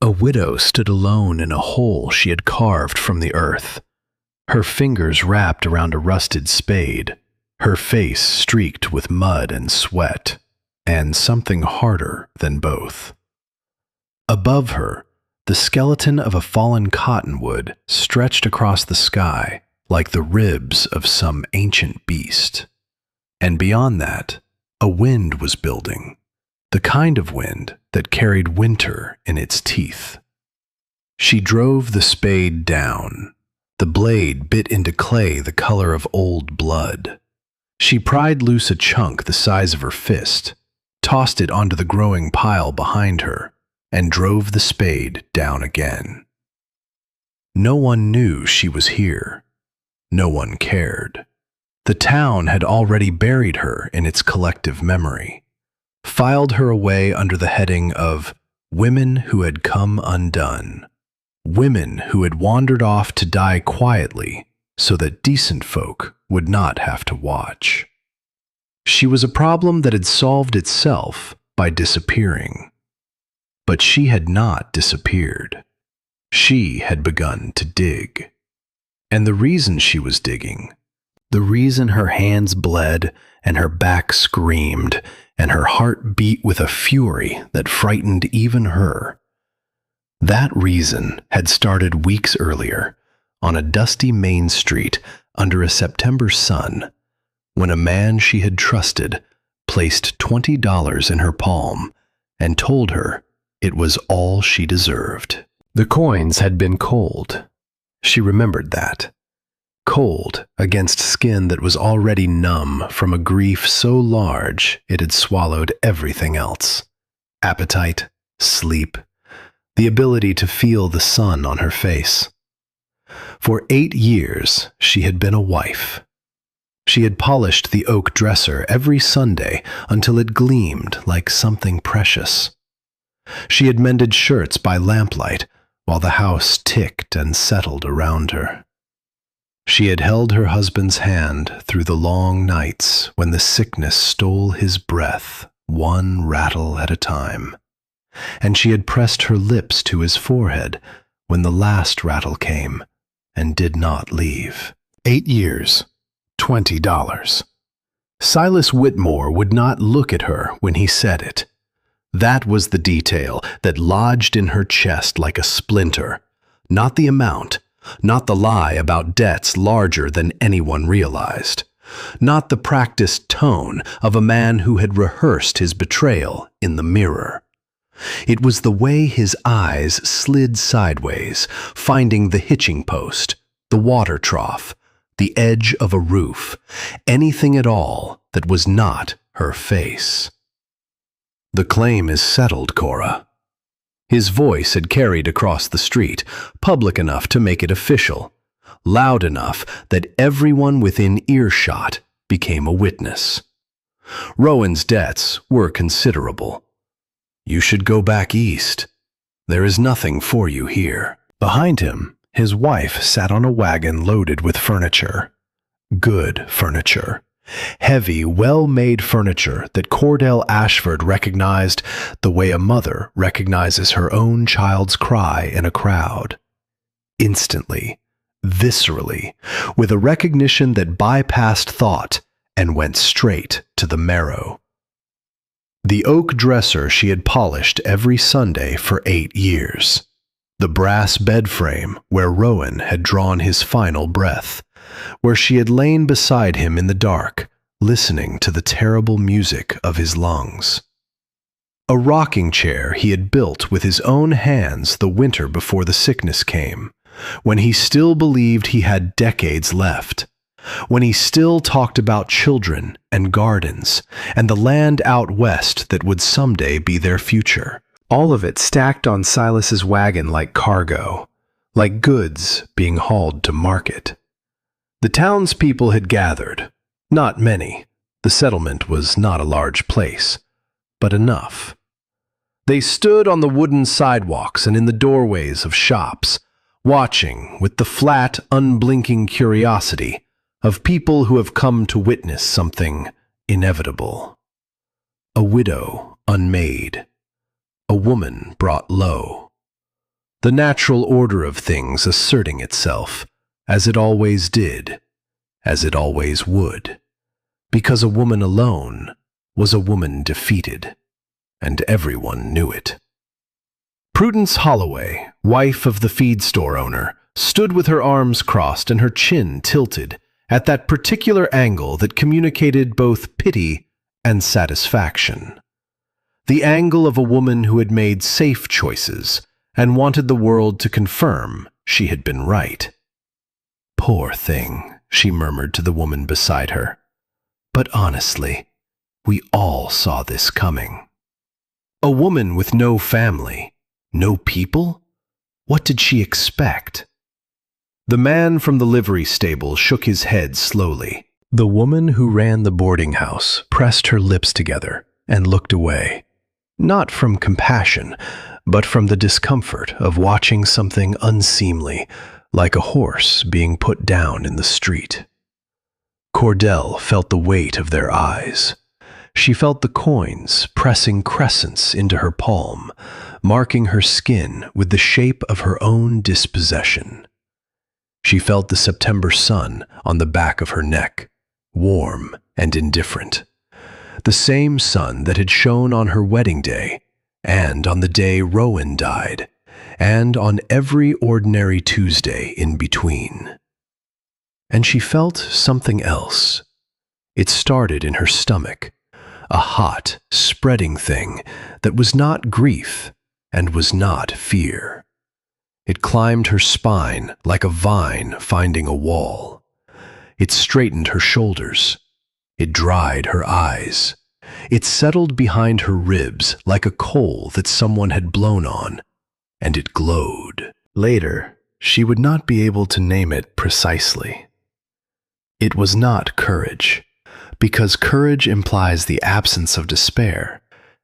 A widow stood alone in a hole she had carved from the earth, her fingers wrapped around a rusted spade, her face streaked with mud and sweat, and something harder than both. Above her, the skeleton of a fallen cottonwood stretched across the sky like the ribs of some ancient beast. And beyond that, a wind was building, the kind of wind that carried winter in its teeth. She drove the spade down. The blade bit into clay the color of old blood. She pried loose a chunk the size of her fist, tossed it onto the growing pile behind her, and drove the spade down again. No one knew she was here. No one cared. The town had already buried her in its collective memory, filed her away under the heading of women who had come undone, women who had wandered off to die quietly so that decent folk would not have to watch. She was a problem that had solved itself by disappearing. But she had not disappeared. She had begun to dig. And the reason she was digging, the reason her hands bled and her back screamed and her heart beat with a fury that frightened even her, that reason had started weeks earlier on a dusty main street under a September sun when a man she had trusted placed $20 in her palm and told her it was all she deserved. The coins had been cold. She remembered that. Cold against skin that was already numb from a grief so large it had swallowed everything else. Appetite, sleep, the ability to feel the sun on her face. For 8 years she had been a wife. She had polished the oak dresser every Sunday until it gleamed like something precious. She had mended shirts by lamplight while the house ticked and settled around her. She had held her husband's hand through the long nights when the sickness stole his breath, one rattle at a time. And she had pressed her lips to his forehead when the last rattle came and did not leave. 8 years, $20. Silas Whitmore would not look at her when he said it. That was the detail that lodged in her chest like a splinter, not the amount, not the lie about debts larger than anyone realized, not the practiced tone of a man who had rehearsed his betrayal in the mirror. It was the way his eyes slid sideways, finding the hitching post, the water trough, the edge of a roof, anything at all that was not her face. The claim is settled, Cora. His voice had carried across the street, public enough to make it official, loud enough that everyone within earshot became a witness. Rowan's debts were considerable. You should go back east. There is nothing for you here. Behind him, his wife sat on a wagon loaded with furniture. Good furniture. Heavy, well-made furniture that Cordell Ashford recognized the way a mother recognizes her own child's cry in a crowd. Instantly, viscerally, with a recognition that bypassed thought and went straight to the marrow. The oak dresser she had polished every Sunday for 8 years. The brass bed frame where Rowan had drawn his final breath, where she had lain beside him in the dark, listening to the terrible music of his lungs. A rocking chair he had built with his own hands the winter before the sickness came, when he still believed he had decades left, when he still talked about children and gardens and the land out west that would someday be their future. All of it stacked on Silas's wagon like cargo, like goods being hauled to market. The townspeople had gathered. Not many. The settlement was not a large place, but enough. They stood on the wooden sidewalks and in the doorways of shops, watching with the flat, unblinking curiosity of people who have come to witness something inevitable. A widow unmade. A woman brought low. the natural order of things asserting itself, as it always did, as it always would, because a woman alone was a woman defeated, and everyone knew it. Prudence Holloway, wife of the feed store owner, stood with her arms crossed and her chin tilted at that particular angle that communicated both pity and satisfaction. The angle of a woman who had made safe choices and wanted the world to confirm she had been right. "Poor thing," she murmured to the woman beside her. "But honestly, we all saw this coming." A woman with no family, no people? What did she expect? The man from the livery stable shook his head slowly. The woman who ran the boarding house pressed her lips together and looked away, not from compassion, but from the discomfort of watching something unseemly, like a horse being put down in the street. Cordell felt the weight of their eyes. She felt the coins pressing crescents into her palm, marking her skin with the shape of her own dispossession. She felt the September sun on the back of her neck, warm and indifferent. The same sun that had shone on her wedding day, and on the day Rowan died, and on every ordinary Tuesday in between. And she felt something else. It started in her stomach, a hot, spreading thing that was not grief and was not fear. It climbed her spine like a vine finding a wall. It straightened her shoulders. It dried her eyes. It settled behind her ribs like a coal that someone had blown on, and it glowed. Later, she would not be able to name it precisely. It was not courage, because courage implies the absence of despair,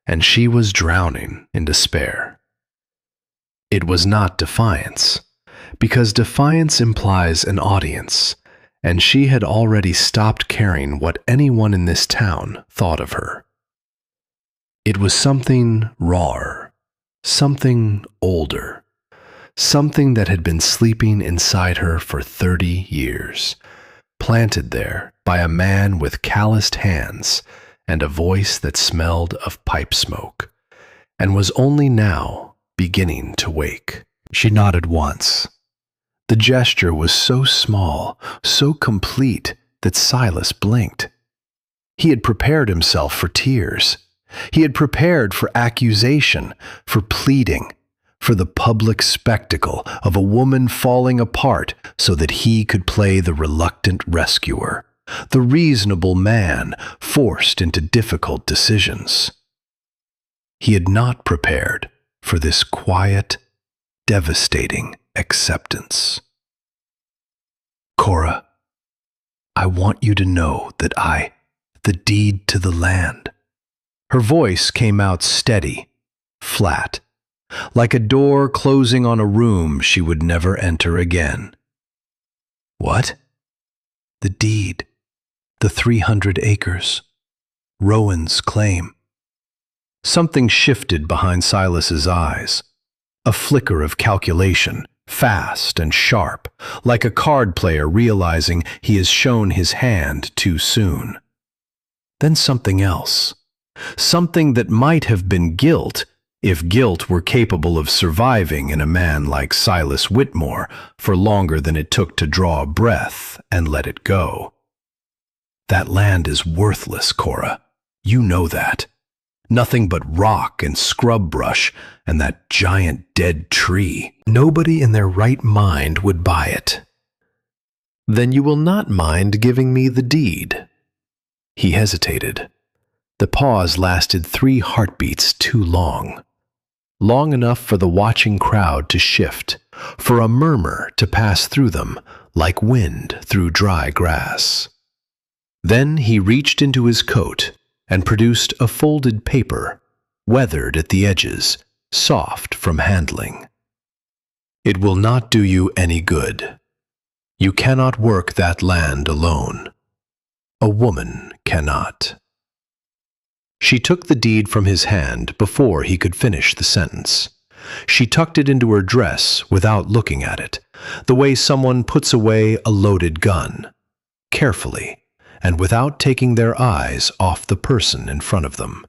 and she was drowning in despair. It was not defiance, because defiance implies an audience, and she had already stopped caring what anyone in this town thought of her. It was something rawer, something older, something that had been sleeping inside her for 30 years, planted there by a man with calloused hands and a voice that smelled of pipe smoke, and was only now beginning to wake. She nodded once. The gesture was so small, so complete, that Silas blinked. He had prepared himself for tears. He had prepared for accusation, for pleading, for the public spectacle of a woman falling apart so that he could play the reluctant rescuer, the reasonable man forced into difficult decisions. He had not prepared for this quiet, devastating acceptance. "Cora, I want you to know that the deed to the land." Her voice came out steady, flat, like a door closing on a room she would never enter again. "What?" "The deed, the 300 acres, Rowan's claim." Something shifted behind Silas's eyes, a flicker of calculation, fast and sharp, like a card player realizing he has shown his hand too soon. Then something else, something that might have been guilt, if guilt were capable of surviving in a man like Silas Whitmore for longer than it took to draw a breath and let it go. "That land is worthless, Cora. You know that. Nothing but rock and scrub brush and that giant dead tree. Nobody in their right mind would buy it." "Then you will not mind giving me the deed?" He hesitated. The pause lasted 3 heartbeats too long. Long enough for the watching crowd to shift, for a murmur to pass through them like wind through dry grass. Then he reached into his coat and produced a folded paper, weathered at the edges, soft from handling. "It will not do you any good. You cannot work that land alone. A woman cannot." She took the deed from his hand before he could finish the sentence. She tucked it into her dress without looking at it, the way someone puts away a loaded gun, carefully, and without taking their eyes off the person in front of them.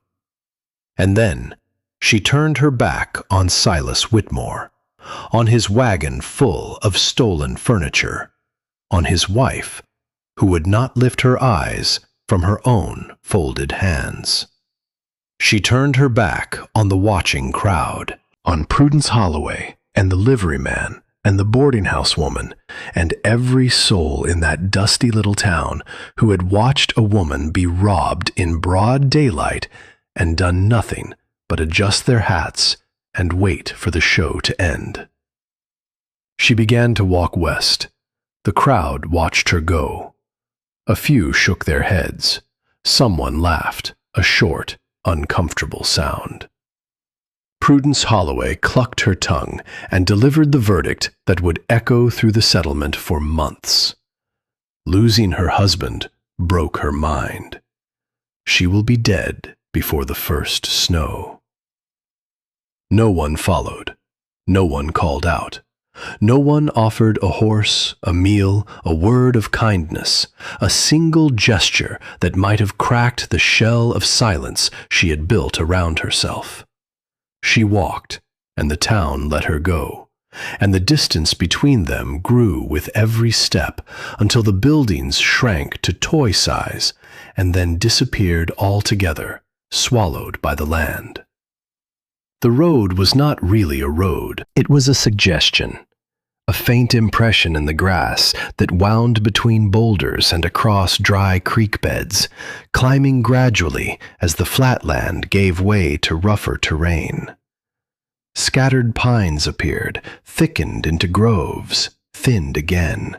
And then she turned her back on Silas Whitmore, on his wagon full of stolen furniture, on his wife, who would not lift her eyes from her own folded hands. She turned her back on the watching crowd, on Prudence Holloway and the liveryman and the boarding house woman and every soul in that dusty little town who had watched a woman be robbed in broad daylight and done nothing but adjust their hats and wait for the show to end. She began to walk west. The crowd watched her go. A few shook their heads. Someone laughed, a short, uncomfortable sound. Prudence Holloway clucked her tongue and delivered the verdict that would echo through the settlement for months. Losing her husband broke her mind. She will be dead before the first snow. No one followed. No one called out. No one offered a horse, a meal, a word of kindness, a single gesture that might have cracked the shell of silence she had built around herself. She walked, and the town let her go, and the distance between them grew with every step until the buildings shrank to toy size and then disappeared altogether, swallowed by the land. The road was not really a road. It was a suggestion, a faint impression in the grass that wound between boulders and across dry creek beds, climbing gradually as the flatland gave way to rougher terrain. Scattered pines appeared, thickened into groves, thinned again.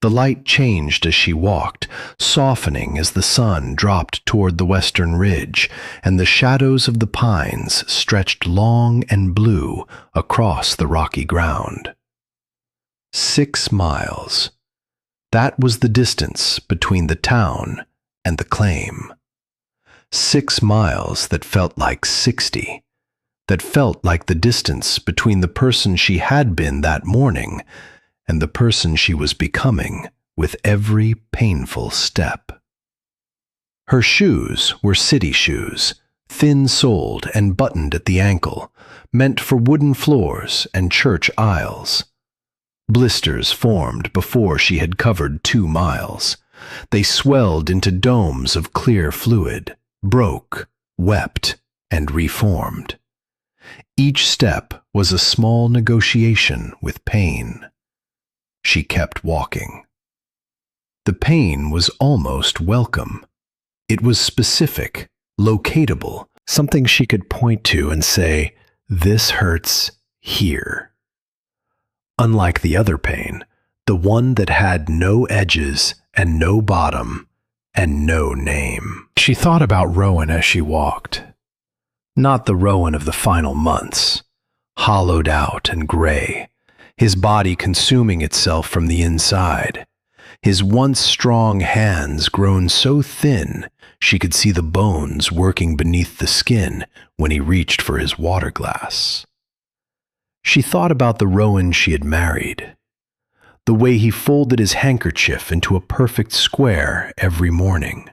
The light changed as she walked, softening as the sun dropped toward the western ridge, and the shadows of the pines stretched long and blue across the rocky ground. 6 miles. That was the distance between the town and the claim. 6 miles that felt like 60, that felt like the distance between the person she had been that morning and the person she was becoming with every painful step. Her shoes were city shoes, thin-soled and buttoned at the ankle, meant for wooden floors and church aisles. Blisters formed before she had covered 2 miles. They swelled into domes of clear fluid, broke, wept, and reformed. Each step was a small negotiation with pain. She kept walking. The pain was almost welcome. It was specific, locatable, something she could point to and say, "This hurts here." Unlike the other pain, the one that had no edges and no bottom and no name. She thought about Rowan as she walked. Not the Rowan of the final months, hollowed out and gray, his body consuming itself from the inside, his once strong hands grown so thin she could see the bones working beneath the skin when he reached for his water glass. She thought about the Rowan she had married, the way he folded his handkerchief into a perfect square every morning,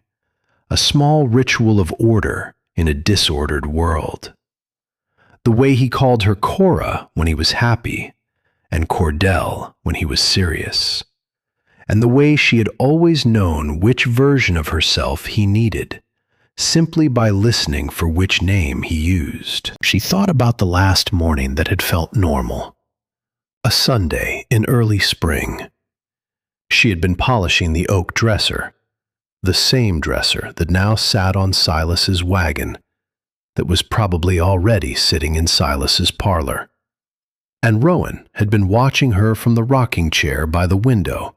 a small ritual of order in a disordered world. The way he called her Cora when he was happy, and Cordell when he was serious, and the way she had always known which version of herself he needed, simply by listening for which name he used. She thought about the last morning that had felt normal, a Sunday in early spring. She had been polishing the oak dresser, the same dresser that now sat on Silas's wagon, that was probably already sitting in Silas's parlor. And Rowan had been watching her from the rocking chair by the window,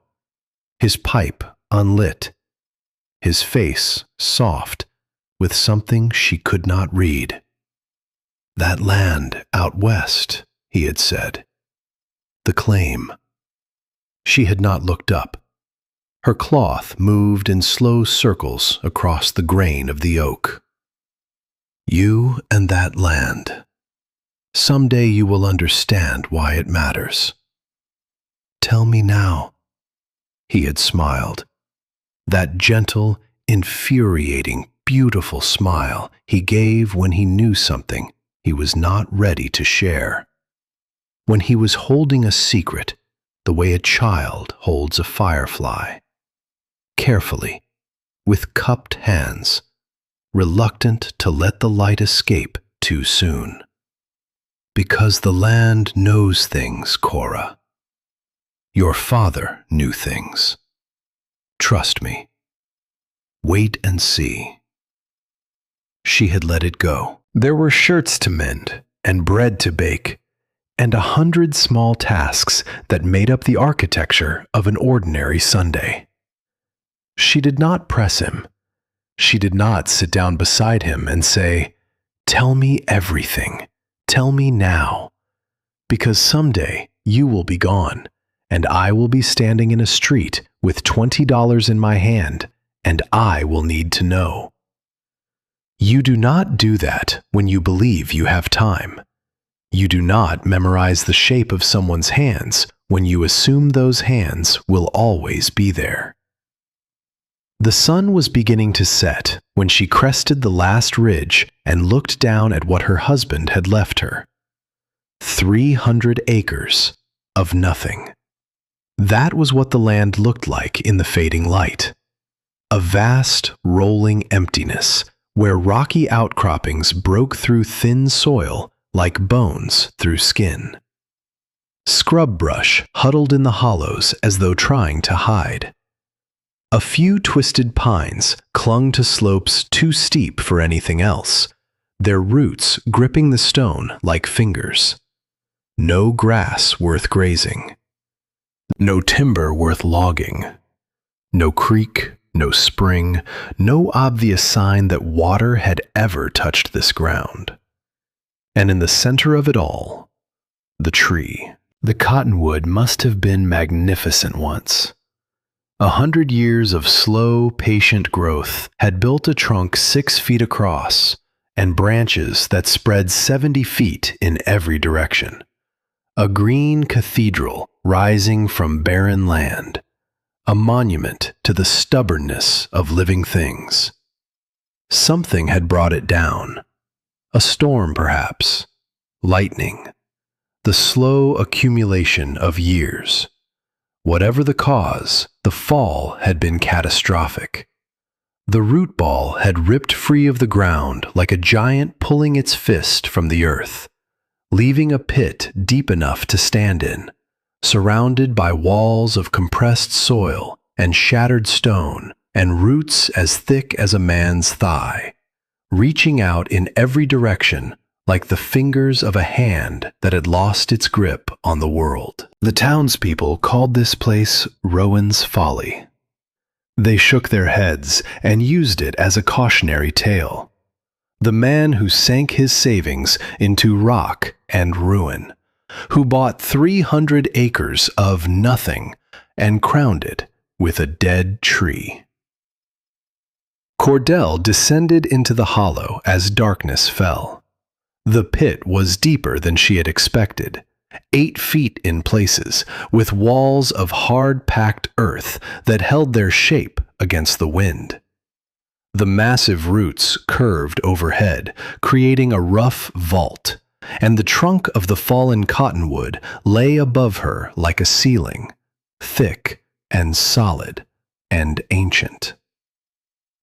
his pipe unlit, his face soft with something she could not read. "That land out west," he had said. "The claim." She had not looked up. Her cloth moved in slow circles across the grain of the oak. "You and that land. Someday you will understand why it matters. Tell me now. He had smiled. That gentle, infuriating, beautiful smile he gave when he knew something he was not ready to share. When he was holding a secret the way a child holds a firefly. Carefully, with cupped hands, reluctant to let the light escape too soon. Because the land knows things, Cora. Your father knew things. Trust me. Wait and see. She had let it go. There were shirts to mend and bread to bake, and 100 small tasks that made up the architecture of an ordinary Sunday. She did not press him. She did not sit down beside him and say, "Tell me everything. Tell me now. Because someday you will be gone, and I will be standing in a street with $20 in my hand, and I will need to know." You do not do that when you believe you have time. You do not memorize the shape of someone's hands when you assume those hands will always be there. The sun was beginning to set when she crested the last ridge and looked down at what her husband had left her. 300 acres of nothing. That was what the land looked like in the fading light. A vast, rolling emptiness where rocky outcroppings broke through thin soil like bones through skin. Scrub brush huddled in the hollows as though trying to hide. A few twisted pines clung to slopes too steep for anything else, their roots gripping the stone like fingers. No grass worth grazing. No timber worth logging. No creek, no spring, no obvious sign that water had ever touched this ground. And in the center of it all, the tree. The cottonwood must have been magnificent once. 100 years of slow, patient growth had built a trunk 6 feet across and branches that spread 70 feet in every direction. A green cathedral rising from barren land, a monument to the stubbornness of living things. Something had brought it down. A storm, perhaps. Lightning. The slow accumulation of years. Whatever the cause, the fall had been catastrophic. The root ball had ripped free of the ground like a giant pulling its fist from the earth, leaving a pit deep enough to stand in, surrounded by walls of compressed soil and shattered stone and roots as thick as a man's thigh, reaching out in every direction like the fingers of a hand that had lost its grip on the world. The townspeople called this place Rowan's Folly. They shook their heads and used it as a cautionary tale. The man who sank his savings into rock and ruin, who bought 300 acres of nothing and crowned it with a dead tree. Cordell descended into the hollow as darkness fell. The pit was deeper than she had expected, 8 feet in places, with walls of hard-packed earth that held their shape against the wind. The massive roots curved overhead, creating a rough vault, and the trunk of the fallen cottonwood lay above her like a ceiling, thick and solid and ancient.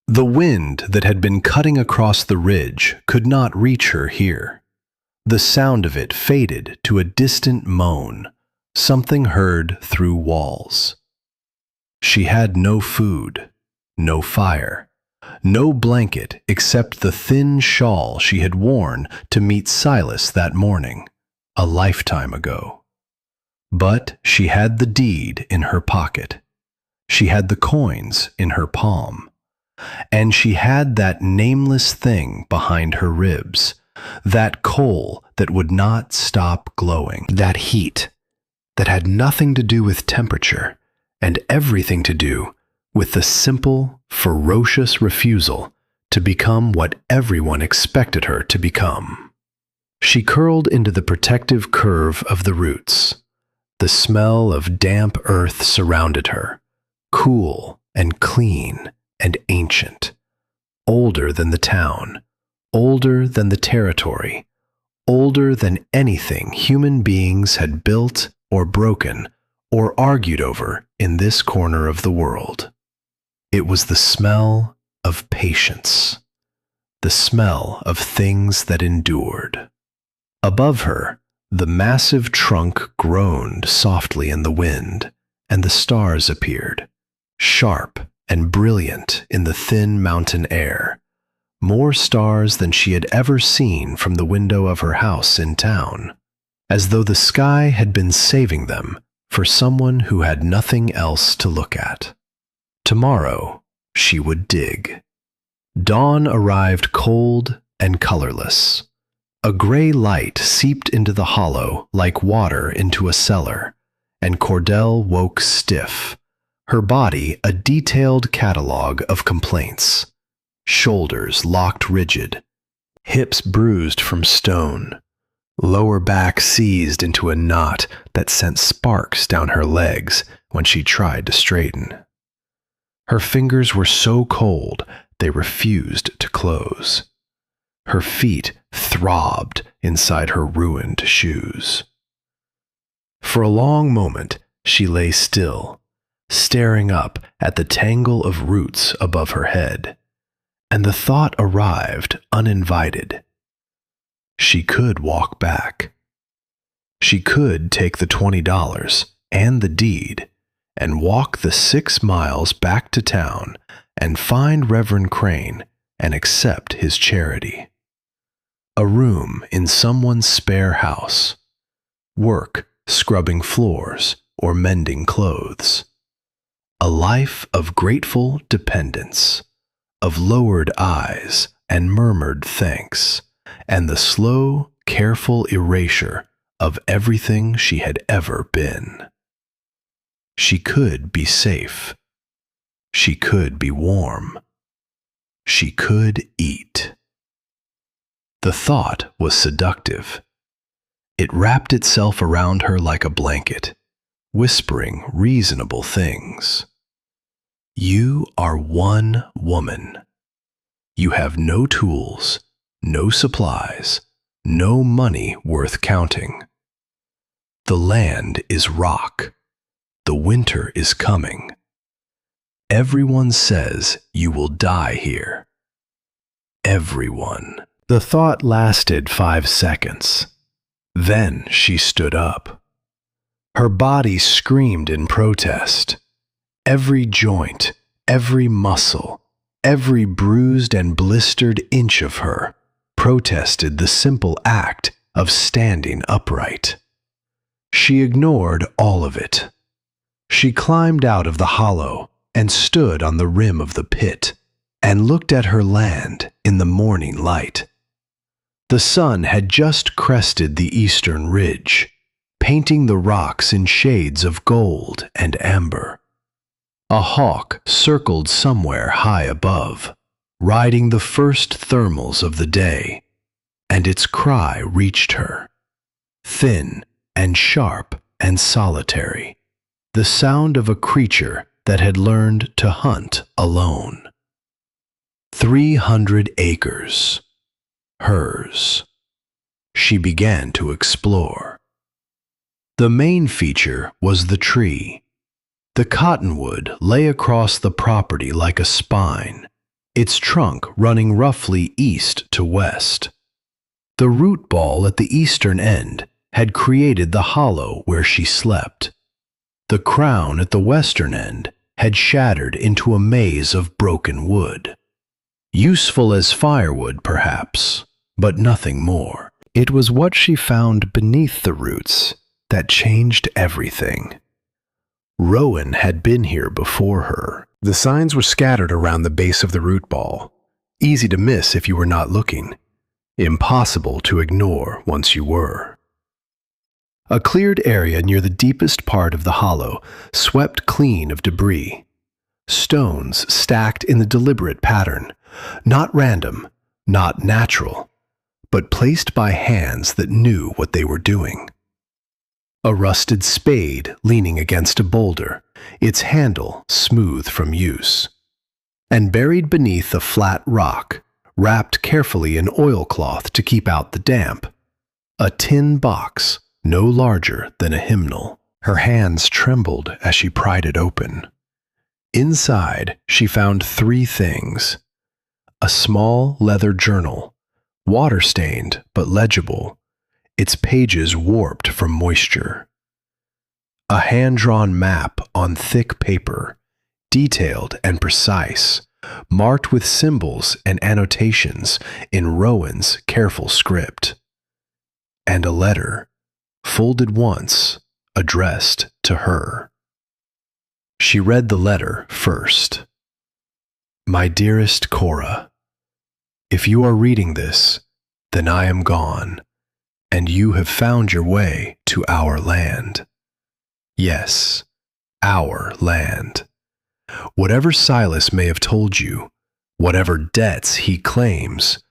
The wind that had been cutting across the ridge could not reach her here. The sound of it faded to a distant moan, something heard through walls. She had no food, no fire, no blanket except the thin shawl she had worn to meet Silas that morning, a lifetime ago. But she had the deed in her pocket. She had the coins in her palm. And she had that nameless thing behind her ribs, that coal that would not stop glowing, that heat that had nothing to do with temperature and everything to do with the simple, ferocious refusal to become what everyone expected her to become. She curled into the protective curve of the roots. The smell of damp earth surrounded her, cool and clean and ancient, older than the town, older than the territory, older than anything human beings had built or broken or argued over in this corner of the world. It was the smell of patience, the smell of things that endured. Above her, the massive trunk groaned softly in the wind, and the stars appeared, sharp and brilliant in the thin mountain air, more stars than she had ever seen from the window of her house in town, as though the sky had been saving them for someone who had nothing else to look at. Tomorrow, she would dig. Dawn arrived cold and colorless. A gray light seeped into the hollow like water into a cellar, and Cordell woke stiff, her body a detailed catalogue of complaints. Shoulders locked rigid, hips bruised from stone, lower back seized into a knot that sent sparks down her legs when she tried to straighten. Her fingers were so cold they refused to close. Her feet throbbed inside her ruined shoes. For a long moment, she lay still, staring up at the tangle of roots above her head, and the thought arrived uninvited. She could walk back. She could take the $20 and the deed and walk the 6 miles back to town and find Reverend Crane and accept his charity. A room in someone's spare house. Work scrubbing floors or mending clothes. A life of grateful dependence, of lowered eyes and murmured thanks, and the slow, careful erasure of everything she had ever been. She could be safe. She could be warm. She could eat. The thought was seductive. It wrapped itself around her like a blanket, whispering reasonable things. You are one woman. You have no tools, no supplies, no money worth counting. The land is rock. The winter is coming. Everyone says you will die here. Everyone. The thought lasted 5 seconds. Then she stood up. Her body screamed in protest. Every joint, every muscle, every bruised and blistered inch of her protested the simple act of standing upright. She ignored all of it. She climbed out of the hollow and stood on the rim of the pit and looked at her land in the morning light. The sun had just crested the eastern ridge, painting the rocks in shades of gold and amber. A hawk circled somewhere high above, riding the first thermals of the day, and its cry reached her, thin and sharp and solitary, the sound of a creature that had learned to hunt alone. 300 acres. Hers. She began to explore. The main feature was the tree. The cottonwood lay across the property like a spine, its trunk running roughly east to west. The root ball at the eastern end had created the hollow where she slept. The crown at the western end had shattered into a maze of broken wood. Useful as firewood, perhaps, but nothing more. It was what she found beneath the roots that changed everything. Rowan had been here before her. The signs were scattered around the base of the root ball, easy to miss if you were not looking, impossible to ignore once you were. A cleared area near the deepest part of the hollow swept clean of debris. Stones stacked in a deliberate pattern, not random, not natural, but placed by hands that knew what they were doing. A rusted spade leaning against a boulder, its handle smooth from use. And buried beneath a flat rock, wrapped carefully in oilcloth to keep out the damp, a tin box no larger than a hymnal. Her hands trembled as she pried it open. Inside, she found 3 things: a small leather journal, water-stained but legible, its pages warped from moisture. A hand-drawn map on thick paper, detailed and precise, marked with symbols and annotations in Rowan's careful script. And a letter, folded once, addressed to her. She read the letter first. My dearest Cora, if you are reading this, then I am gone, and you have found your way to our land. Yes, our land. Whatever Silas may have told you, whatever debts he claims,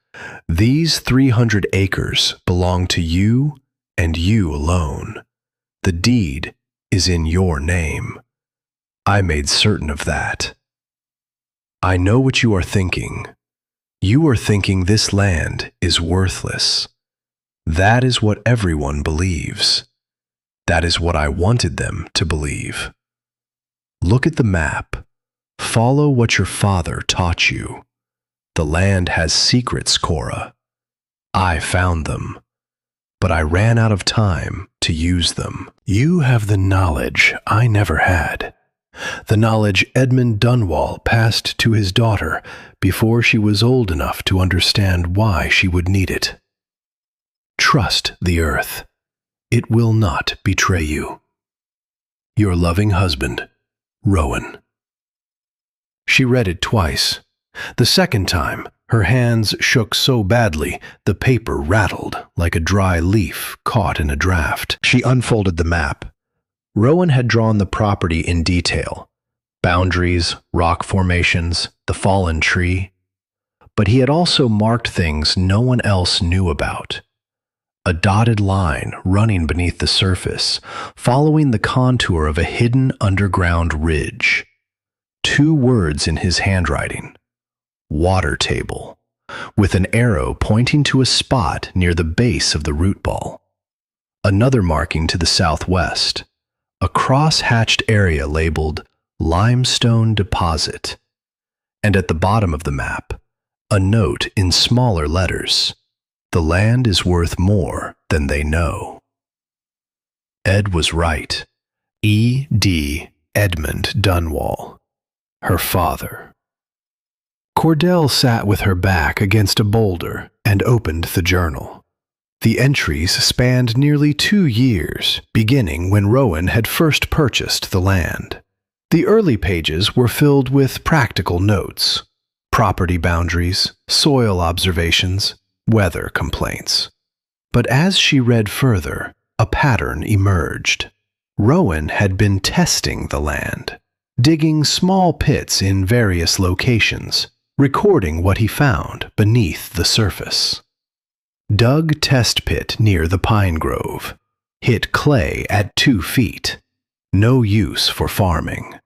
these 300 acres belong to you and you alone. The deed is in your name. I made certain of that. I know what you are thinking. You are thinking this land is worthless. That is what everyone believes. That is what I wanted them to believe. Look at the map. Follow what your father taught you. The land has secrets, Cora. I found them, but I ran out of time to use them. You have the knowledge I never had. The knowledge Edmund Dunwall passed to his daughter before she was old enough to understand why she would need it. Trust the earth. It will not betray you. Your loving husband, Rowan. She read it twice. The second time, her hands shook so badly the paper rattled like a dry leaf caught in a draft. She unfolded the map. Rowan had drawn the property in detail: boundaries, rock formations, the fallen tree. But he had also marked things no one else knew about. A dotted line running beneath the surface, following the contour of a hidden underground ridge. 2 words in his handwriting: water table, with an arrow pointing to a spot near the base of the root ball. Another marking to the southwest, a cross-hatched area labeled limestone deposit. And at the bottom of the map, a note in smaller letters: the land is worth more than they know. Ed was right. E.D. Edmund Dunwall, her father. Cordell sat with her back against a boulder and opened the journal. The entries spanned nearly 2 years, beginning when Rowan had first purchased the land. The early pages were filled with practical notes: property boundaries, soil observations, weather complaints. But as she read further, a pattern emerged. Rowan had been testing the land, digging small pits in various locations, recording what he found beneath the surface. Dug test pit near the pine grove. Hit clay at 2 feet. No use for farming.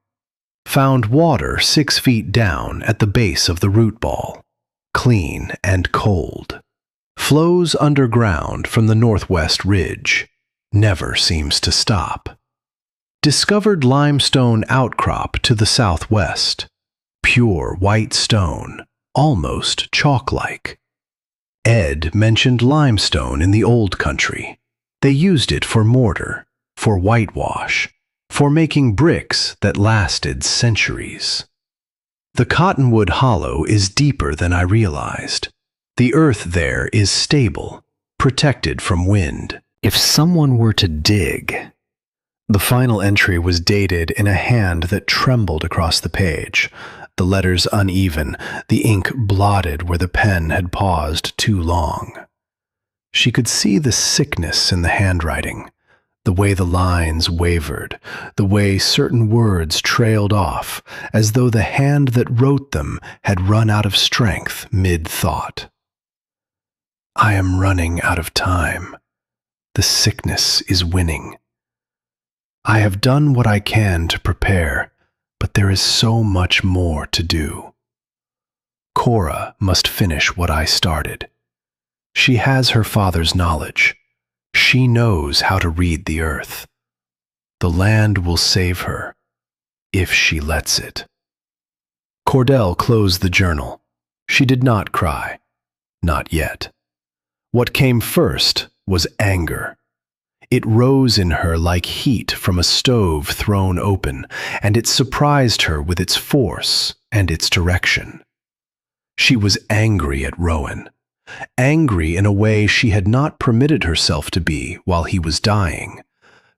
Found water 6 feet down at the base of the root ball. Clean and cold. Flows underground from the northwest ridge. Never seems to stop. Discovered limestone outcrop to the southwest. Pure white stone, almost chalk-like. Ed mentioned limestone in the old country. They used it for mortar, for whitewash, for making bricks that lasted centuries. The Cottonwood Hollow is deeper than I realized. The earth there is stable, protected from wind. If someone were to dig... The final entry was dated in a hand that trembled across the page, the letters uneven, the ink blotted where the pen had paused too long. She could see the sickness in the handwriting, the way the lines wavered, the way certain words trailed off, as though the hand that wrote them had run out of strength mid-thought. I am running out of time. The sickness is winning. I have done what I can to prepare, but there is so much more to do. Cora must finish what I started. She has her father's knowledge. She knows how to read the earth. The land will save her, if she lets it. Cordell closed the journal. She did not cry. Not yet. What came first was anger. It rose in her like heat from a stove thrown open, and it surprised her with its force and its direction. She was angry at Rowan, angry in a way she had not permitted herself to be while he was dying,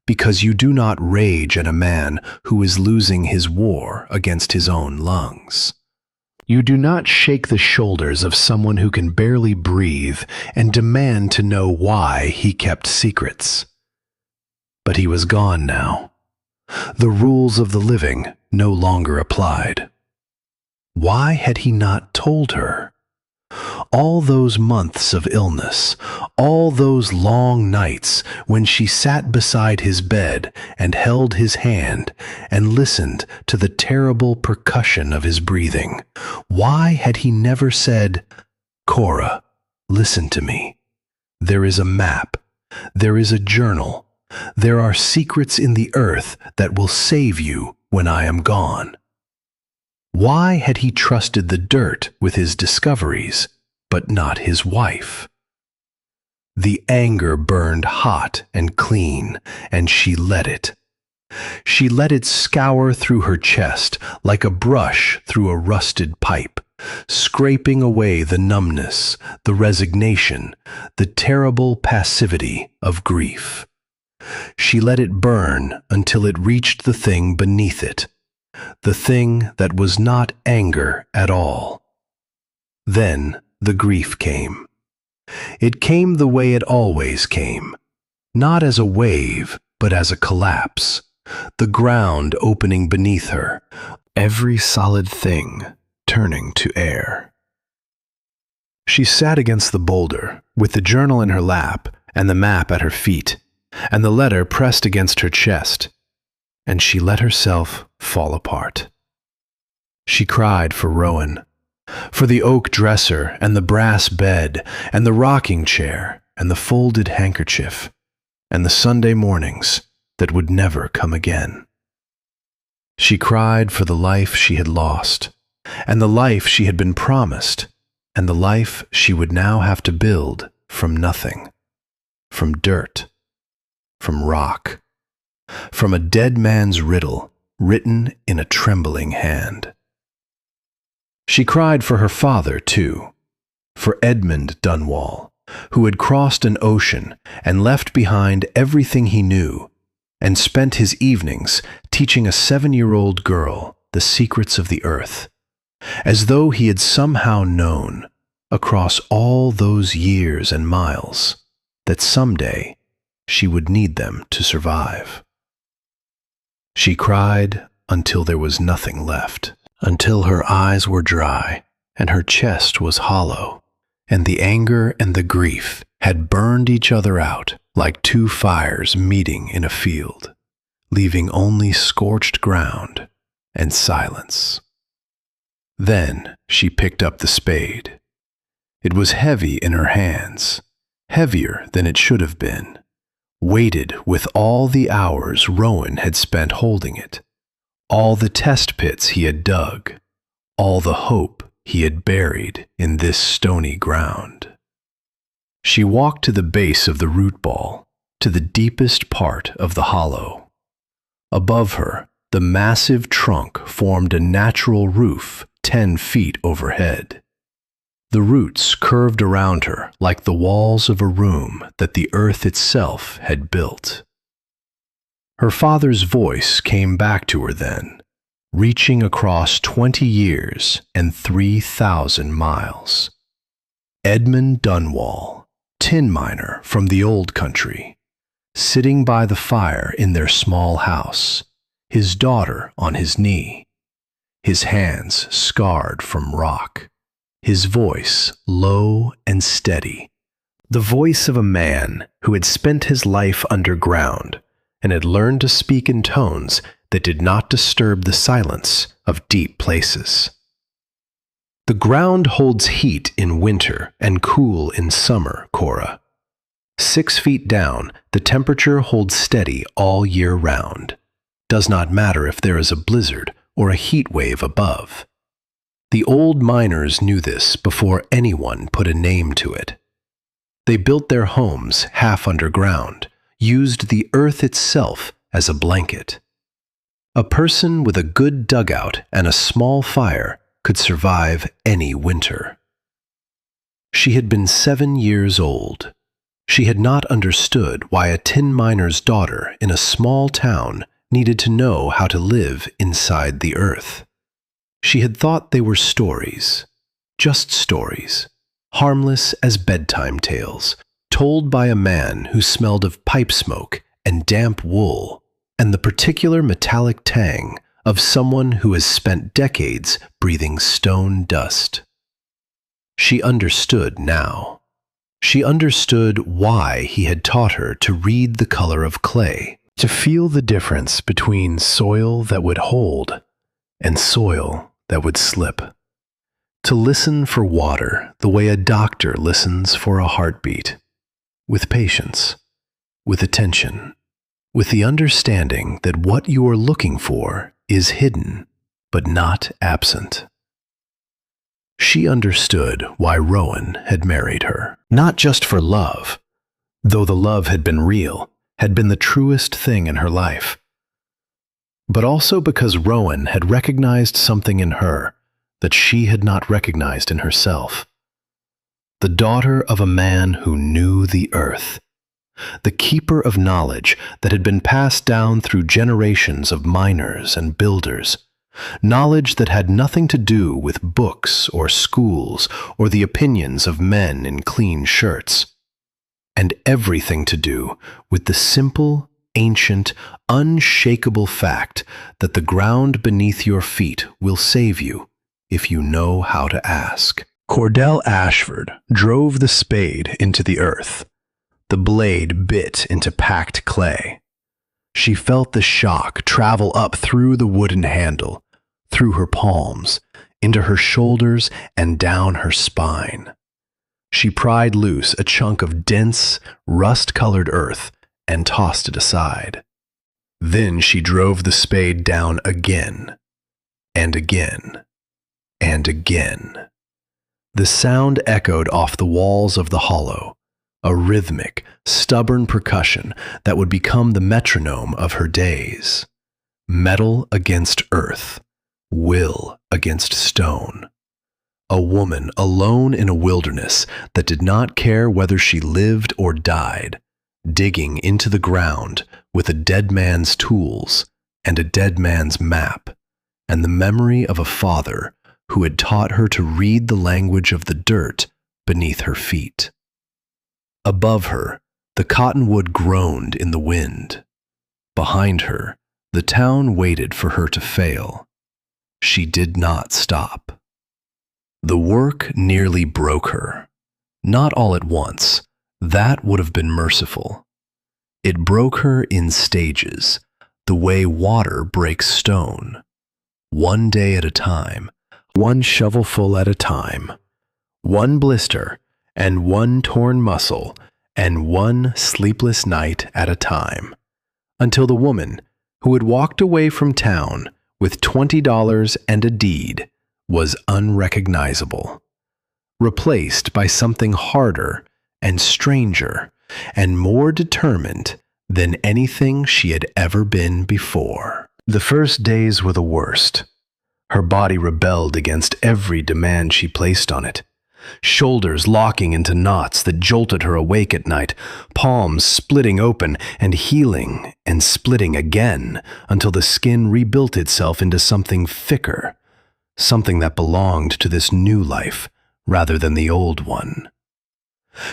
because you do not rage at a man who is losing his war against his own lungs. You do not shake the shoulders of someone who can barely breathe and demand to know why he kept secrets. But he was gone now. The rules of the living no longer applied. Why had he not told her? All those months of illness, all those long nights when she sat beside his bed and held his hand and listened to the terrible percussion of his breathing, why had he never said, "Cora, listen to me. There is a map. There is a journal. There are secrets in the earth that will save you when I am gone"? Why had he trusted the dirt with his discoveries, but not his wife? The anger burned hot and clean, and she let it. She let it scour through her chest like a brush through a rusted pipe, scraping away the numbness, the resignation, the terrible passivity of grief. She let it burn until it reached the thing beneath it, the thing that was not anger at all. Then the grief came. It came the way it always came, not as a wave, but as a collapse, the ground opening beneath her, every solid thing turning to air. She sat against the boulder, with the journal in her lap and the map at her feet, and the letter pressed against her chest, and she let herself fall apart. She cried for Rowan, for the oak dresser and the brass bed and the rocking chair and the folded handkerchief and the Sunday mornings that would never come again. She cried for the life she had lost, and the life she had been promised, and the life she would now have to build from nothing, from dirt, from rock, from a dead man's riddle written in a trembling hand. She cried for her father, too, for Edmund Dunwall, who had crossed an ocean and left behind everything he knew, and spent his evenings teaching a 7-year-old girl the secrets of the earth, as though he had somehow known, across all those years and miles, that someday she would need them to survive. She cried until there was nothing left, until her eyes were dry and her chest was hollow, and the anger and the grief had burned each other out like two fires meeting in a field, leaving only scorched ground and silence. Then she picked up the spade. It was heavy in her hands, heavier than it should have been, weighted with all the hours Rowan had spent holding it, all the test pits he had dug, all the hope he had buried in this stony ground. She walked to the base of the root ball, to the deepest part of the hollow. Above her, the massive trunk formed a natural roof 10 feet overhead. The roots curved around her like the walls of a room that the earth itself had built. Her father's voice came back to her then, reaching across 20 years and 3,000 miles. Edmund Dunwall, tin miner from the old country, sitting by the fire in their small house, his daughter on his knee, his hands scarred from rock, his voice low and steady, The voice of a man who had spent his life underground and had learned to speak in tones that did not disturb the silence of deep places. The ground holds heat in winter and cool in summer, Cora. 6 feet down, the temperature holds steady all year round. Does not matter if there is a blizzard or a heat wave above. The old miners knew this before anyone put a name to it. They built their homes half underground, used the earth itself as a blanket. A person with a good dugout and a small fire could survive any winter. She had been 7 years old. She had not understood why a tin miner's daughter in a small town needed to know how to live inside the earth. She had thought they were stories, just stories, harmless as bedtime tales, told by a man who smelled of pipe smoke and damp wool, and the particular metallic tang of someone who has spent decades breathing stone dust. She understood now. She understood why he had taught her to read the color of clay, to feel the difference between soil that would hold and soil that would slip, to listen for water the way a doctor listens for a heartbeat, with patience, with attention, with the understanding that what you are looking for is hidden but not absent. She understood why Rowan had married her, not just for love, though the love had been real, had been the truest thing in her life, but also because Rowan had recognized something in her that she had not recognized in herself. The daughter of a man who knew the earth, the keeper of knowledge that had been passed down through generations of miners and builders, knowledge that had nothing to do with books or schools or the opinions of men in clean shirts, and everything to do with the simple, ancient, unshakable fact that the ground beneath your feet will save you if you know how to ask. Cordell Ashford drove the spade into the earth. The blade bit into packed clay. She felt the shock travel up through the wooden handle, through her palms, into her shoulders and down her spine. She pried loose a chunk of dense, rust-colored earth and tossed it aside. Then she drove the spade down again, and again, and again. The sound echoed off the walls of the hollow, a rhythmic, stubborn percussion that would become the metronome of her days. Metal against earth, will against stone. A woman alone in a wilderness that did not care whether she lived or died, digging into the ground with a dead man's tools and a dead man's map, and the memory of a father who had taught her to read the language of the dirt beneath her feet. Above her, the cottonwood groaned in the wind. Behind her, the town waited for her to fail. She did not stop. The work nearly broke her. Not all at once. That would have been merciful. It broke her in stages, the way water breaks stone. One day at a time, one shovelful at a time, one blister and one torn muscle and one sleepless night at a time, until the woman who had walked away from town with $20 and a deed was unrecognizable, replaced by something harder and stranger and more determined than anything she had ever been before. The first days were the worst. Her body rebelled against every demand she placed on it. Shoulders locking into knots that jolted her awake at night, palms splitting open and healing and splitting again until the skin rebuilt itself into something thicker, something that belonged to this new life rather than the old one.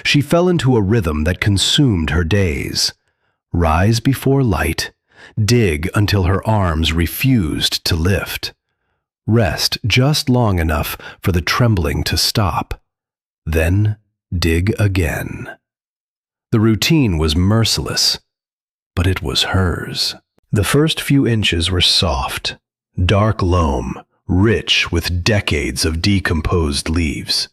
She fell into a rhythm that consumed her days. Rise before light, dig until her arms refused to lift. Rest just long enough for the trembling to stop. Then dig again. The routine was merciless, but it was hers. The first few inches were soft, dark loam, rich with decades of decomposed leaves.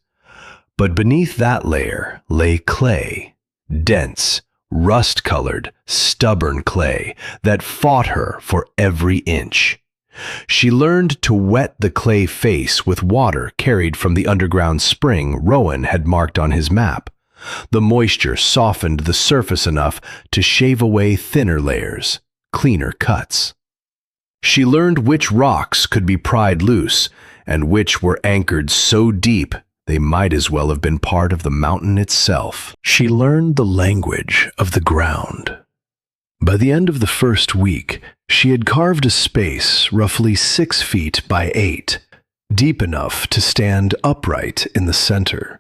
But beneath that layer lay clay, dense, rust-colored, stubborn clay that fought her for every inch. She learned to wet the clay face with water carried from the underground spring Rowan had marked on his map. The moisture softened the surface enough to shave away thinner layers, cleaner cuts. She learned which rocks could be pried loose and which were anchored so deep they might as well have been part of the mountain itself. She learned the language of the ground. By the end of the first week, she had carved a space roughly 6 feet by 8, deep enough to stand upright in the center.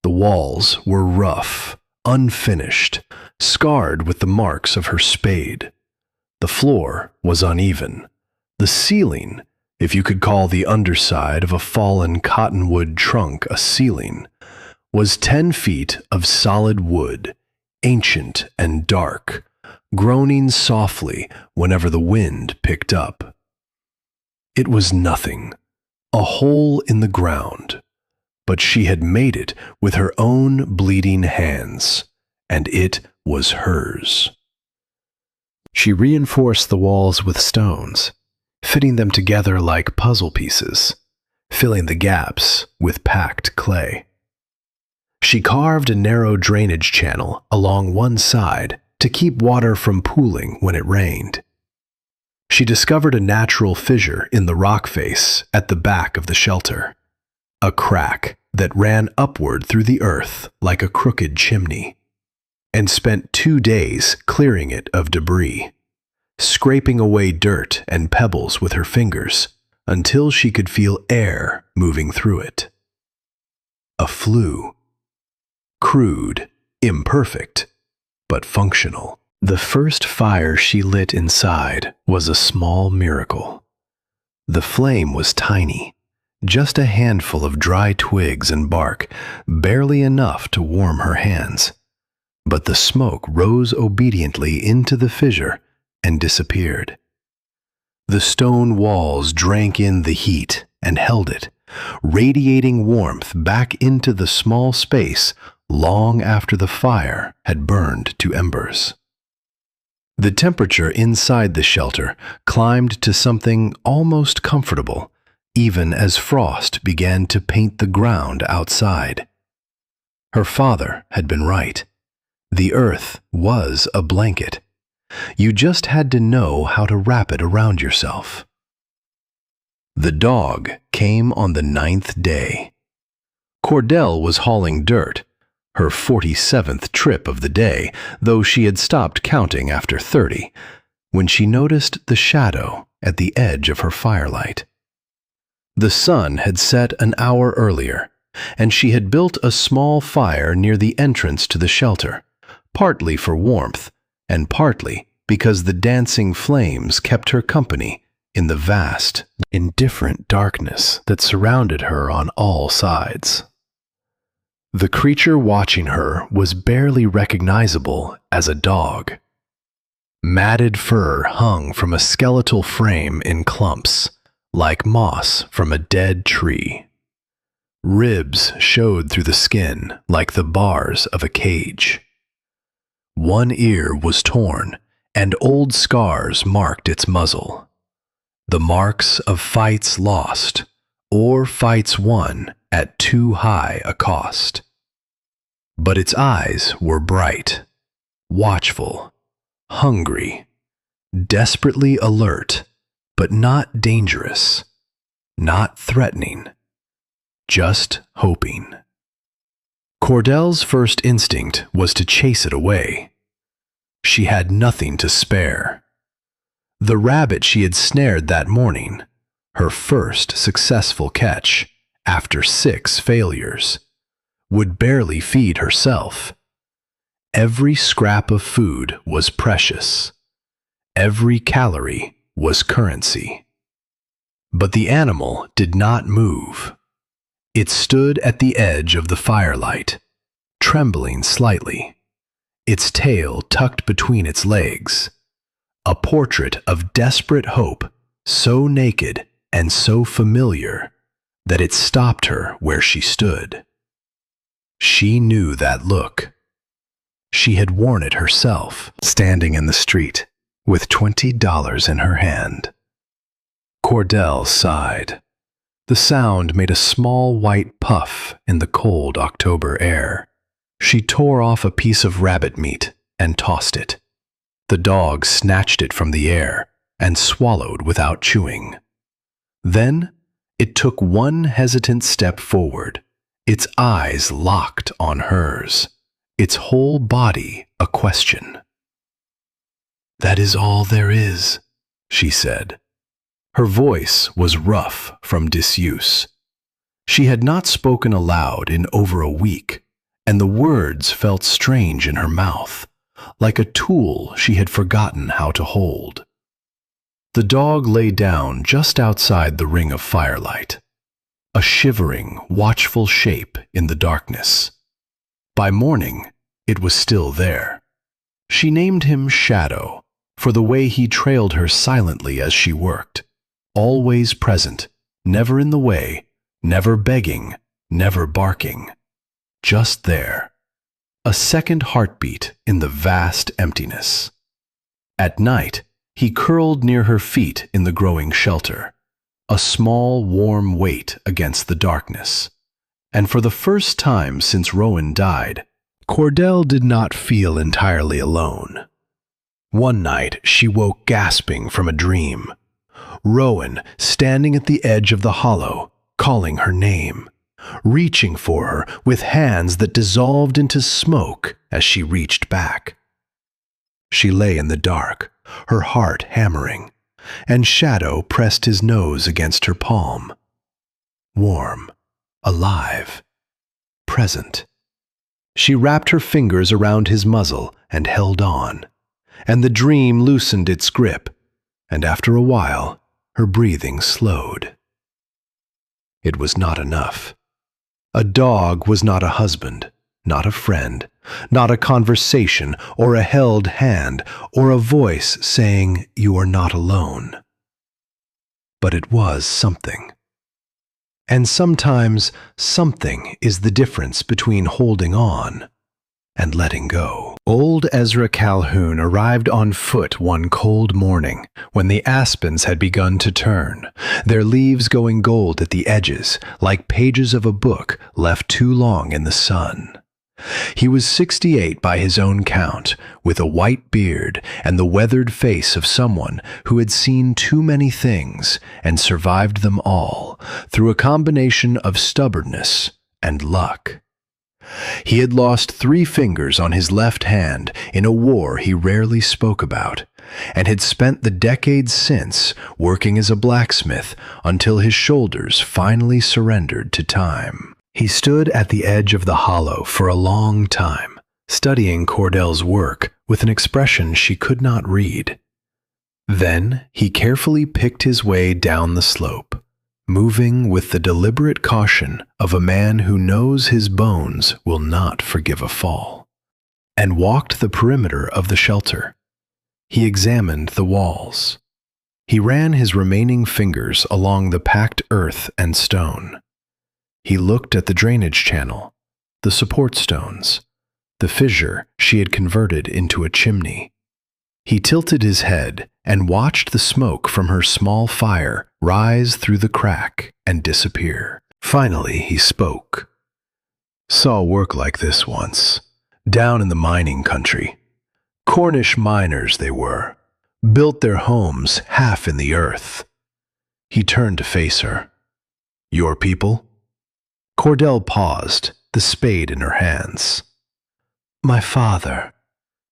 The walls were rough, unfinished, scarred with the marks of her spade. The floor was uneven. The ceiling, if you could call the underside of a fallen cottonwood trunk a ceiling, was 10 feet of solid wood, ancient and dark, groaning softly whenever the wind picked up. It was nothing, a hole in the ground, but she had made it with her own bleeding hands, and it was hers. She reinforced the walls with stones, fitting them together like puzzle pieces, filling the gaps with packed clay. She carved a narrow drainage channel along one side to keep water from pooling when it rained. She discovered a natural fissure in the rock face at the back of the shelter, a crack that ran upward through the earth like a crooked chimney, and spent 2 days clearing it of debris, scraping away dirt and pebbles with her fingers until she could feel air moving through it. A flue. Crude, imperfect, but functional. The first fire she lit inside was a small miracle. The flame was tiny, just a handful of dry twigs and bark, barely enough to warm her hands. But the smoke rose obediently into the fissure and disappeared. The stone walls drank in the heat and held it, radiating warmth back into the small space long after the fire had burned to embers. The temperature inside the shelter climbed to something almost comfortable, even as frost began to paint the ground outside. Her father had been right. The earth was a blanket. You just had to know how to wrap it around yourself. The dog came on the 9th day. Cordell was hauling dirt, her 47th trip of the day, though she had stopped counting after 30, when she noticed the shadow at the edge of her firelight. The sun had set an hour earlier, and she had built a small fire near the entrance to the shelter, partly for warmth, and partly because the dancing flames kept her company in the vast, indifferent darkness that surrounded her on all sides. The creature watching her was barely recognizable as a dog. Matted fur hung from a skeletal frame in clumps, like moss from a dead tree. Ribs showed through the skin like the bars of a cage. One ear was torn, and old scars marked its muzzle. The marks of fights lost, or fights won at too high a cost. But its eyes were bright, watchful, hungry, desperately alert, but not dangerous, not threatening, just hoping. Cordell's first instinct was to chase it away. She had nothing to spare. The rabbit she had snared that morning, her first successful catch after 6 failures, would barely feed herself. Every scrap of food was precious. Every calorie was currency. But the animal did not move. It stood at the edge of the firelight, trembling slightly, its tail tucked between its legs. A portrait of desperate hope, so naked and so familiar that it stopped her where she stood. She knew that look. She had worn it herself, standing in the street, with $20 in her hand. Cordell sighed. The sound made a small white puff in the cold October air. She tore off a piece of rabbit meat and tossed it. The dog snatched it from the air and swallowed without chewing. Then it took one hesitant step forward, its eyes locked on hers, its whole body a question. "That is all there is," she said. Her voice was rough from disuse. She had not spoken aloud in over a week, and the words felt strange in her mouth, like a tool she had forgotten how to hold. The dog lay down just outside the ring of firelight, a shivering, watchful shape in the darkness. By morning, it was still there. She named him Shadow, for the way he trailed her silently as she worked, always present, never in the way, never begging, never barking. Just there, a second heartbeat in the vast emptiness. At night, he curled near her feet in the growing shelter, a small, warm weight against the darkness. And for the first time since Rowan died, Cordell did not feel entirely alone. One night, she woke gasping from a dream. Rowan, standing at the edge of the hollow, calling her name, reaching for her with hands that dissolved into smoke as she reached back. She lay in the dark, her heart hammering, and Shadow pressed his nose against her palm. Warm, alive, present. She wrapped her fingers around his muzzle and held on, and the dream loosened its grip, and after a while, her breathing slowed. It was not enough. A dog was not a husband, not a friend, not a conversation or a held hand or a voice saying, "You are not alone." But it was something. And sometimes something is the difference between holding on and letting go. Old Ezra Calhoun arrived on foot one cold morning when the aspens had begun to turn, their leaves going gold at the edges like pages of a book left too long in the sun. He was 68 by his own count, with a white beard and the weathered face of someone who had seen too many things and survived them all through a combination of stubbornness and luck. He had lost 3 fingers on his left hand in a war he rarely spoke about, and had spent the decades since working as a blacksmith until his shoulders finally surrendered to time. He stood at the edge of the hollow for a long time, studying Cordell's work with an expression she could not read. Then he carefully picked his way down the slope, moving with the deliberate caution of a man who knows his bones will not forgive a fall, and walked the perimeter of the shelter. He examined the walls. He ran his remaining fingers along the packed earth and stone. He looked at the drainage channel, the support stones, the fissure she had converted into a chimney. He tilted his head and watched the smoke from her small fire rise through the crack and disappear. Finally, he spoke. "Saw work like this once, down in the mining country. Cornish miners they were, built their homes half in the earth." He turned to face her. "Your people?" Cordell paused, the spade in her hands. "My father.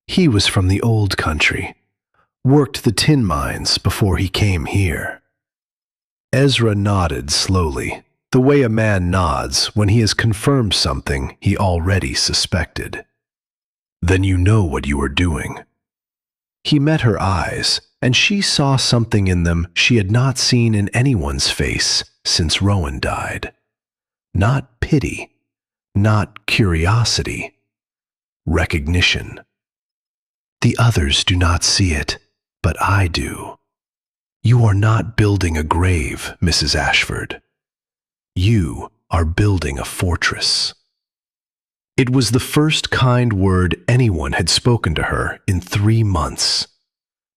He was from the old country. Worked the tin mines before he came here." Ezra nodded slowly, the way a man nods when he has confirmed something he already suspected. "Then you know what you are doing." He met her eyes, and she saw something in them she had not seen in anyone's face since Rowan died. Not pity, not curiosity. Recognition. The others do not see it, but I do. You are not building a grave, Mrs. Ashford. You are building a fortress." It was the first kind word anyone had spoken to her in 3 months.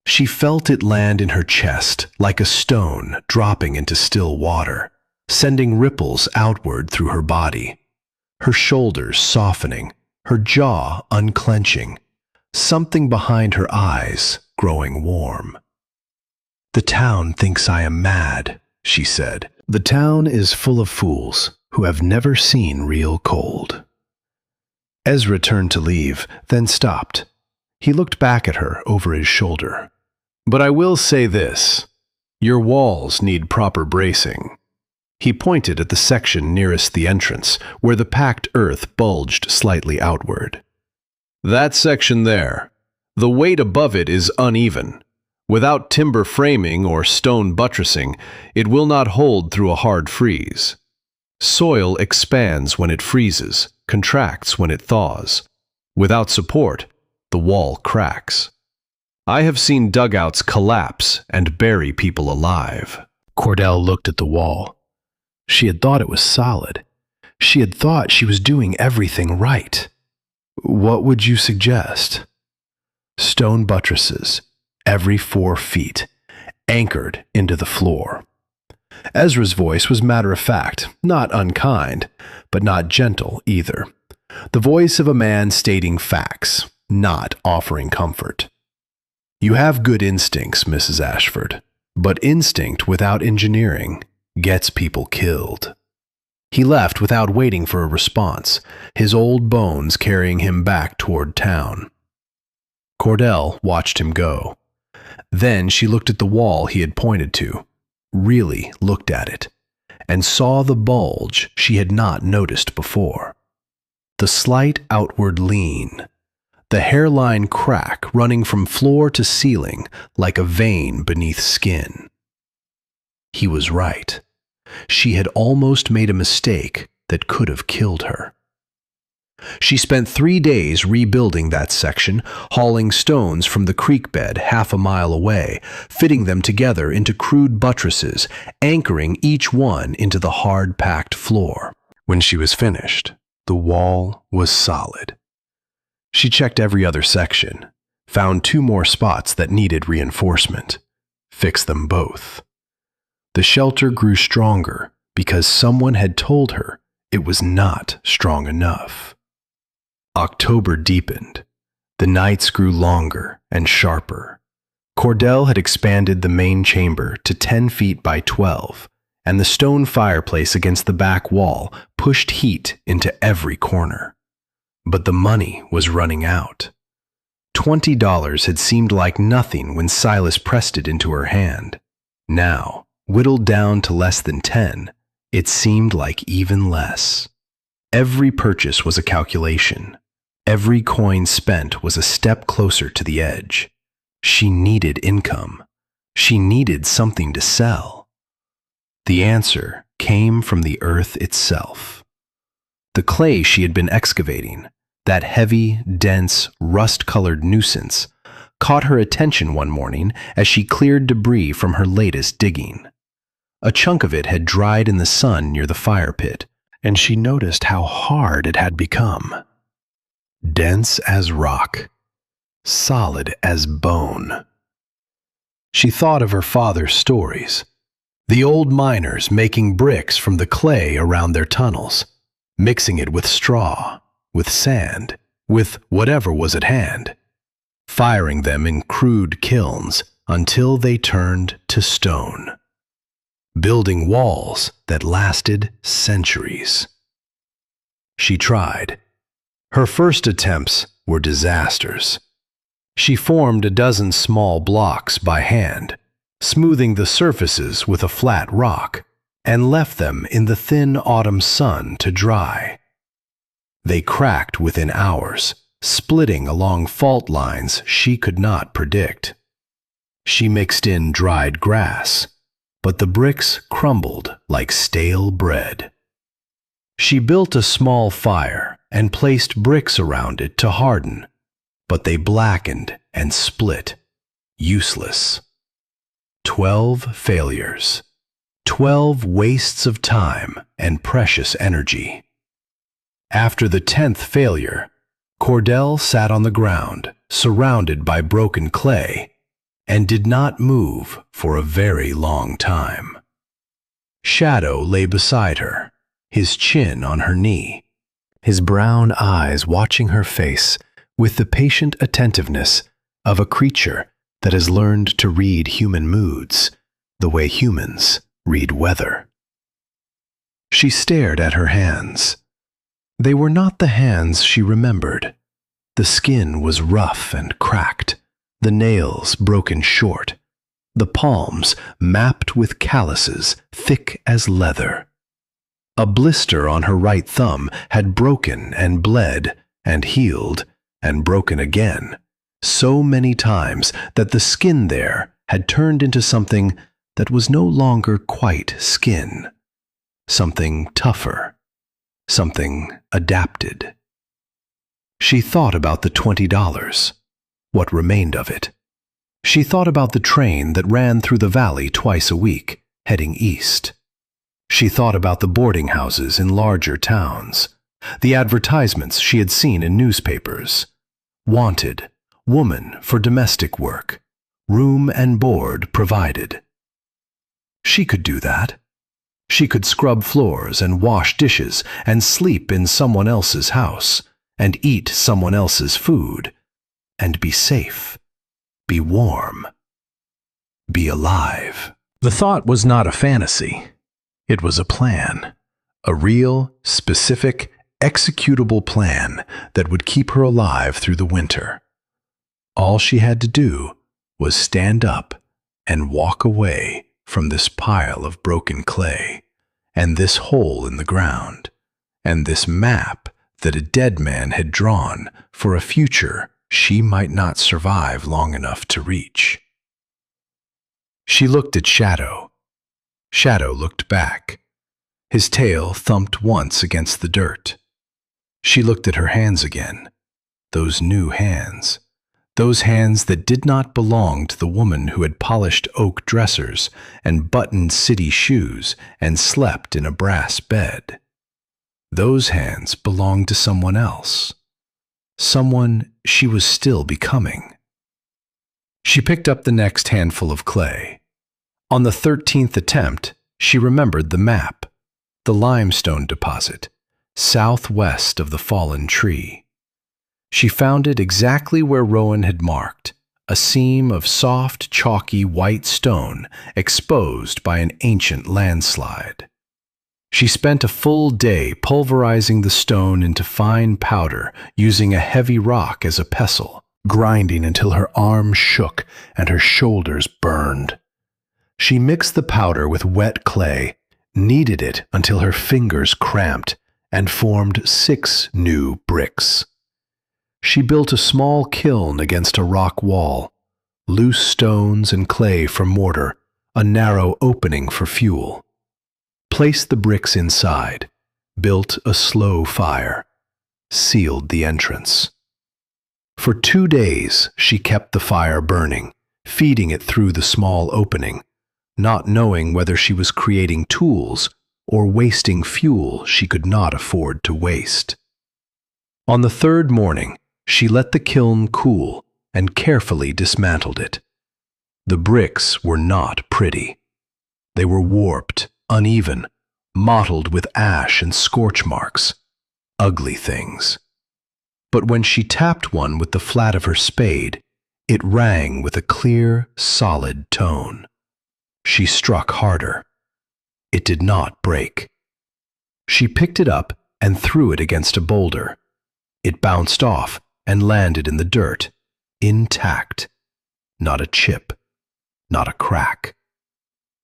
She felt it land in her chest like a stone dropping into still water, sending ripples outward through her body, her shoulders softening, her jaw unclenching, something behind her eyes growing warm. "The town thinks I am mad," she said. "The town is full of fools who have never seen real cold." Ezra turned to leave, then stopped. He looked back at her over his shoulder. "But I will say this. Your walls need proper bracing." He pointed at the section nearest the entrance, where the packed earth bulged slightly outward. "That section there. The weight above it is uneven. Without timber framing or stone buttressing, it will not hold through a hard freeze. Soil expands when it freezes, contracts when it thaws. Without support, the wall cracks. I have seen dugouts collapse and bury people alive." Cordell looked at the wall. She had thought it was solid. She had thought she was doing everything right. "What would you suggest?" "Stone buttresses, every 4 feet, anchored into the floor." Ezra's voice was matter-of-fact, not unkind, but not gentle either. The voice of a man stating facts, not offering comfort. "You have good instincts, Mrs. Ashford, but instinct without engineering gets people killed." He left without waiting for a response, his old bones carrying him back toward town. Cordell watched him go. Then she looked at the wall he had pointed to, really looked at it, and saw the bulge she had not noticed before. The slight outward lean, the hairline crack running from floor to ceiling like a vein beneath skin. He was right. She had almost made a mistake that could have killed her. She spent 3 days rebuilding that section, hauling stones from the creek bed half a mile away, fitting them together into crude buttresses, anchoring each one into the hard-packed floor. When she was finished, the wall was solid. She checked every other section, found 2 more spots that needed reinforcement, fixed them both. The shelter grew stronger because someone had told her it was not strong enough. October deepened. The nights grew longer and sharper. Cordell had expanded the main chamber to 10 feet by 12, and the stone fireplace against the back wall pushed heat into every corner. But the money was running out. $20 had seemed like nothing when Silas pressed it into her hand. Now, whittled down to less than 10, it seemed like even less. Every purchase was a calculation. Every coin spent was a step closer to the edge. She needed income. She needed something to sell. The answer came from the earth itself. The clay she had been excavating, that heavy, dense, rust-colored nuisance, caught her attention one morning as she cleared debris from her latest digging. A chunk of it had dried in the sun near the fire pit, and she noticed how hard it had become. Dense as rock, solid as bone. She thought of her father's stories, the old miners making bricks from the clay around their tunnels, mixing it with straw, with sand, with whatever was at hand, firing them in crude kilns until they turned to stone, building walls that lasted centuries. She tried. Her first attempts were disasters. She formed a dozen small blocks by hand, smoothing the surfaces with a flat rock, and left them in the thin autumn sun to dry. They cracked within hours, splitting along fault lines she could not predict. She mixed in dried grass, but the bricks crumbled like stale bread. She built a small fire and placed bricks around it to harden, but they blackened and split, useless. 12 failures. 12 wastes of time and precious energy. After the 10th failure, Cordell sat on the ground, surrounded by broken clay, and did not move for a very long time. Shadow lay beside her, his chin on her knee, his brown eyes watching her face with the patient attentiveness of a creature that has learned to read human moods the way humans read weather. She stared at her hands. They were not the hands she remembered. The skin was rough and cracked, the nails broken short, the palms mapped with calluses thick as leather. A blister on her right thumb had broken and bled and healed and broken again, so many times that the skin there had turned into something that was no longer quite skin, something tougher, something adapted. She thought about the $20, what remained of it. She thought about the train that ran through the valley twice a week, heading east. She thought about the boarding houses in larger towns, the advertisements she had seen in newspapers. Wanted, woman for domestic work, room and board provided. She could do that. She could scrub floors and wash dishes and sleep in someone else's house and eat someone else's food and be safe, be warm, be alive. The thought was not a fantasy. It was a plan, a real, specific, executable plan that would keep her alive through the winter. All she had to do was stand up and walk away from this pile of broken clay, and this hole in the ground, and this map that a dead man had drawn for a future she might not survive long enough to reach. She looked at Shadow. Shadow looked back. His tail thumped once against the dirt. She looked at her hands again, those new hands. Those hands that did not belong to the woman who had polished oak dressers and buttoned city shoes and slept in a brass bed. Those hands belonged to someone else, someone she was still becoming. She picked up the next handful of clay. On the 13th attempt, she remembered the map, the limestone deposit, southwest of the fallen tree. She found it exactly where Rowan had marked, a seam of soft, chalky white stone exposed by an ancient landslide. She spent a full day pulverizing the stone into fine powder, using a heavy rock as a pestle, grinding until her arms shook and her shoulders burned. She mixed the powder with wet clay, kneaded it until her fingers cramped, and formed 6 new bricks. She built a small kiln against a rock wall, loose stones and clay for mortar, a narrow opening for fuel. Placed the bricks inside, built a slow fire, sealed the entrance. For 2 days she kept the fire burning, feeding it through the small opening, not knowing whether she was creating tools or wasting fuel she could not afford to waste. On the 3rd morning, she let the kiln cool and carefully dismantled it. The bricks were not pretty. They were warped, uneven, mottled with ash and scorch marks, ugly things. But when she tapped one with the flat of her spade, it rang with a clear, solid tone. She struck harder. It did not break. She picked it up and threw it against a boulder. It bounced off and landed in the dirt, intact. Not a chip, not a crack.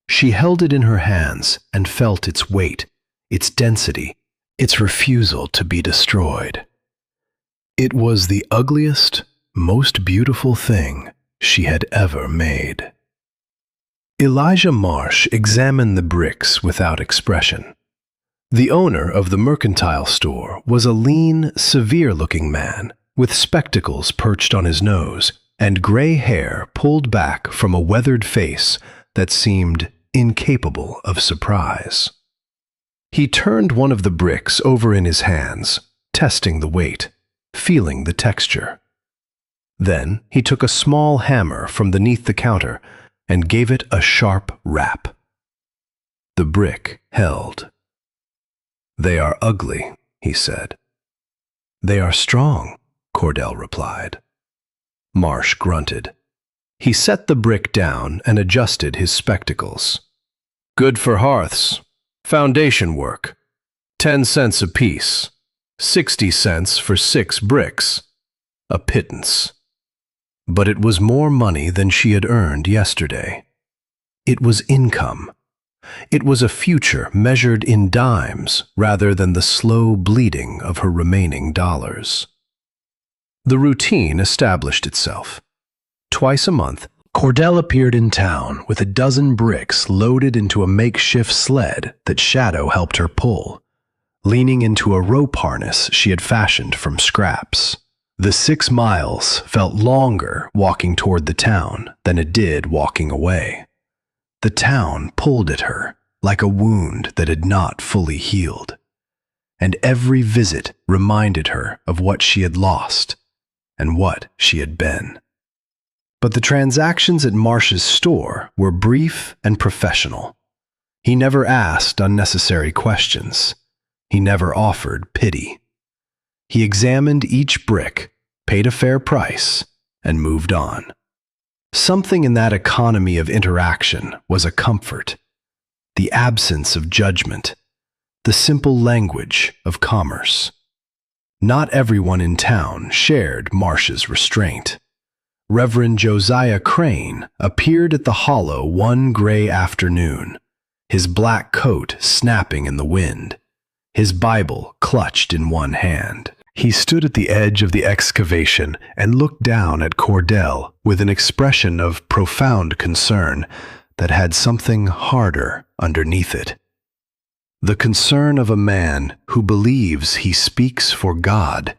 She held it in her hands and felt its weight, its density, its refusal to be destroyed. It was the ugliest, most beautiful thing she had ever made. Elijah Marsh examined the bricks without expression. The owner of the mercantile store was a lean, severe-looking man with spectacles perched on his nose and gray hair pulled back from a weathered face that seemed incapable of surprise. He turned one of the bricks over in his hands, testing the weight, feeling the texture. Then he took a small hammer from beneath the counter and gave it a sharp rap. The brick held. "They are ugly," he said. "They are strong," Cordell replied. Marsh grunted. He set the brick down and adjusted his spectacles. "Good for hearths. Foundation work. 10 cents apiece. 60 cents for 6 bricks. A pittance." But it was more money than she had earned yesterday. It was income. It was a future measured in dimes rather than the slow bleeding of her remaining dollars. The routine established itself. Twice a month, Cordell appeared in town with a dozen bricks loaded into a makeshift sled that Shadow helped her pull, leaning into a rope harness she had fashioned from scraps. The 6 miles felt longer walking toward the town than it did walking away. The town pulled at her like a wound that had not fully healed, and every visit reminded her of what she had lost and what she had been. But the transactions at Marsh's store were brief and professional. He never asked unnecessary questions. He never offered pity. He examined each brick, paid a fair price, and moved on. Something in that economy of interaction was a comfort. The absence of judgment, the simple language of commerce. Not everyone in town shared Marsh's restraint. Reverend Josiah Crane appeared at the hollow one gray afternoon, his black coat snapping in the wind, his Bible clutched in one hand. He stood at the edge of the excavation and looked down at Cordell with an expression of profound concern that had something harder underneath it. The concern of a man who believes he speaks for God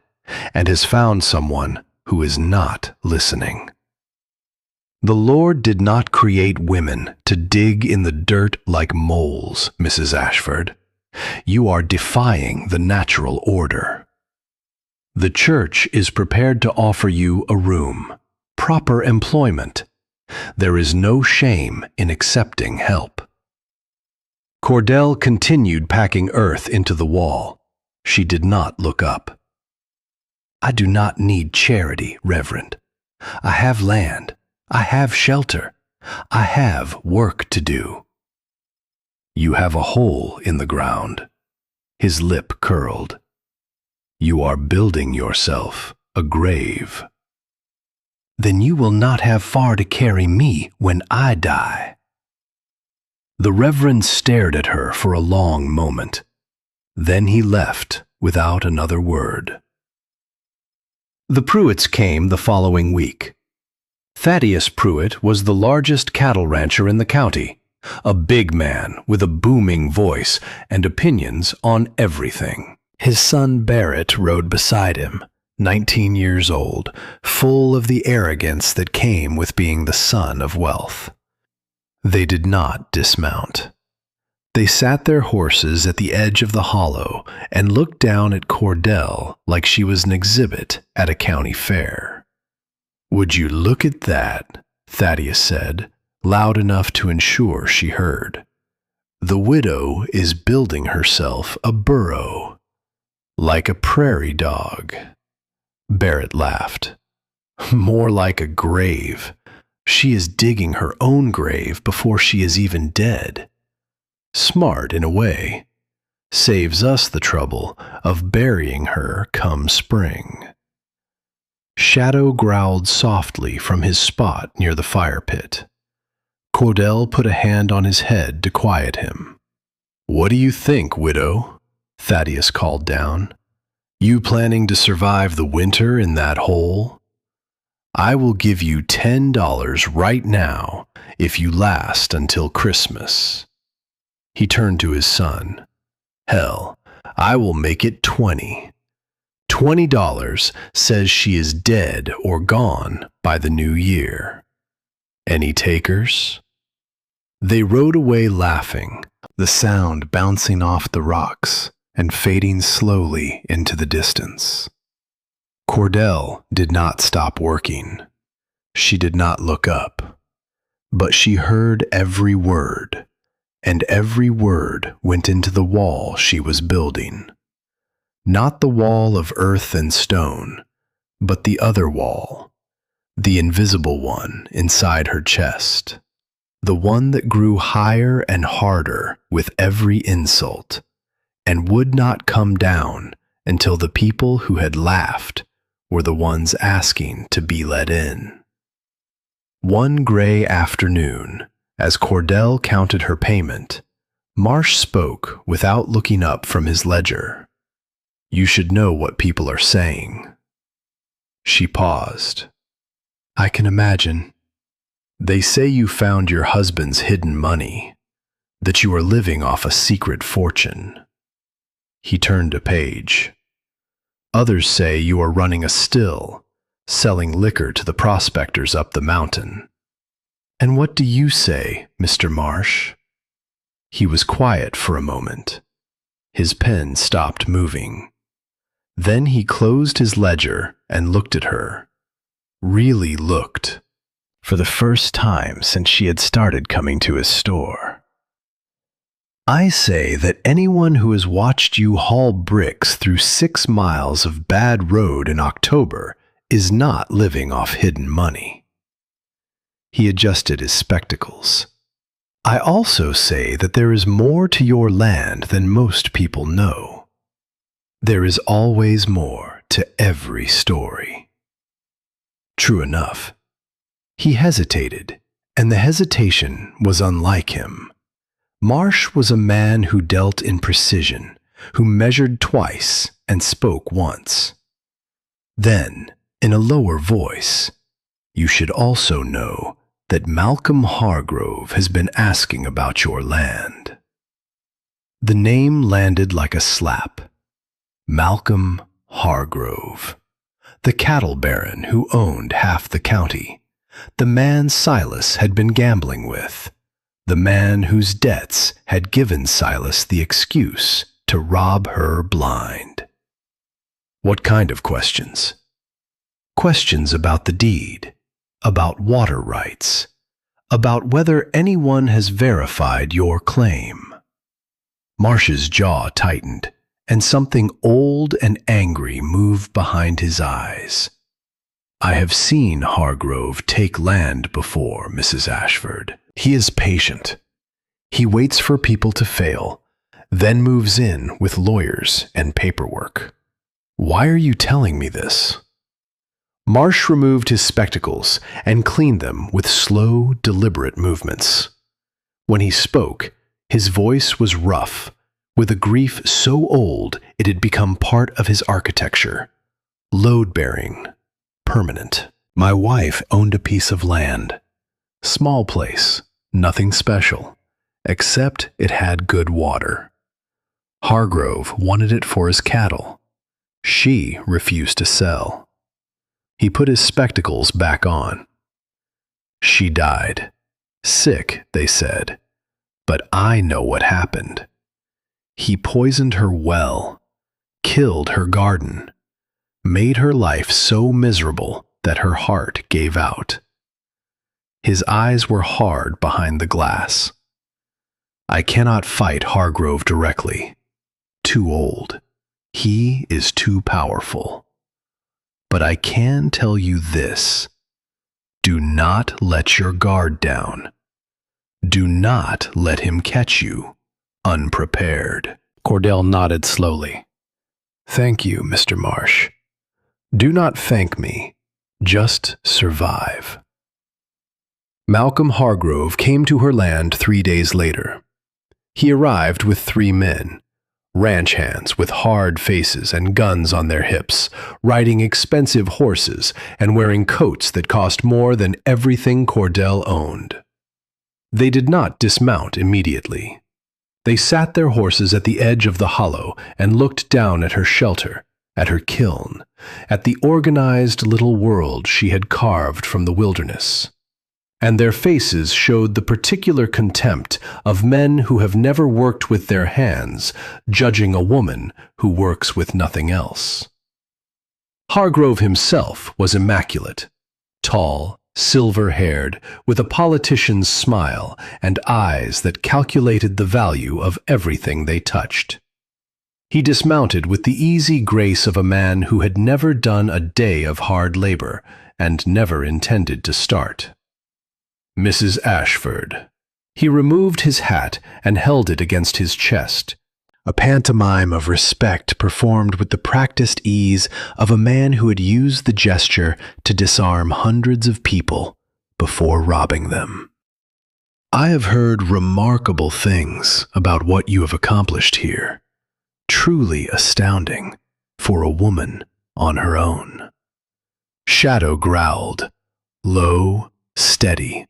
and has found someone who is not listening. "The Lord did not create women to dig in the dirt like moles, Mrs. Ashford. You are defying the natural order. The church is prepared to offer you a room, proper employment. There is no shame in accepting help." Cordell continued packing earth into the wall. She did not look up. "I do not need charity, Reverend. I have land. I have shelter. I have work to do." "You have a hole in the ground." His lip curled. "You are building yourself a grave." "Then you will not have far to carry me when I die." The Reverend stared at her for a long moment. Then he left without another word. The Pruitts came the following week. Thaddeus Pruitt was the largest cattle rancher in the county, a big man with a booming voice and opinions on everything. His son Barrett rode beside him, 19 years old, full of the arrogance that came with being the son of wealth. They did not dismount. They sat their horses at the edge of the hollow and looked down at Cordell like she was an exhibit at a county fair. "Would you look at that?" Thaddeus said, loud enough to ensure she heard. "The widow is building herself a burrow, like a prairie dog." Barrett laughed. "More like a grave. She is digging her own grave before she is even dead. Smart in a way. Saves us the trouble of burying her come spring." Shadow growled softly from his spot near the fire pit. Cordell put a hand on his head to quiet him. "What do you think, widow?" Thaddeus called down. "You planning to survive the winter in that hole? I will give you $10 right now if you last until Christmas." He turned to his son. "Hell, I will make it 20. $20 says she is dead or gone by the new year. Any takers?" They rode away laughing, the sound bouncing off the rocks and fading slowly into the distance. Cordell did not stop working. She did not look up, but she heard every word, and every word went into the wall she was building. Not the wall of earth and stone, but the other wall, the invisible one inside her chest, the one that grew higher and harder with every insult, and would not come down until the people who had laughed were the ones asking to be let in. One gray afternoon, as Cordell counted her payment, Marsh spoke without looking up from his ledger. "You should know what people are saying." She paused. "I can imagine. They say you found your husband's hidden money, that you are living off a secret fortune." He turned a page. "Others say you are running a still, selling liquor to the prospectors up the mountain. And what do you say, Mr. Marsh?" He was quiet for a moment. His pen stopped moving. Then he closed his ledger and looked at her. Really looked. For the first time since she had started coming to his store. "I say that anyone who has watched you haul bricks through 6 miles of bad road in October is not living off hidden money." He adjusted his spectacles. "I also say that there is more to your land than most people know. There is always more to every story." True enough. He hesitated, and the hesitation was unlike him. Marsh was a man who dealt in precision, who measured twice and spoke once. Then, in a lower voice, "You should also know that Malcolm Hargrove has been asking about your land." The name landed like a slap. Malcolm Hargrove, the cattle baron who owned half the county, the man Silas had been gambling with, the man whose debts had given Silas the excuse to rob her blind. What kind of questions? Questions about the deed, about water rights, about whether anyone has verified your claim. Marsh's jaw tightened, and something old and angry moved behind his eyes. "I have seen Hargrove take land before, Mrs. Ashford. He is patient. He waits for people to fail, then moves in with lawyers and paperwork. Why are you telling me this?" Marsh removed his spectacles and cleaned them with slow, deliberate movements. When he spoke, his voice was rough, with a grief so old it had become part of his architecture, load-bearing, permanent. "My wife owned a piece of land. Small place, nothing special, except it had good water. Hargrove wanted it for his cattle. She refused to sell." He put his spectacles back on. "She died. Sick, they said. But I know what happened. He poisoned her well, killed her garden, made her life so miserable that her heart gave out." His eyes were hard behind the glass. "I cannot fight Hargrove directly. Too old. He is too powerful. But I can tell you this. Do not let your guard down. Do not let him catch you unprepared." Cordell nodded slowly. "Thank you, Mr. Marsh. Do not thank me. Just survive." Malcolm Hargrove came to her land 3 days later. He arrived with 3 men, ranch hands with hard faces and guns on their hips, riding expensive horses and wearing coats that cost more than everything Cordell owned. They did not dismount immediately. They sat their horses at the edge of the hollow and looked down at her shelter, at her kiln, at the organized little world she had carved from the wilderness. And their faces showed the particular contempt of men who have never worked with their hands, judging a woman who works with nothing else. Hargrove himself was immaculate, tall, silver-haired, with a politician's smile and eyes that calculated the value of everything they touched. He dismounted with the easy grace of a man who had never done a day of hard labor and never intended to start. Mrs. Ashford. He removed his hat and held it against his chest, a pantomime of respect performed with the practiced ease of a man who had used the gesture to disarm hundreds of people before robbing them. I have heard remarkable things about what you have accomplished here. Truly astounding for a woman on her own. Shadow growled, low, steady,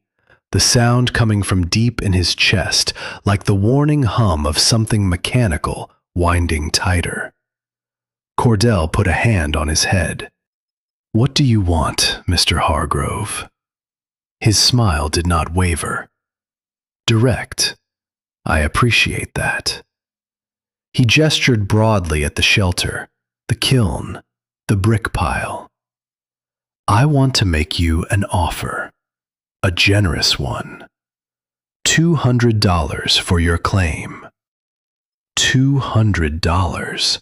the sound coming from deep in his chest like the warning hum of something mechanical winding tighter. Cordell put a hand on his head. What do you want, Mr. Hargrove? His smile did not waver. Direct. I appreciate that. He gestured broadly at the shelter, the kiln, the brick pile. I want to make you an offer, a generous one. $200 for your claim. $200.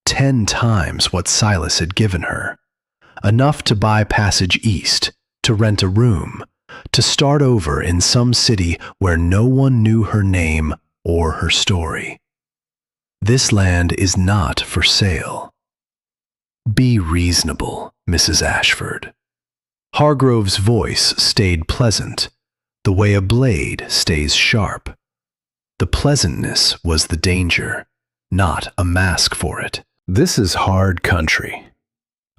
10 times what Silas had given her. Enough to buy passage east, to rent a room, to start over in some city where no one knew her name or her story. This land is not for sale. Be reasonable, Mrs. Ashford. Hargrove's voice stayed pleasant, the way a blade stays sharp. The pleasantness was the danger, not a mask for it. This is hard country.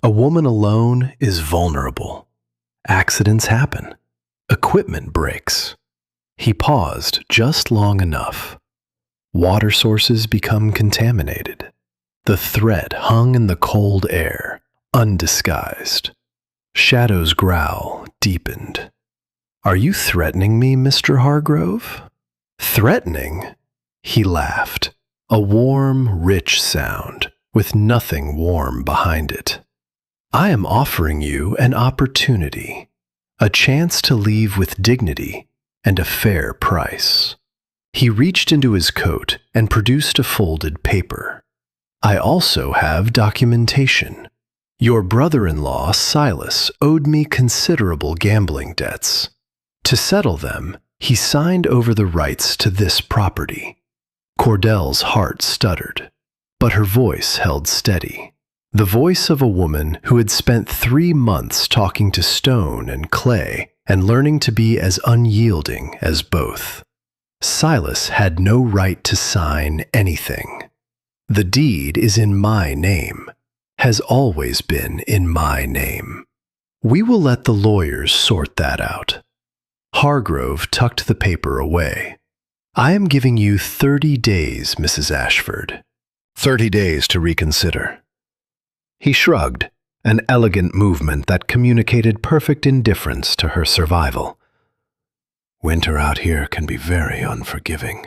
A woman alone is vulnerable. Accidents happen. Equipment breaks. He paused just long enough. Water sources become contaminated. The threat hung in the cold air, undisguised. Shadow's growl deepened. Are you threatening me, Mr. Hargrove? Threatening? He laughed, a warm, rich sound, with nothing warm behind it. I am offering you an opportunity, a chance to leave with dignity and a fair price. He reached into his coat and produced a folded paper. I also have documentation. Your brother-in-law, Silas, owed me considerable gambling debts. To settle them, he signed over the rights to this property. Cordell's heart stuttered, but her voice held steady. The voice of a woman who had spent 3 months talking to stone and clay and learning to be as unyielding as both. Silas had no right to sign anything. The deed is in my name, has always been in my name. We will let the lawyers sort that out. Hargrove tucked the paper away. I am giving you 30 days, Mrs. Ashford. 30 days to reconsider. He shrugged, an elegant movement that communicated perfect indifference to her survival. Winter out here can be very unforgiving.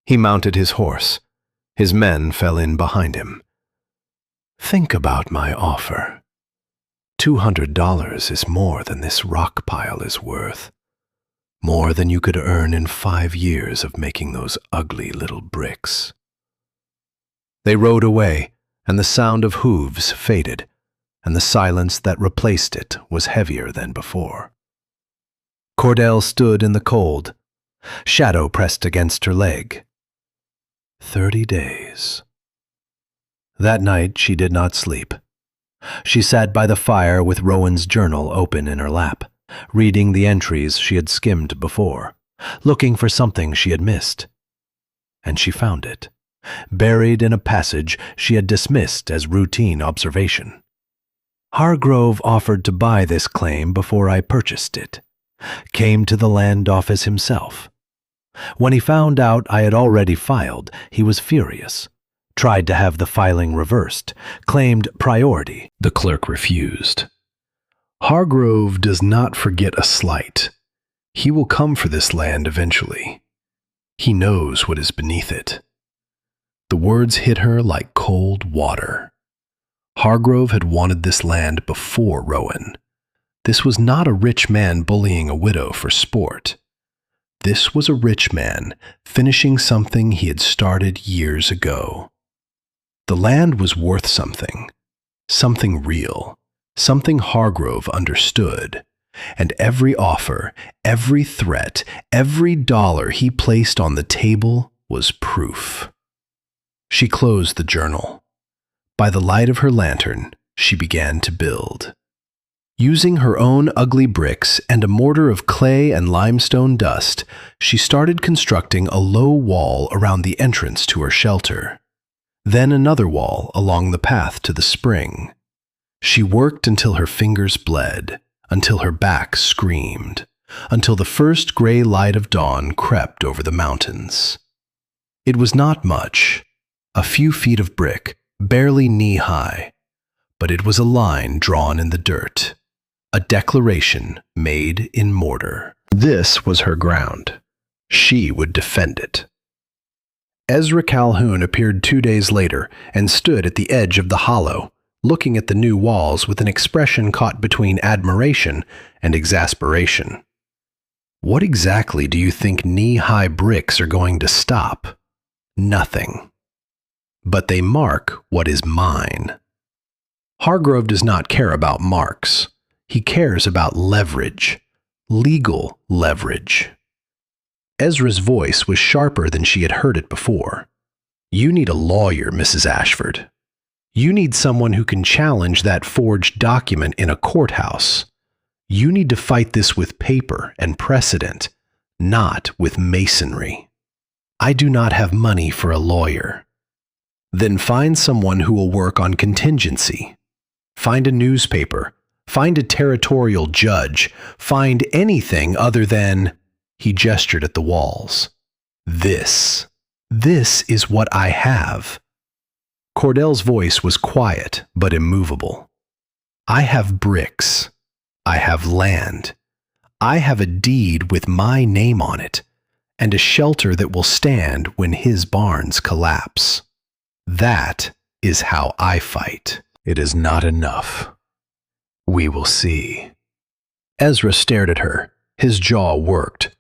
He mounted his horse. His men fell in behind him. Think about my offer. $200 is more than this rock pile is worth. More than you could earn in 5 years of making those ugly little bricks. They rode away, and the sound of hooves faded, and the silence that replaced it was heavier than before. Cordell stood in the cold. Shadow pressed against her leg. 30 days. That night she did not sleep. She sat by the fire with Rowan's journal open in her lap, reading the entries she had skimmed before, looking for something she had missed. And she found it, buried in a passage she had dismissed as routine observation. Hargrove offered to buy this claim before I purchased it. Came to the land office himself. When he found out I had already filed, he was furious. tried to have the filing reversed, claimed priority. The clerk refused. Hargrove does not forget a slight. He will come for this land eventually. He knows what is beneath it. The words hit her like cold water. Hargrove had wanted this land before Rowan. This was not a rich man bullying a widow for sport. This was a rich man finishing something he had started years ago. The land was worth something real, something Hargrove understood, and every offer, every threat, every dollar he placed on the table was proof. She closed the journal. By the light of her lantern, she began to build. Using her own ugly bricks and a mortar of clay and limestone dust, she started constructing a low wall around the entrance to her shelter. Then another wall along the path to the spring. She worked until her fingers bled, until her back screamed, until the first gray light of dawn crept over the mountains. It was not much, a few feet of brick, barely knee-high, but it was a line drawn in the dirt, a declaration made in mortar. This was her ground. She would defend it. Ezra Calhoun appeared 2 days later and stood at the edge of the hollow, looking at the new walls with an expression caught between admiration and exasperation. What exactly do you think knee-high bricks are going to stop? Nothing. But they mark what is mine. Hargrove does not care about marks. He cares about leverage, legal leverage. Ezra's voice was sharper than she had heard it before. You need a lawyer, Mrs. Ashford. You need someone who can challenge that forged document in a courthouse. You need to fight this with paper and precedent, not with masonry. I do not have money for a lawyer. Then find someone who will work on contingency. Find a newspaper. Find a territorial judge. Find anything other than... He gestured at the walls. This is what I have. Cordell's voice was quiet but immovable. I have bricks. I have land. I have a deed with my name on it, and a shelter that will stand when his barns collapse. That is how I fight. It is not enough. We will see. Ezra stared at her. His jaw worked.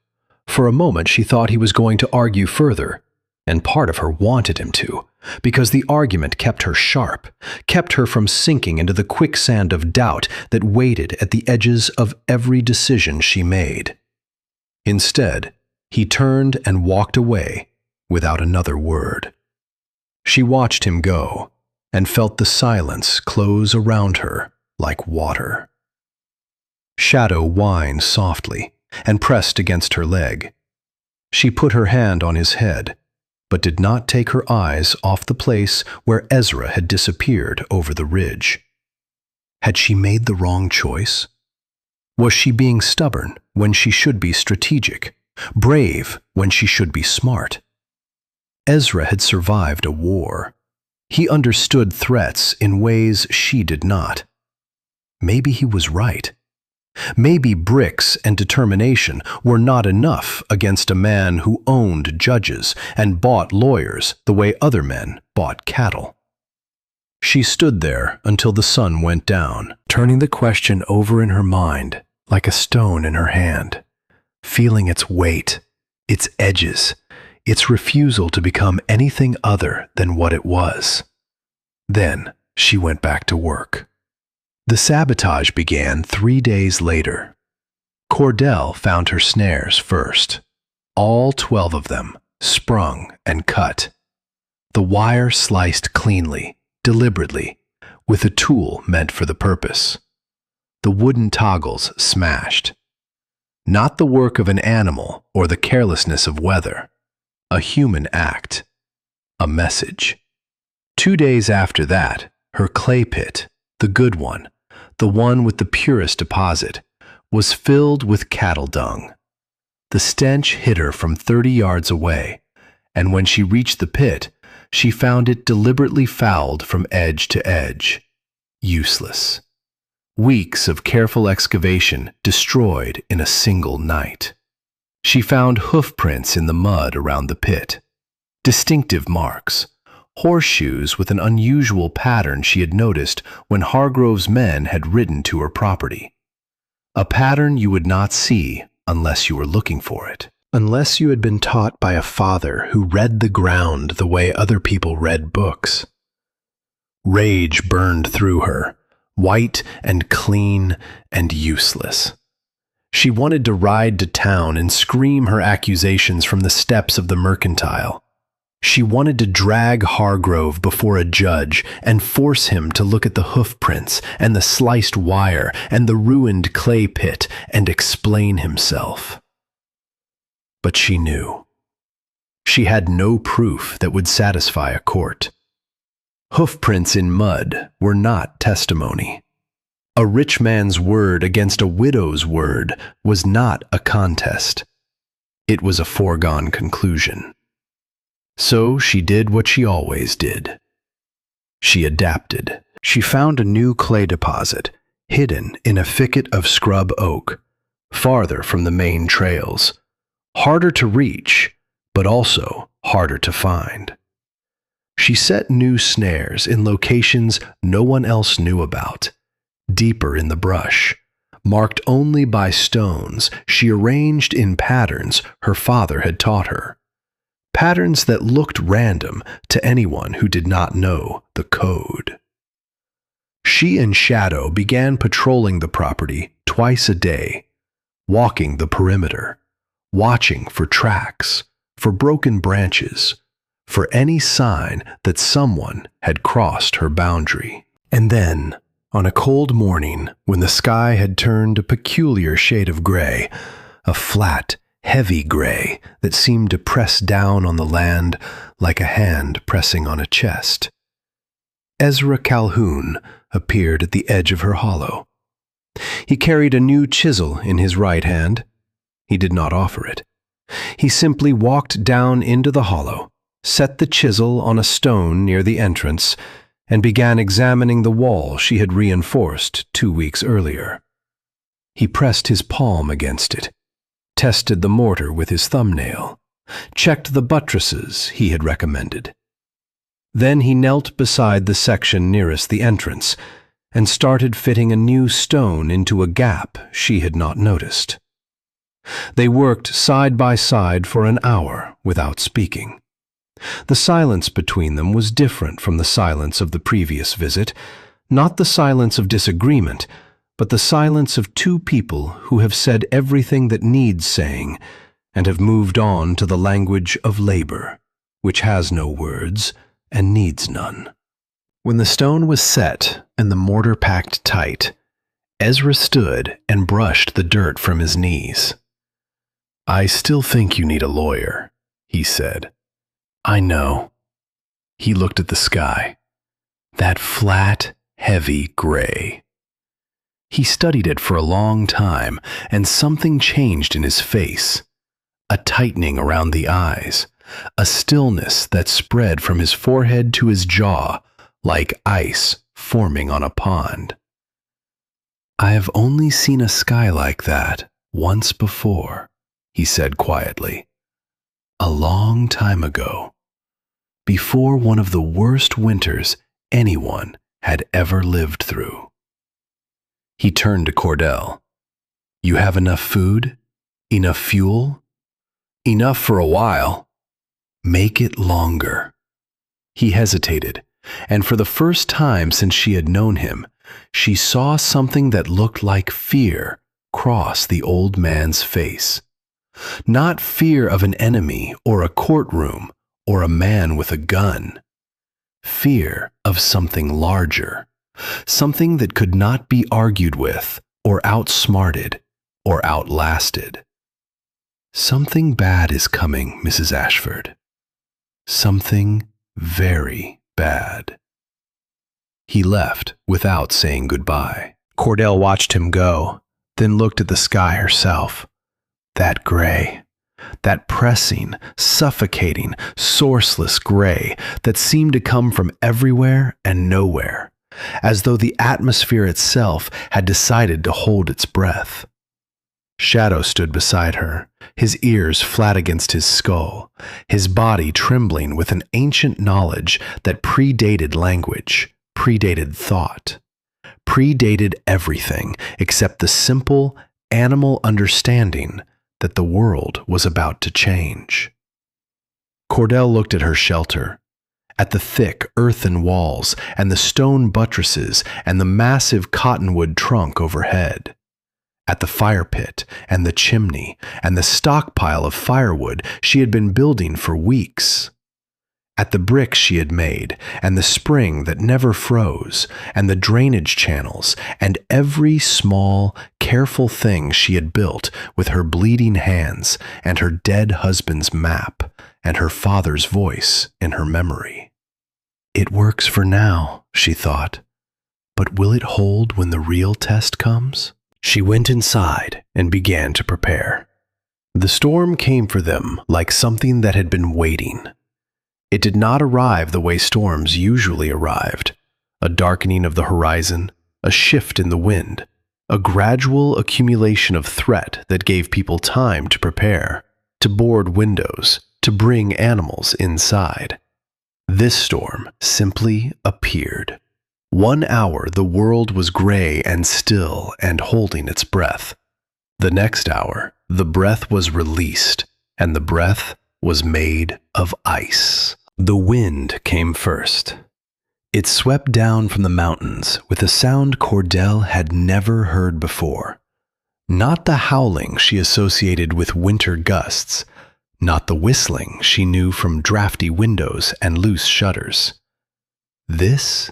For a moment she thought he was going to argue further, and part of her wanted him to, because the argument kept her sharp, kept her from sinking into the quicksand of doubt that waited at the edges of every decision she made. Instead, he turned and walked away without another word. She watched him go and felt the silence close around her like water. Shadow whined softly and pressed against her leg. She put her hand on his head, but did not take her eyes off the place where Ezra had disappeared over the ridge. Had she made the wrong choice? Was she being stubborn when she should be strategic, brave when she should be smart? Ezra had survived a war. He understood threats in ways she did not. Maybe he was right. Maybe bricks and determination were not enough against a man who owned judges and bought lawyers the way other men bought cattle. She stood there until the sun went down, turning the question over in her mind like a stone in her hand, feeling its weight, its edges, its refusal to become anything other than what it was. Then she went back to work. The sabotage began 3 days later. Cordell found her snares first. All 12 of them, sprung and cut. The wire sliced cleanly, deliberately, with a tool meant for the purpose. The wooden toggles smashed. Not the work of an animal or the carelessness of weather. A human act. A message. 2 days after that, her clay pit, the good one, the one with the purest deposit, was filled with cattle dung. The stench hit her from 30 yards away, and when she reached the pit, she found it deliberately fouled from edge to edge. Useless. Weeks of careful excavation destroyed in a single night. She found hoof prints in the mud around the pit. Distinctive marks. Horseshoes with an unusual pattern she had noticed when Hargrove's men had ridden to her property. A pattern you would not see unless you were looking for it. Unless you had been taught by a father who read the ground the way other people read books. Rage burned through her, white and clean and useless. She wanted to ride to town and scream her accusations from the steps of the Mercantile. She wanted to drag Hargrove before a judge and force him to look at the hoof prints and the sliced wire and the ruined clay pit and explain himself. But she knew. She had no proof that would satisfy a court. Hoof prints in mud were not testimony. A rich man's word against a widow's word was not a contest. It was a foregone conclusion. So she did what she always did. She adapted. She found a new clay deposit, hidden in a thicket of scrub oak, farther from the main trails. Harder to reach, but also harder to find. She set new snares in locations no one else knew about, deeper in the brush, marked only by stones she arranged in patterns her father had taught her. Patterns that looked random to anyone who did not know the code. She and Shadow began patrolling the property twice a day, walking the perimeter, watching for tracks, for broken branches, for any sign that someone had crossed her boundary. And then, on a cold morning, when the sky had turned a peculiar shade of gray, a flat, heavy gray that seemed to press down on the land like a hand pressing on a chest, Ezra Calhoun appeared at the edge of her hollow. He carried a new chisel in his right hand. He did not offer it. He simply walked down into the hollow, set the chisel on a stone near the entrance, and began examining the wall she had reinforced 2 weeks earlier. He pressed his palm against it, tested the mortar with his thumbnail, checked the buttresses he had recommended. Then he knelt beside the section nearest the entrance and started fitting a new stone into a gap she had not noticed. They worked side by side for an hour without speaking. The silence between them was different from the silence of the previous visit, not the silence of disagreement, but the silence of two people who have said everything that needs saying and have moved on to the language of labor, which has no words and needs none. When the stone was set and the mortar packed tight, Ezra stood and brushed the dirt from his knees. "I still think you need a lawyer," he said. "I know." He looked at the sky. That flat, heavy gray. He studied it for a long time, and something changed in his face. A tightening around the eyes, a stillness that spread from his forehead to his jaw, like ice forming on a pond. "I have only seen a sky like that once before," he said quietly. "A long time ago, before one of the worst winters anyone had ever lived through." He turned to Cordell. "You have enough food? Enough fuel?" "Enough for a while." "Make it longer." He hesitated, and for the first time since she had known him, she saw something that looked like fear cross the old man's face. Not fear of an enemy or a courtroom or a man with a gun. Fear of something larger, something that could not be argued with or outsmarted or outlasted. "Something bad is coming, Mrs. Ashford. Something very bad." He left without saying goodbye. Cordell watched him go, then looked at the sky herself. That gray, that pressing, suffocating, sourceless gray that seemed to come from everywhere and nowhere, as though the atmosphere itself had decided to hold its breath. Shadow stood beside her, his ears flat against his skull, his body trembling with an ancient knowledge that predated language, predated thought, predated everything except the simple, animal understanding that the world was about to change. Cordell looked at her shelter, at the thick earthen walls and the stone buttresses and the massive cottonwood trunk overhead, at the fire pit and the chimney and the stockpile of firewood she had been building for weeks, at the bricks she had made and the spring that never froze and the drainage channels and every small, careful thing she had built with her bleeding hands and her dead husband's map and her father's voice in her memory. It works for now, she thought, but will it hold when the real test comes? She went inside and began to prepare. The storm came for them like something that had been waiting. It did not arrive the way storms usually arrived, a darkening of the horizon, a shift in the wind, a gradual accumulation of threat that gave people time to prepare, to board windows, to bring animals inside. This storm simply appeared. 1 hour the world was gray and still and holding its breath. The next hour, the breath was released, and the breath was made of ice. The wind came first. It swept down from the mountains with a sound Cordell had never heard before. Not the howling she associated with winter gusts, not the whistling she knew from drafty windows and loose shutters. This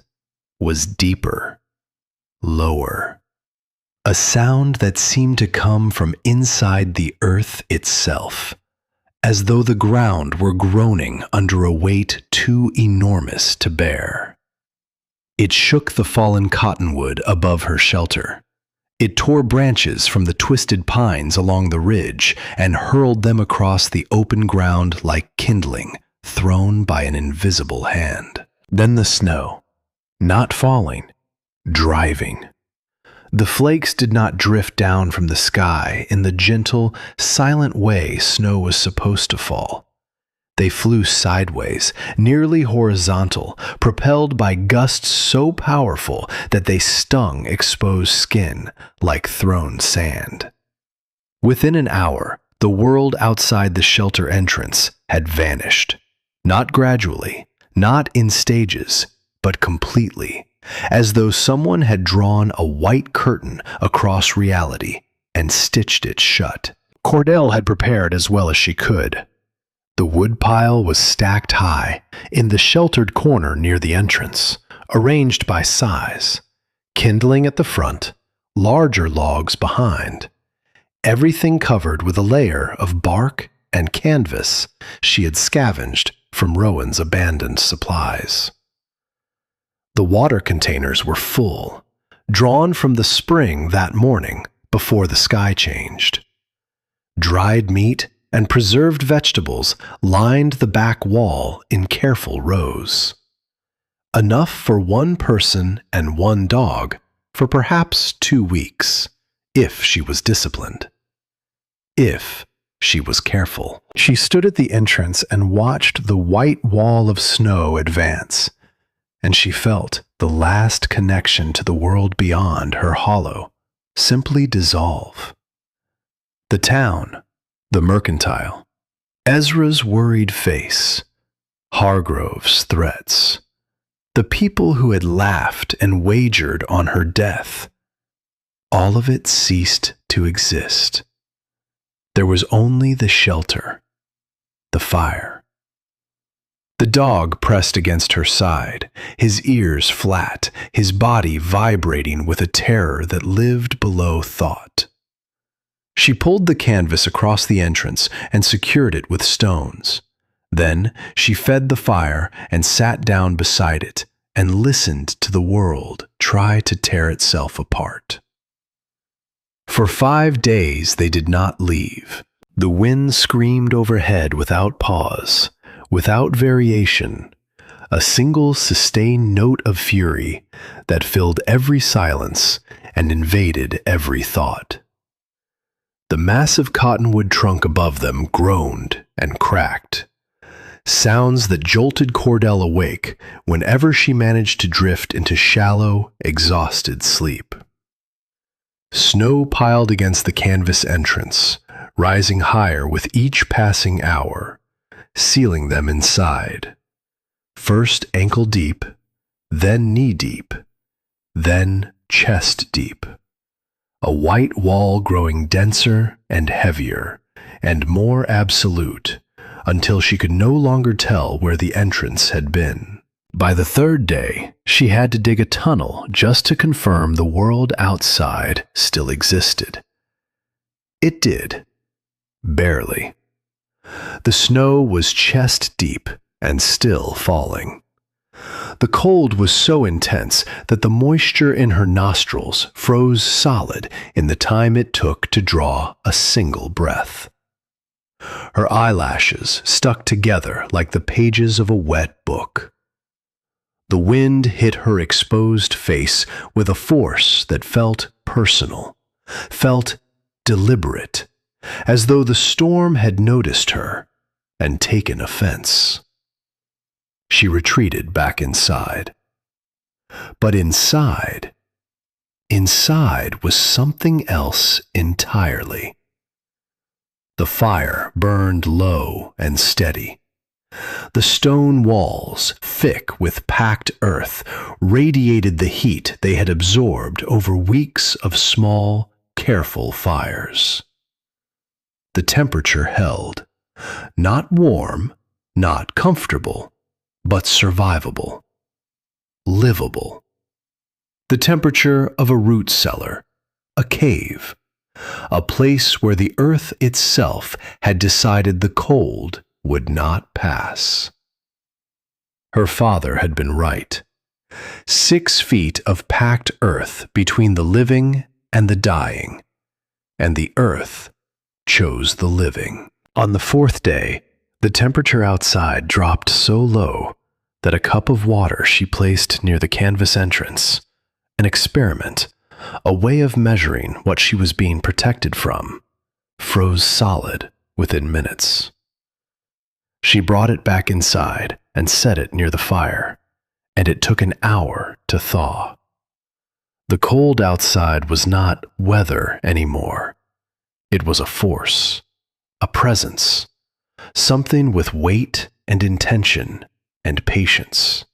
was deeper, lower, a sound that seemed to come from inside the earth itself, as though the ground were groaning under a weight too enormous to bear. It shook the fallen cottonwood above her shelter. It tore branches from the twisted pines along the ridge and hurled them across the open ground like kindling thrown by an invisible hand. Then the snow, not falling, driving. The flakes did not drift down from the sky in the gentle, silent way snow was supposed to fall. They flew sideways, nearly horizontal, propelled by gusts so powerful that they stung exposed skin like thrown sand. Within an hour, the world outside the shelter entrance had vanished, not gradually, not in stages, but completely, as though someone had drawn a white curtain across reality and stitched it shut. Cordell had prepared as well as she could. The woodpile was stacked high in the sheltered corner near the entrance, arranged by size, kindling at the front, larger logs behind, everything covered with a layer of bark and canvas she had scavenged from Rowan's abandoned supplies. The water containers were full, drawn from the spring that morning before the sky changed. Dried meat and preserved vegetables lined the back wall in careful rows. Enough for one person and one dog for perhaps 2 weeks, if she was disciplined. If she was careful. She stood at the entrance and watched the white wall of snow advance, and she felt the last connection to the world beyond her hollow simply dissolve. The town, the mercantile, Ezra's worried face, Hargrove's threats, the people who had laughed and wagered on her death, all of it ceased to exist. There was only the shelter, the fire. The dog pressed against her side, his ears flat, his body vibrating with a terror that lived below thought. She pulled the canvas across the entrance and secured it with stones. Then she fed the fire and sat down beside it and listened to the world try to tear itself apart. For 5 days they did not leave. The wind screamed overhead without pause, without variation, a single sustained note of fury that filled every silence and invaded every thought. The massive cottonwood trunk above them groaned and cracked, sounds that jolted Cordell awake whenever she managed to drift into shallow, exhausted sleep. Snow piled against the canvas entrance, rising higher with each passing hour, sealing them inside. First ankle deep, then knee deep, then chest deep. A white wall growing denser and heavier and more absolute until she could no longer tell where the entrance had been. By the third day, she had to dig a tunnel just to confirm the world outside still existed. It did. Barely. The snow was chest deep and still falling. The cold was so intense that the moisture in her nostrils froze solid in the time it took to draw a single breath. Her eyelashes stuck together like the pages of a wet book. The wind hit her exposed face with a force that felt personal, felt deliberate, as though the storm had noticed her and taken offense. She retreated back inside. But inside was something else entirely. The fire burned low and steady. The stone walls, thick with packed earth, radiated the heat they had absorbed over weeks of small, careful fires. The temperature held, not warm, not comfortable, but survivable, livable. The temperature of a root cellar, a cave, a place where the earth itself had decided the cold would not pass. Her father had been right. 6 feet of packed earth between the living and the dying, and the earth chose the living. On the 4th day, the temperature outside dropped so low that a cup of water she placed near the canvas entrance, an experiment, a way of measuring what she was being protected from, froze solid within minutes. She brought it back inside and set it near the fire, and it took an hour to thaw. The cold outside was not weather anymore. It was a force, a presence, something with weight and intention and patience.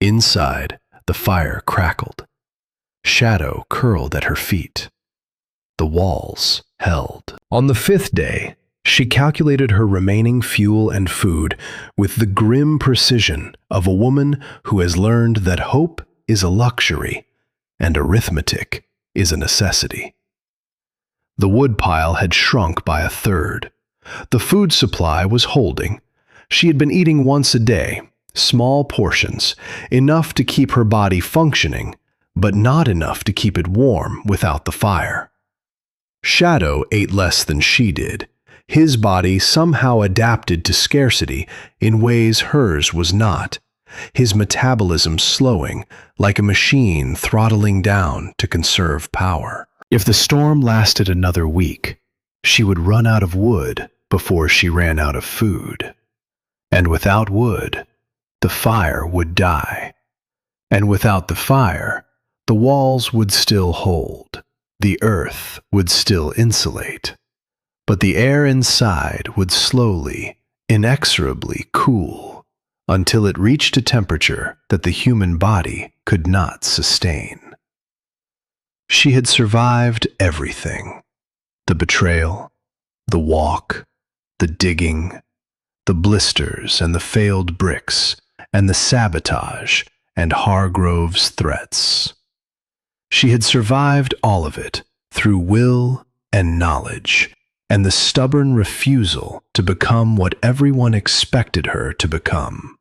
Inside, the fire crackled. Shadow curled at her feet. The walls held. On the 5th day, she calculated her remaining fuel and food with the grim precision of a woman who has learned that hope is a luxury and arithmetic is a necessity. The woodpile had shrunk by 1/3. The food supply was holding. She had been eating once a day, small portions, enough to keep her body functioning, but not enough to keep it warm without the fire. Shadow ate less than she did. His body somehow adapted to scarcity in ways hers was not, his metabolism slowing like a machine throttling down to conserve power. If the storm lasted another week, she would run out of wood before she ran out of food. And without wood, the fire would die. And without the fire, the walls would still hold, the earth would still insulate, but the air inside would slowly, inexorably cool until it reached a temperature that the human body could not sustain. She had survived everything: the betrayal, the walk, the digging, the blisters and the failed bricks, and the sabotage and Hargrove's threats. She had survived all of it through will and knowledge, and the stubborn refusal to become what everyone expected her to become.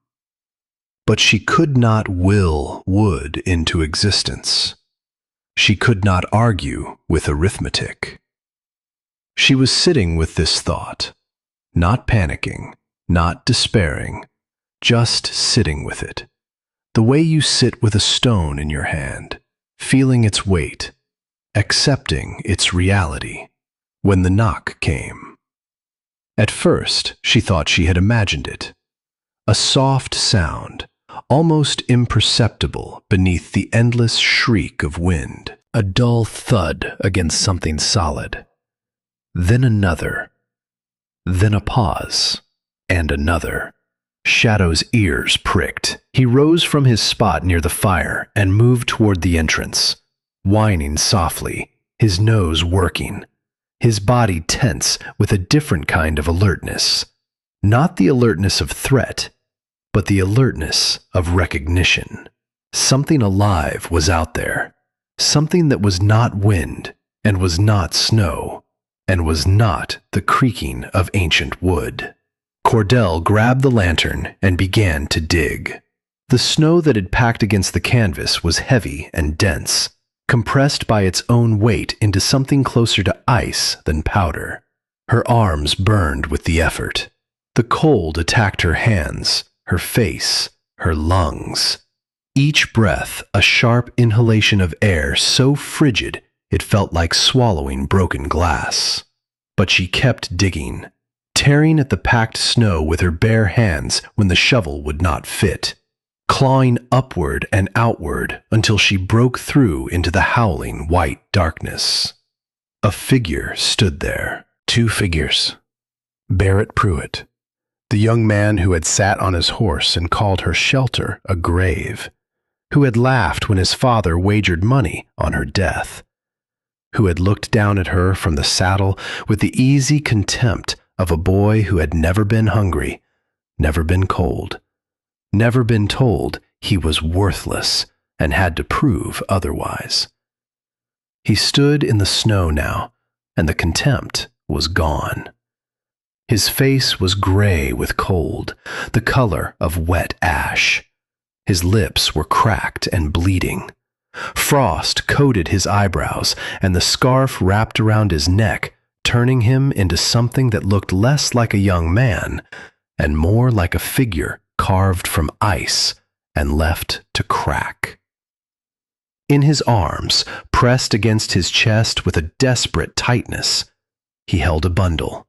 But she could not will wood into existence. She could not argue with arithmetic. She was sitting with this thought, not panicking, not despairing, just sitting with it. The way you sit with a stone in your hand, feeling its weight, accepting its reality, when the knock came. At first, she thought she had imagined it. A soft sound, almost imperceptible beneath the endless shriek of wind. A dull thud against something solid. Then another. Then a pause. And another. Shadow's ears pricked. He rose from his spot near the fire and moved toward the entrance, whining softly, his nose working, his body tense with a different kind of alertness. Not the alertness of threat, but the alertness of recognition. Something alive was out there. Something that was not wind, and was not snow, and was not the creaking of ancient wood. Cordell grabbed the lantern and began to dig. The snow that had packed against the canvas was heavy and dense, compressed by its own weight into something closer to ice than powder. Her arms burned with the effort. The cold attacked her hands, her face, her lungs. Each breath a sharp inhalation of air so frigid it felt like swallowing broken glass. But she kept digging, tearing at the packed snow with her bare hands when the shovel would not fit, clawing upward and outward until she broke through into the howling white darkness. A figure stood there. 2 figures. Barrett Pruitt, the young man who had sat on his horse and called her shelter a grave, who had laughed when his father wagered money on her death, who had looked down at her from the saddle with the easy contempt of a boy who had never been hungry, never been cold, never been told he was worthless and had to prove otherwise. He stood in the snow now, and the contempt was gone. His face was gray with cold, the color of wet ash. His lips were cracked and bleeding. Frost coated his eyebrows, and the scarf wrapped around his neck, turning him into something that looked less like a young man and more like a figure carved from ice and left to crack. In his arms, pressed against his chest with a desperate tightness, he held a bundle.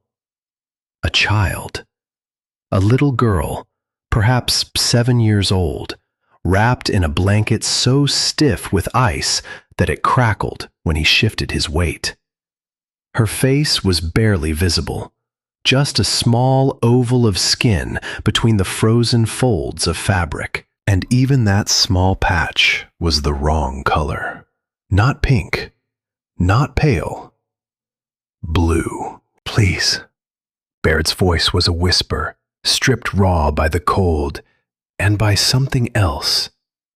A child. A little girl, perhaps 7 years old, wrapped in a blanket so stiff with ice that it crackled when he shifted his weight. Her face was barely visible, just a small oval of skin between the frozen folds of fabric, and even that small patch was the wrong color. Not pink, not pale. Blue. Please. Barrett's voice was a whisper, stripped raw by the cold, and by something else,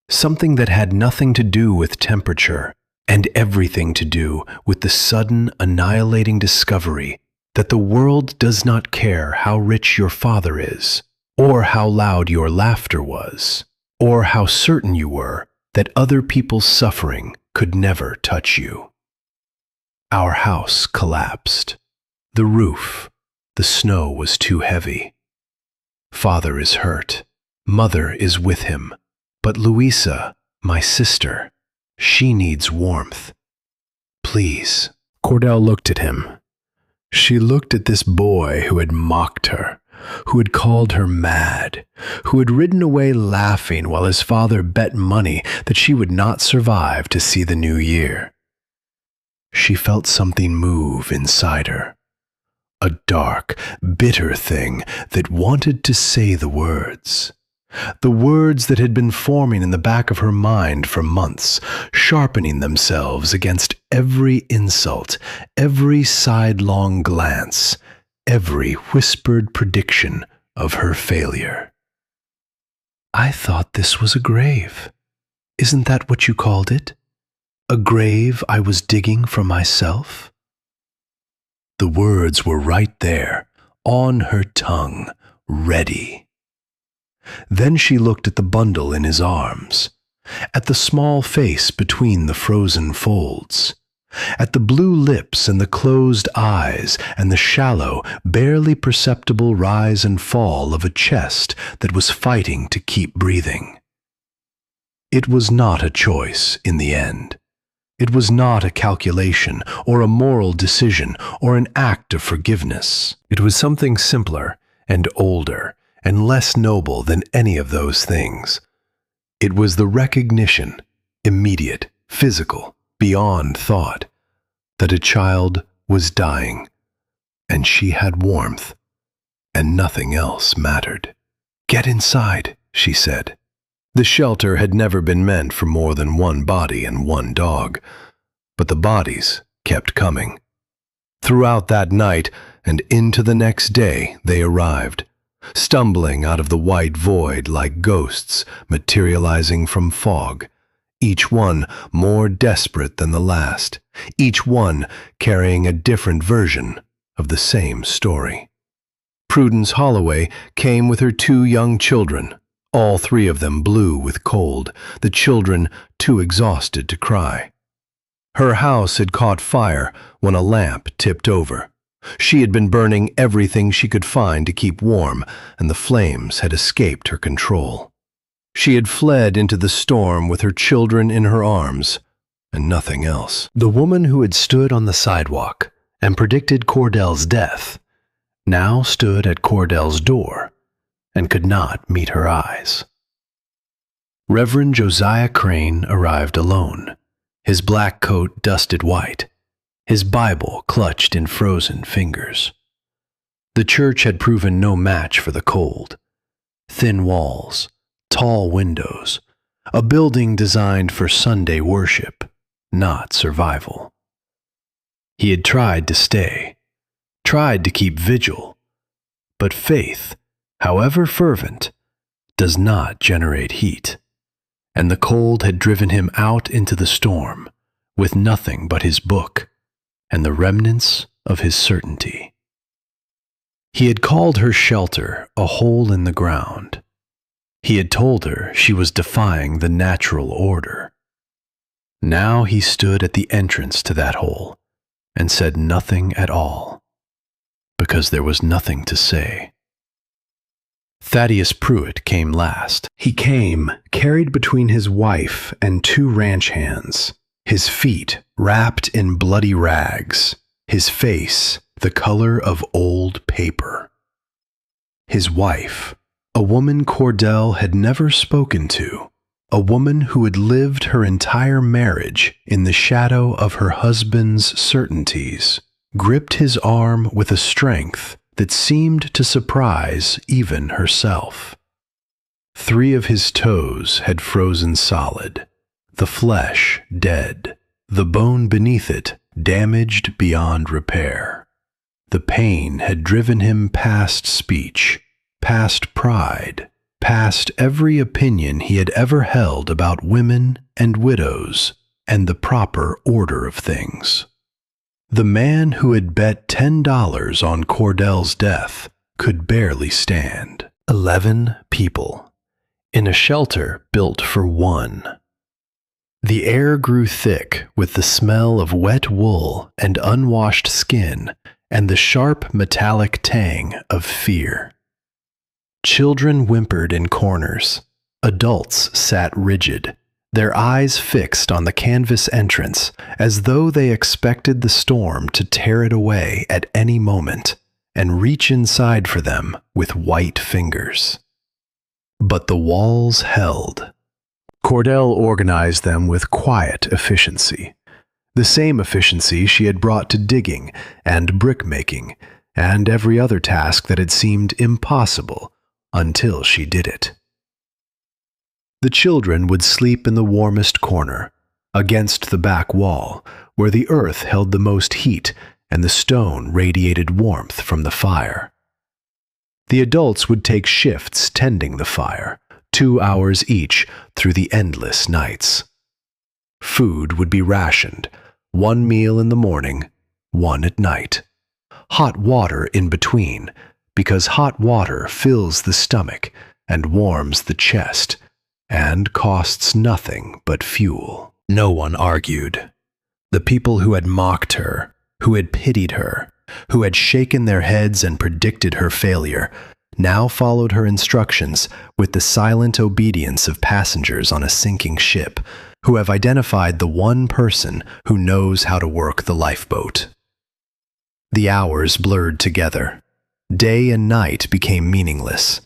something that had nothing to do with temperature, and everything to do with the sudden annihilating discovery that the world does not care how rich your father is, or how loud your laughter was, or how certain you were that other people's suffering could never touch you. Our house collapsed. The roof, the snow was too heavy. Father is hurt. Mother is with him. But Louisa, my sister, she needs warmth. Please. Cordell looked at him. She looked at this boy who had mocked her, who had called her mad, who had ridden away laughing while his father bet money that she would not survive to see the new year. She felt something move inside her. A dark, bitter thing that wanted to say the words that had been forming in the back of her mind for months, sharpening themselves against every insult, every sidelong glance, every whispered prediction of her failure. I thought this was a grave. Isn't that what you called it? A grave I was digging for myself? The words were right there, on her tongue, ready. Then she looked at the bundle in his arms, at the small face between the frozen folds. At the blue lips and the closed eyes and the shallow, barely perceptible rise and fall of a chest that was fighting to keep breathing. It was not a choice in the end. It was not a calculation or a moral decision or an act of forgiveness. It was something simpler and older and less noble than any of those things. It was the recognition, immediate, physical, beyond thought, that a child was dying, and she had warmth, and nothing else mattered. "Get inside," she said. The shelter had never been meant for more than one body and one dog, but the bodies kept coming. Throughout that night and into the next day they arrived, stumbling out of the white void like ghosts materializing from fog, each one more desperate than the last, each one carrying a different version of the same story. Prudence Holloway came with her 2 young children, all 3 of them blue with cold, the children too exhausted to cry. Her house had caught fire when a lamp tipped over. She had been burning everything she could find to keep warm, and the flames had escaped her control. She had fled into the storm with her children in her arms, and nothing else. The woman who had stood on the sidewalk and predicted Cordell's death now stood at Cordell's door and could not meet her eyes. Reverend Josiah Crane arrived alone, his black coat dusted white, his Bible clutched in frozen fingers. The church had proven no match for the cold. Thin walls, tall windows, a building designed for Sunday worship, not survival. He had tried to stay, tried to keep vigil, but faith, however fervent, does not generate heat, and the cold had driven him out into the storm with nothing but his book and the remnants of his certainty. He had called her shelter a hole in the ground. He had told her she was defying the natural order. Now he stood at the entrance to that hole and said nothing at all, because there was nothing to say. Thaddeus Pruitt came last. He came, carried between his wife and 2 ranch hands, his feet wrapped in bloody rags, his face the color of old paper. His wife, a woman Cordell had never spoken to, a woman who had lived her entire marriage in the shadow of her husband's certainties, gripped his arm with a strength that seemed to surprise even herself. 3 of his toes had frozen solid, the flesh dead, the bone beneath it damaged beyond repair. The pain had driven him past speech, past pride, past every opinion he had ever held about women and widows and the proper order of things. The man who had bet $10 on Cordell's death could barely stand. 11 people in a shelter built for 1. The air grew thick with the smell of wet wool and unwashed skin and the sharp metallic tang of fear. Children whimpered in corners. Adults sat rigid, their eyes fixed on the canvas entrance as though they expected the storm to tear it away at any moment and reach inside for them with white fingers. But the walls held. Cordell organized them with quiet efficiency, the same efficiency she had brought to digging and brick-making and every other task that had seemed impossible until she did it. The children would sleep in the warmest corner, against the back wall, where the earth held the most heat and the stone radiated warmth from the fire. The adults would take shifts tending the fire, 2 hours each through the endless nights. Food would be rationed, 1 meal in the morning, 1 at night. Hot water in between, because hot water fills the stomach and warms the chest and costs nothing but fuel. No one argued. The people who had mocked her, who had pitied her, who had shaken their heads and predicted her failure, now followed her instructions with the silent obedience of passengers on a sinking ship who have identified the one person who knows how to work the lifeboat. The hours blurred together. Day and night became meaningless.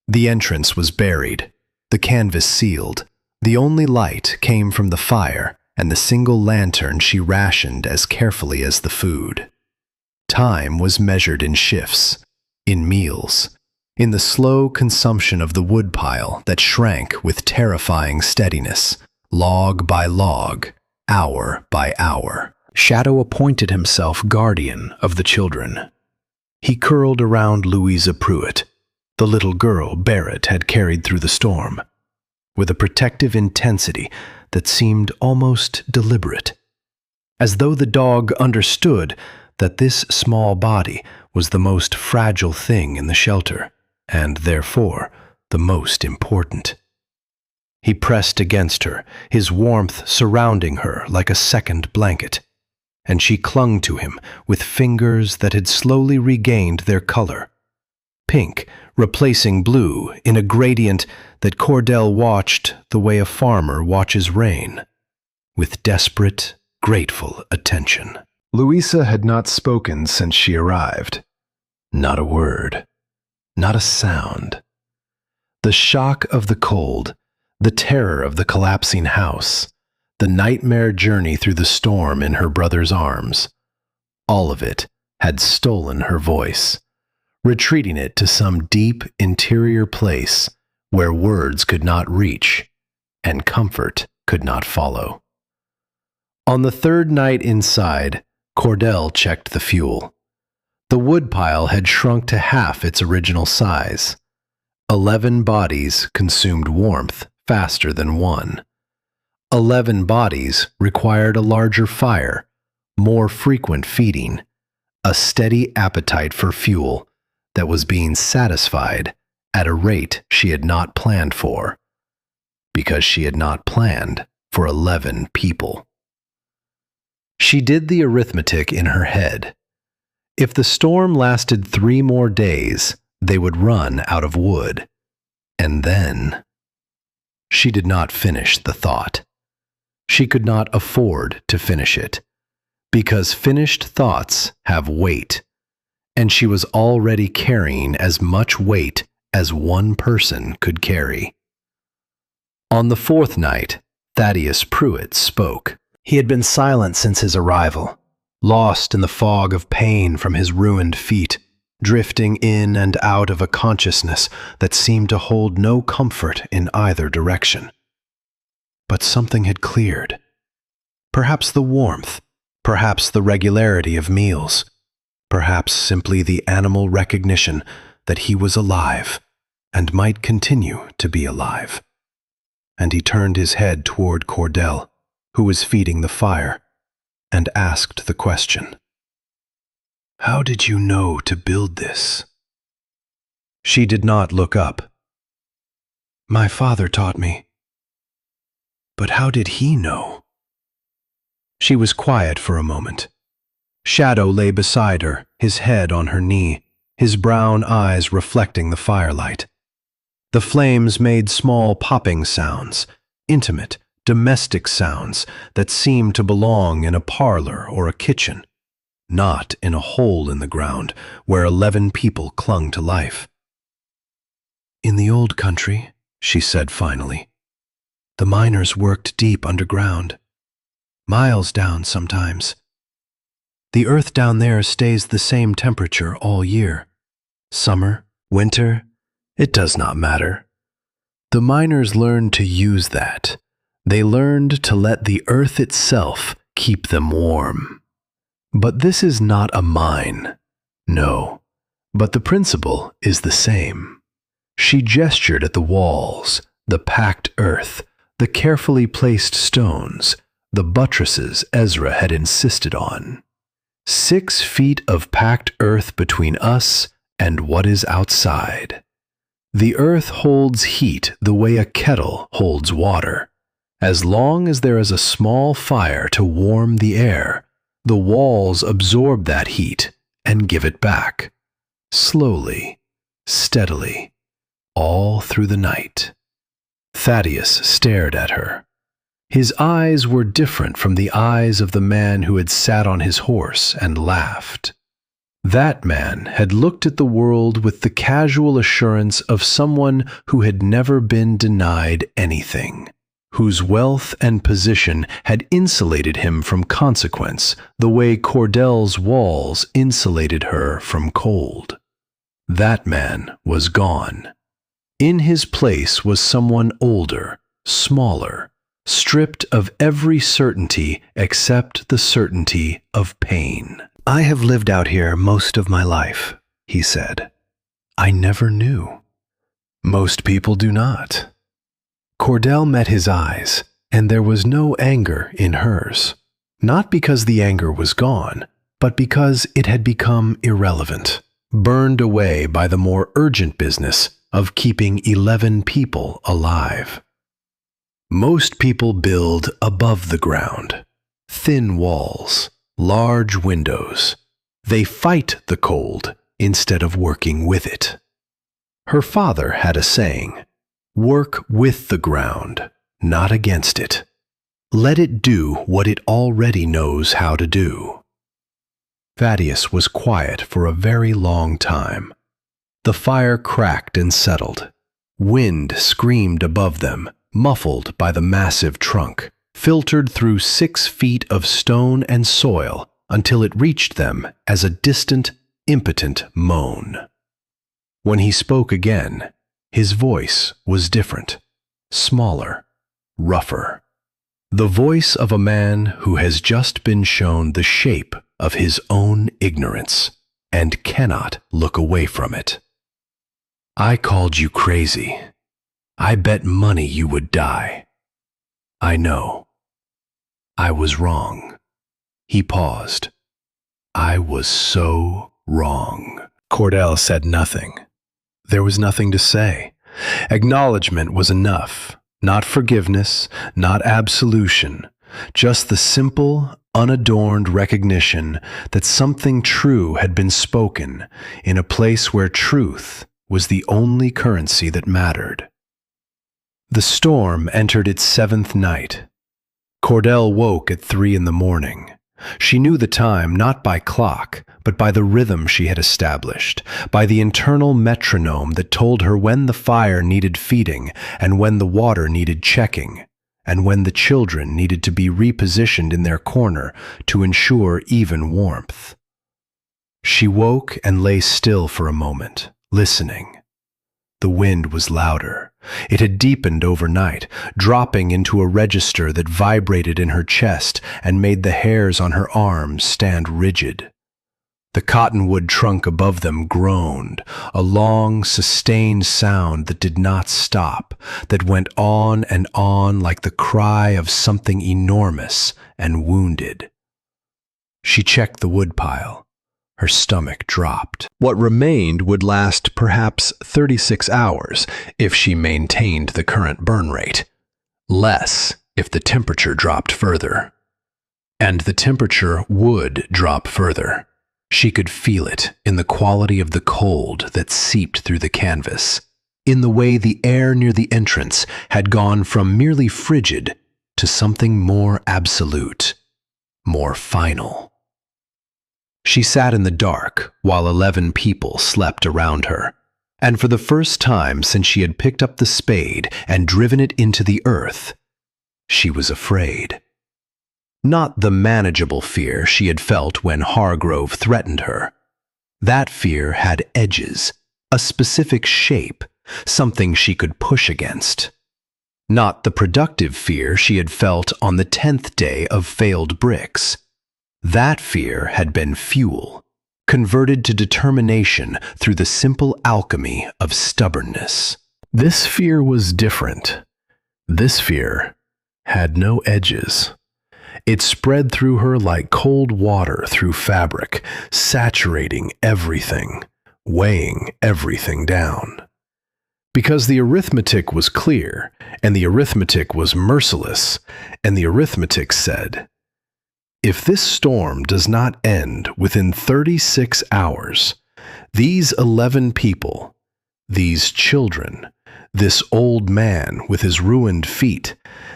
The entrance was buried, the canvas sealed. The only light came from the fire and the single lantern she rationed as carefully as the food. Time was measured in shifts, in meals, in the slow consumption of the woodpile that shrank with terrifying steadiness, log by log, hour by hour. Shadow appointed himself guardian of the children. He curled around Louisa Pruitt, the little girl Barrett had carried through the storm, with a protective intensity that seemed almost deliberate, as though the dog understood that this small body was the most fragile thing in the shelter, and therefore the most important. He pressed against her, his warmth surrounding her like a second blanket, and she clung to him with fingers that had slowly regained their color, pink replacing blue in a gradient that Cordell watched the way a farmer watches rain, with desperate, grateful attention. Louisa had not spoken since she arrived. Not a word, not a sound. The shock of the cold, the terror of the collapsing house, the nightmare journey through the storm in her brother's arms, all of it had stolen her voice, retreating it to some deep interior place where words could not reach and comfort could not follow. On the third night inside, Cordell checked the fuel. The woodpile had shrunk to half its original size. 11 bodies consumed warmth faster than one. 11 bodies required a larger fire, more frequent feeding, a steady appetite for fuel that was being satisfied at a rate she had not planned for, because she had not planned for 11 people. She did the arithmetic in her head. If the storm lasted 3 more days, they would run out of wood. And then... She did not finish the thought. She could not afford to finish it, because finished thoughts have weight, and she was already carrying as much weight as one person could carry. On the 4th night, Thaddeus Pruitt spoke. He had been silent since his arrival, lost in the fog of pain from his ruined feet, drifting in and out of a consciousness that seemed to hold no comfort in either direction. But something had cleared. Perhaps the warmth, perhaps the regularity of meals, perhaps simply the animal recognition that he was alive and might continue to be alive. And he turned his head toward Cordell, who was feeding the fire, and asked the question. "How did you know to build this?" She did not look up. "My father taught me." "But how did he know?" She was quiet for a moment. Shadow lay beside her, his head on her knee, his brown eyes reflecting the firelight. The flames made small popping sounds, intimate, domestic sounds that seemed to belong in a parlor or a kitchen, not in a hole in the ground where 11 people clung to life. "In the old country," she said finally, "the miners worked deep underground, miles down sometimes. The earth down there stays the same temperature all year. Summer, winter, it does not matter. The miners learned to use that. They learned to let the earth itself keep them warm. But this is not a mine. No, but the principle is the same." She gestured at the walls, the packed earth, the carefully placed stones, the buttresses Ezra had insisted on. 6 feet of packed earth between us and what is outside. The earth holds heat the way a kettle holds water, As long as there is a small fire to warm the air, the walls absorb that heat and give it back, slowly, steadily, all through the night. Thaddeus stared at her. His eyes were different from the eyes of the man who had sat on his horse and laughed. That man had looked at the world with the casual assurance of someone who had never been denied anything, whose wealth and position had insulated him from consequence the way Cordell's walls insulated her from cold. That man was gone. In his place was someone older, smaller, stripped of every certainty except the certainty of pain. "I have lived out here most of my life," he said. "I never knew." "Most people do not." Cordell met his eyes, and there was no anger in hers. Not because the anger was gone, but because it had become irrelevant, burned away by the more urgent business of keeping 11 people alive. Most people build above the ground. Thin walls, large windows. They fight the cold instead of working with it. Her father had a saying, "Work with the ground, not against it. Let it do what it already knows how to do." Thaddeus was quiet for a very long time. The fire cracked and settled. Wind screamed above them, muffled by the massive trunk, filtered through 6 feet of stone and soil until it reached them as a distant, impotent moan. When he spoke again, his voice was different, smaller, rougher. The voice of a man who has just been shown the shape of his own ignorance and cannot look away from it. "I called you crazy. I bet money you would die. I know. I was wrong." He paused. "I was so wrong." Cordell said nothing. There was nothing to say. Acknowledgement was enough. Not forgiveness, not absolution, just the simple, unadorned recognition that something true had been spoken in a place where truth was the only currency that mattered. The storm entered its 7th night. Cordell woke at 3 in the morning. She knew the time not by clock, but by the rhythm she had established, by the internal metronome that told her when the fire needed feeding and when the water needed checking, and when the children needed to be repositioned in their corner to ensure even warmth. She woke and lay still for a moment, listening. The wind was louder. It had deepened overnight, dropping into a register that vibrated in her chest and made the hairs on her arms stand rigid. The cottonwood trunk above them groaned, a long, sustained sound that did not stop, that went on and on like the cry of something enormous and wounded. She checked the woodpile. Her stomach dropped. What remained would last perhaps 36 hours if she maintained the current burn rate. Less if the temperature dropped further. And the temperature would drop further. She could feel it in the quality of the cold that seeped through the canvas, in the way the air near the entrance had gone from merely frigid to something more absolute, more final. She sat in the dark while 11 people slept around her, and for the first time since she had picked up the spade and driven it into the earth, she was afraid. Not the manageable fear she had felt when Hargrove threatened her. That fear had edges, a specific shape, something she could push against. Not the productive fear she had felt on the 10th day of failed bricks. That fear had been fuel, converted to determination through the simple alchemy of stubbornness. This fear was different. This fear had no edges. It spread through her like cold water through fabric, saturating everything, weighing everything down. Because the arithmetic was clear, and the arithmetic was merciless, and the arithmetic said, if this storm does not end within 36 hours, these 11 people, these children, this old man with his ruined feet,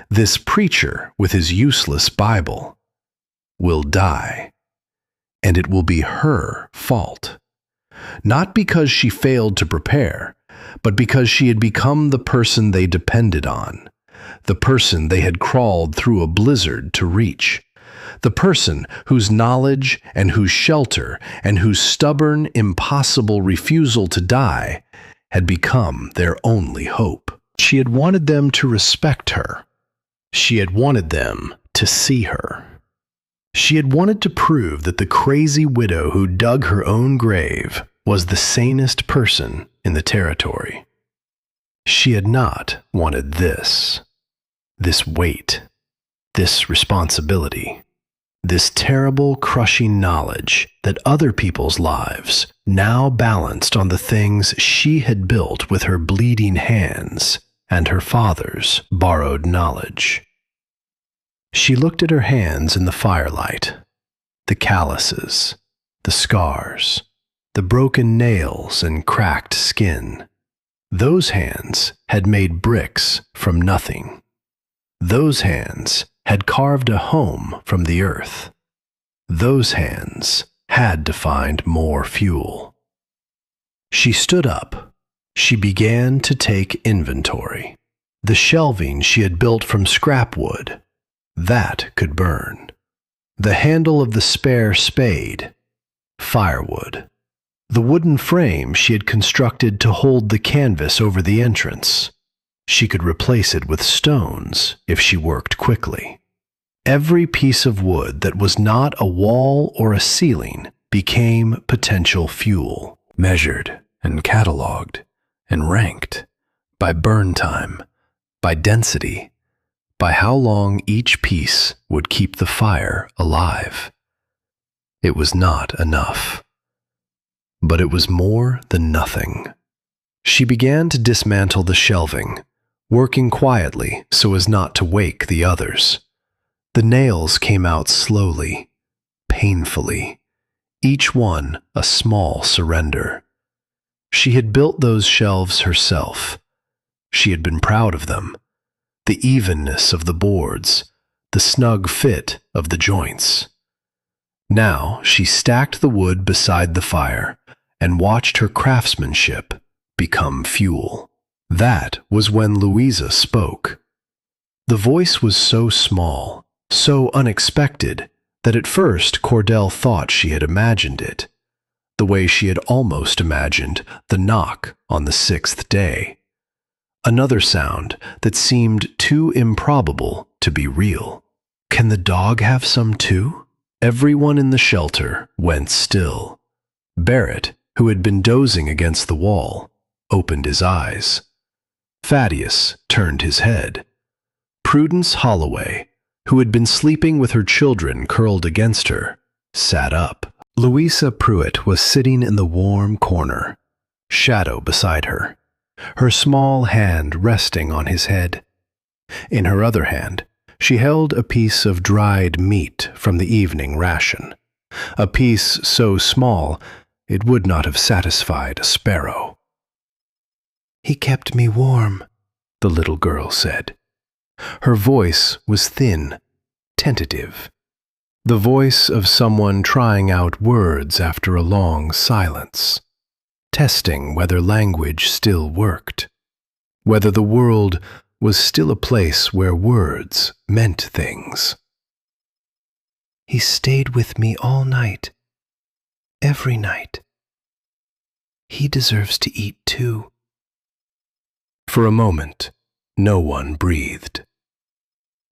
this preacher with his useless Bible, will die. And it will be her fault. Not because she failed to prepare, but because she had become the person they depended on, the person they had crawled through a blizzard to reach, the person whose knowledge and whose shelter and whose stubborn, impossible refusal to die had become their only hope. She had wanted them to respect her. She had wanted them to see her. She had wanted to prove that the crazy widow who dug her own grave was the sanest person in the territory. She had not wanted this weight, this responsibility, this terrible, crushing knowledge that other people's lives now balanced on the things she had built with her bleeding hands and her father's borrowed knowledge. She looked at her hands in the firelight, the calluses, the scars, the broken nails and cracked skin. Those hands had made bricks from nothing. Those hands had carved a home from the earth. Those hands had to find more fuel. She stood up. She began to take inventory. The shelving she had built from scrap wood, that could burn. The handle of the spare spade, firewood. The wooden frame she had constructed to hold the canvas over the entrance. She could replace it with stones if she worked quickly. Every piece of wood that was not a wall or a ceiling became potential fuel, measured and catalogued and ranked by burn time, by density, by how long each piece would keep the fire alive. It was not enough. But it was more than nothing. She began to dismantle the shelving, working quietly so as not to wake the others. The nails came out slowly, painfully, each one a small surrender. She had built those shelves herself. She had been proud of them. The evenness of the boards, the snug fit of the joints. Now she stacked the wood beside the fire and watched her craftsmanship become fuel. That was when Louisa spoke. The voice was so small, so unexpected, that at first Cordell thought she had imagined it, the way she had almost imagined the knock on the 6th day. Another sound that seemed too improbable to be real. Can the dog have some too? Everyone in the shelter went still. Barrett, who had been dozing against the wall, opened his eyes. Thaddeus turned his head. Prudence Holloway, who had been sleeping with her children curled against her, sat up. Louisa Pruitt was sitting in the warm corner, shadow beside her, her small hand resting on his head. In her other hand, she held a piece of dried meat from the evening ration, a piece so small it would not have satisfied a sparrow. "He kept me warm," the little girl said. Her voice was thin, tentative, the voice of someone trying out words after a long silence, testing whether language still worked, whether the world was still a place where words meant things. "He stayed with me all night, every night. He deserves to eat too." For a moment, no one breathed.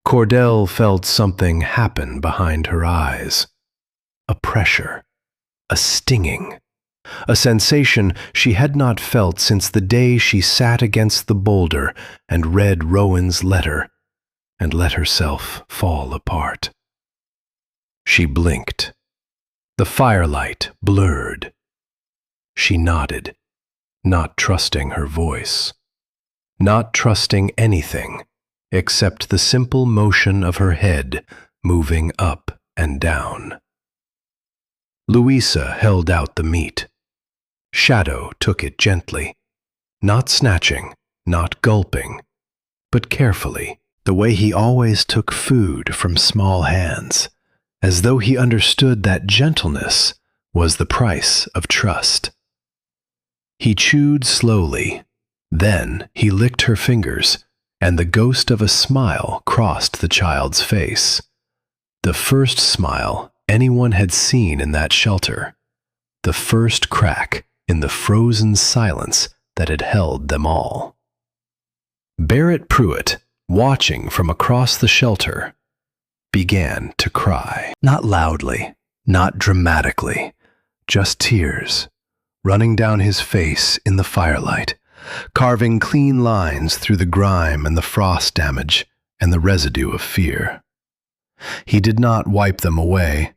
Cordell felt something happen behind her eyes. A pressure, a stinging, a sensation she had not felt since the day she sat against the boulder and read Rowan's letter and let herself fall apart. She blinked. The firelight blurred. She nodded, not trusting her voice. not trusting anything except the simple motion of her head moving up and down. Louisa held out the meat. Shadow took it gently, not snatching, not gulping, but carefully, the way he always took food from small hands, as though he understood that gentleness was the price of trust. He chewed slowly, then he licked her fingers, and the ghost of a smile crossed the child's face. The first smile anyone had seen in that shelter, the first crack in the frozen silence that had held them all. Barrett Pruitt, watching from across the shelter, began to cry. Not loudly, not dramatically, just tears running down his face in the firelight, carving clean lines through the grime and the frost damage and the residue of fear. He did not wipe them away.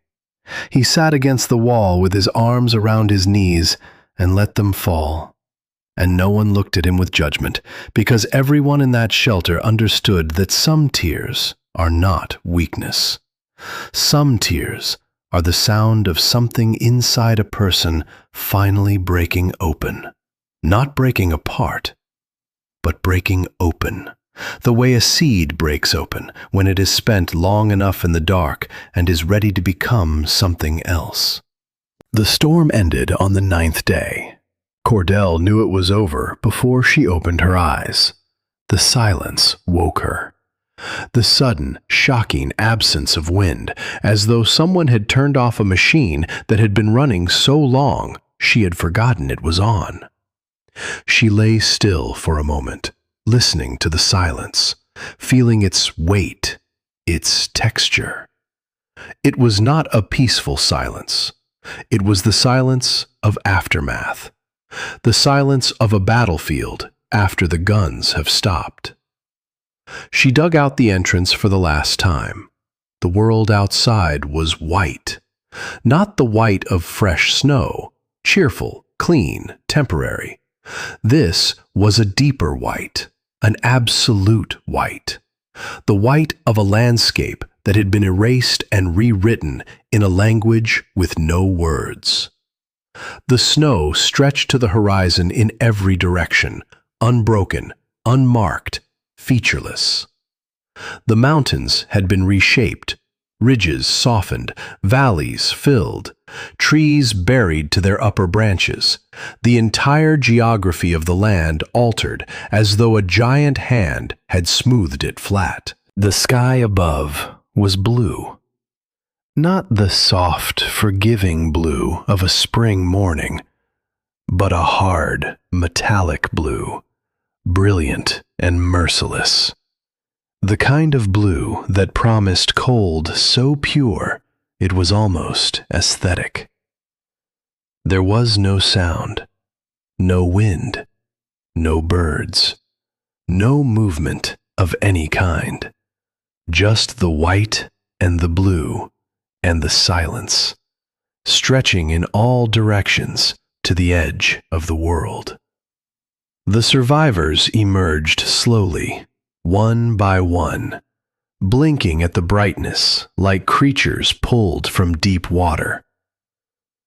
He sat against the wall with his arms around his knees and let them fall. And no one looked at him with judgment, because everyone in that shelter understood that some tears are not weakness. Some tears are the sound of something inside a person finally breaking open. Not breaking apart, but breaking open, the way a seed breaks open when it is spent long enough in the dark and is ready to become something else. The storm ended on the 9th day. Cordell knew it was over before she opened her eyes. The silence woke her. The sudden, shocking absence of wind, as though someone had turned off a machine that had been running so long she had forgotten it was on. She lay still for a moment, listening to the silence, feeling its weight, its texture. It was not a peaceful silence. It was the silence of aftermath, the silence of a battlefield after the guns have stopped. She dug out the entrance for the last time. The world outside was white, not the white of fresh snow, cheerful, clean, temporary. This was a deeper white, an absolute white, the white of a landscape that had been erased and rewritten in a language with no words. The snow stretched to the horizon in every direction, unbroken, unmarked, featureless. The mountains had been reshaped, ridges softened, valleys filled, trees buried to their upper branches. The entire geography of the land altered as though a giant hand had smoothed it flat. The sky above was blue. Not the soft, forgiving blue of a spring morning, but a hard, metallic blue, brilliant and merciless. The kind of blue that promised cold so pure it was almost aesthetic. There was no sound, no wind, no birds, no movement of any kind, just the white and the blue and the silence, stretching in all directions to the edge of the world. The survivors emerged slowly, one by one, blinking at the brightness like creatures pulled from deep water.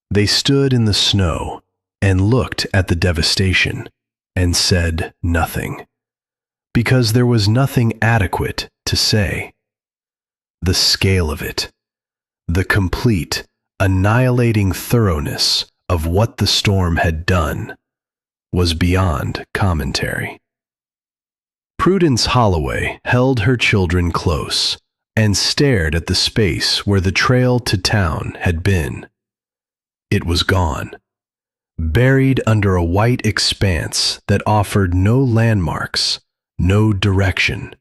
They stood in the snow and looked at the devastation and said nothing, because there was nothing adequate to say. The scale of it, the complete, annihilating thoroughness of what the storm had done, was beyond commentary. Prudence Holloway held her children close and stared at the space where the trail to town had been. It was gone, buried under a white expanse that offered no landmarks, no direction,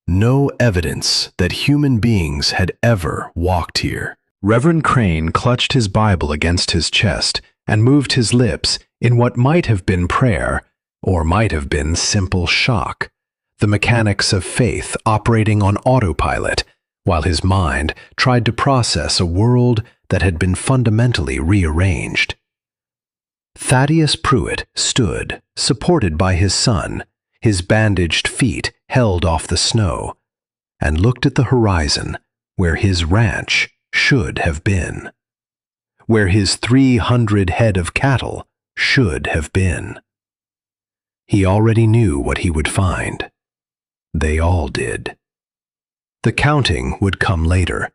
no evidence that human beings had ever walked here. Reverend Crane clutched his Bible against his chest and moved his lips in what might have been prayer or might have been simple shock, the mechanics of faith operating on autopilot, while his mind tried to process a world that had been fundamentally rearranged. Thaddeus Pruitt stood, supported by his son, his bandaged feet held off the snow, and looked at the horizon where his ranch should have been, where his 300 head of cattle should have been. He already knew what he would find. They all did. The counting would come later,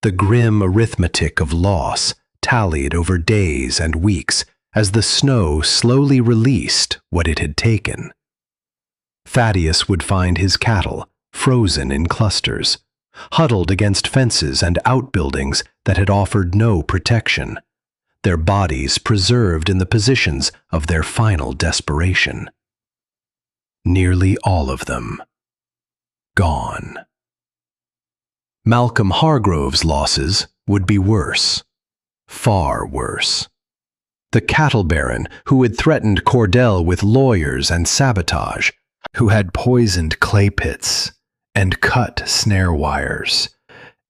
the grim arithmetic of loss tallied over days and weeks as the snow slowly released what it had taken. Thaddeus would find his cattle frozen in clusters, huddled against fences and outbuildings that had offered no protection, their bodies preserved in the positions of their final desperation. Nearly all of them gone. Malcolm Hargrove's losses would be worse, far worse. The cattle baron who had threatened Cordell with lawyers and sabotage, who had poisoned clay pits and cut snare wires,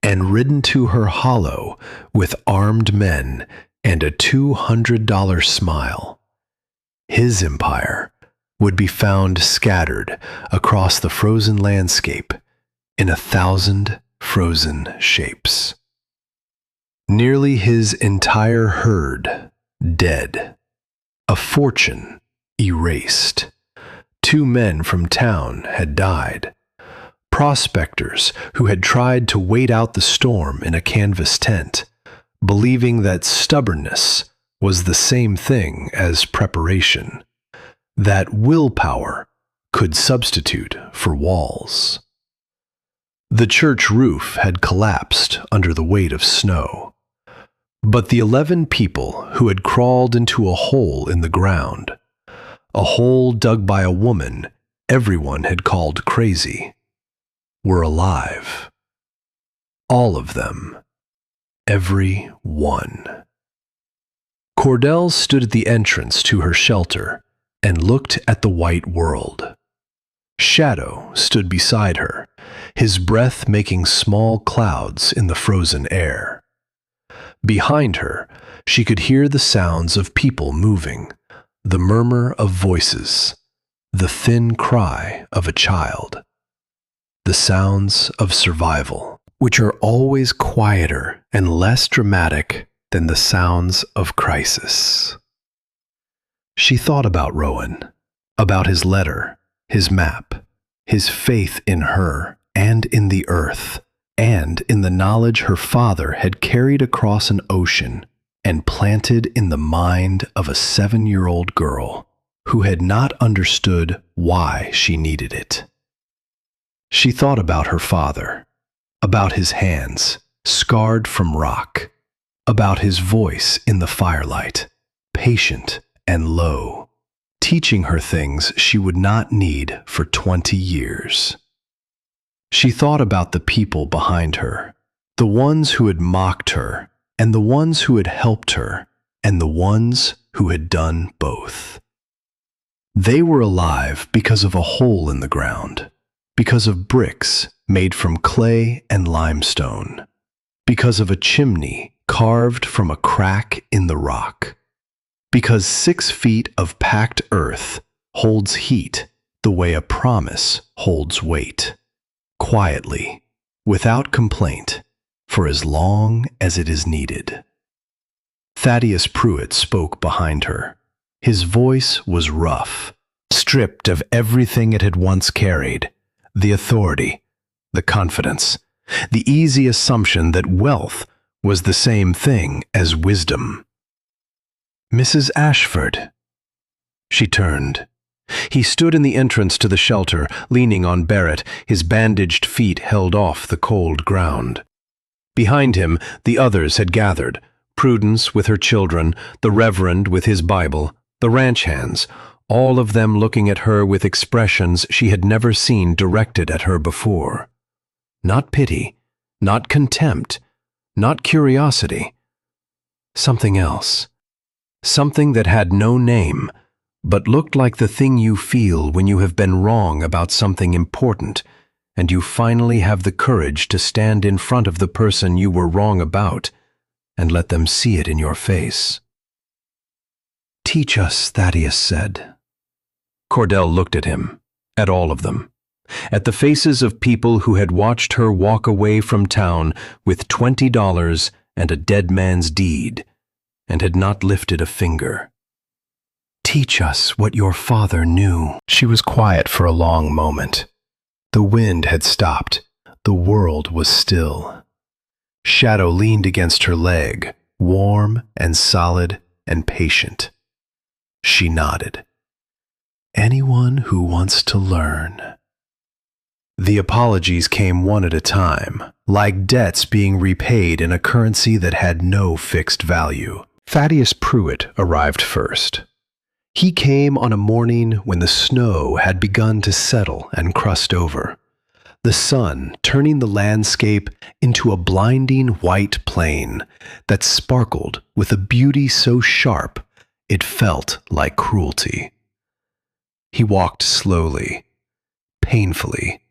and ridden to her hollow with armed men and a $200 smile. His empire would be found scattered across the frozen landscape in 1,000 frozen shapes. Nearly his entire herd dead, a fortune erased. 2 men from town had died. Prospectors who had tried to wait out the storm in a canvas tent, believing that stubbornness was the same thing as preparation, that willpower could substitute for walls. The church roof had collapsed under the weight of snow, but the 11 people who had crawled into a hole in the ground, a hole dug by a woman everyone had called crazy, were alive. All of them. Every one. Cordell stood at the entrance to her shelter and looked at the white world. Shadow stood beside her, his breath making small clouds in the frozen air. Behind her, she could hear the sounds of people moving, the murmur of voices, the thin cry of a child. The sounds of survival, which are always quieter and less dramatic than the sounds of crisis. She thought about Rowan, about his letter, his map, his faith in her and in the earth, and in the knowledge her father had carried across an ocean and planted in the mind of a 7-year-old girl who had not understood why she needed it. She thought about her father, about his hands, scarred from rock, about his voice in the firelight, patient and low, teaching her things she would not need for 20 years. She thought about the people behind her, the ones who had mocked her, and the ones who had helped her, and the ones who had done both. They were alive because of a hole in the ground, because of bricks made from clay and limestone, because of a chimney carved from a crack in the rock, because 6 feet of packed earth holds heat the way a promise holds weight, quietly, without complaint, for as long as it is needed. Thaddeus Pruitt spoke behind her. His voice was rough, stripped of everything it had once carried, the authority, the confidence, the easy assumption that wealth was the same thing as wisdom. Mrs. Ashford. She turned. He stood in the entrance to the shelter, leaning on Barrett, his bandaged feet held off the cold ground. Behind him, the others had gathered, Prudence with her children, the Reverend with his Bible, the ranch hands, all of them looking at her with expressions she had never seen directed at her before. Not pity, not contempt, not curiosity. Something else. Something that had no name, but looked like the thing you feel when you have been wrong about something important, and you finally have the courage to stand in front of the person you were wrong about and let them see it in your face. "Teach us," Thaddeus said. Cordell looked at him, At all of them. At the faces of people who had watched her walk away from town with $20 and a dead man's deed, and had not lifted a finger. "Teach us what your father knew." She was quiet for a long moment. The wind had stopped. The world was still. Shadow leaned against her leg, warm and solid and patient. She nodded. "Anyone who wants to learn." The apologies came one at a time, like debts being repaid in a currency that had no fixed value. Thaddeus Pruitt arrived first. He came on a morning when the snow had begun to settle and crust over, the sun turning the landscape into a blinding white plain that sparkled with a beauty so sharp it felt like cruelty. He walked slowly, painfully,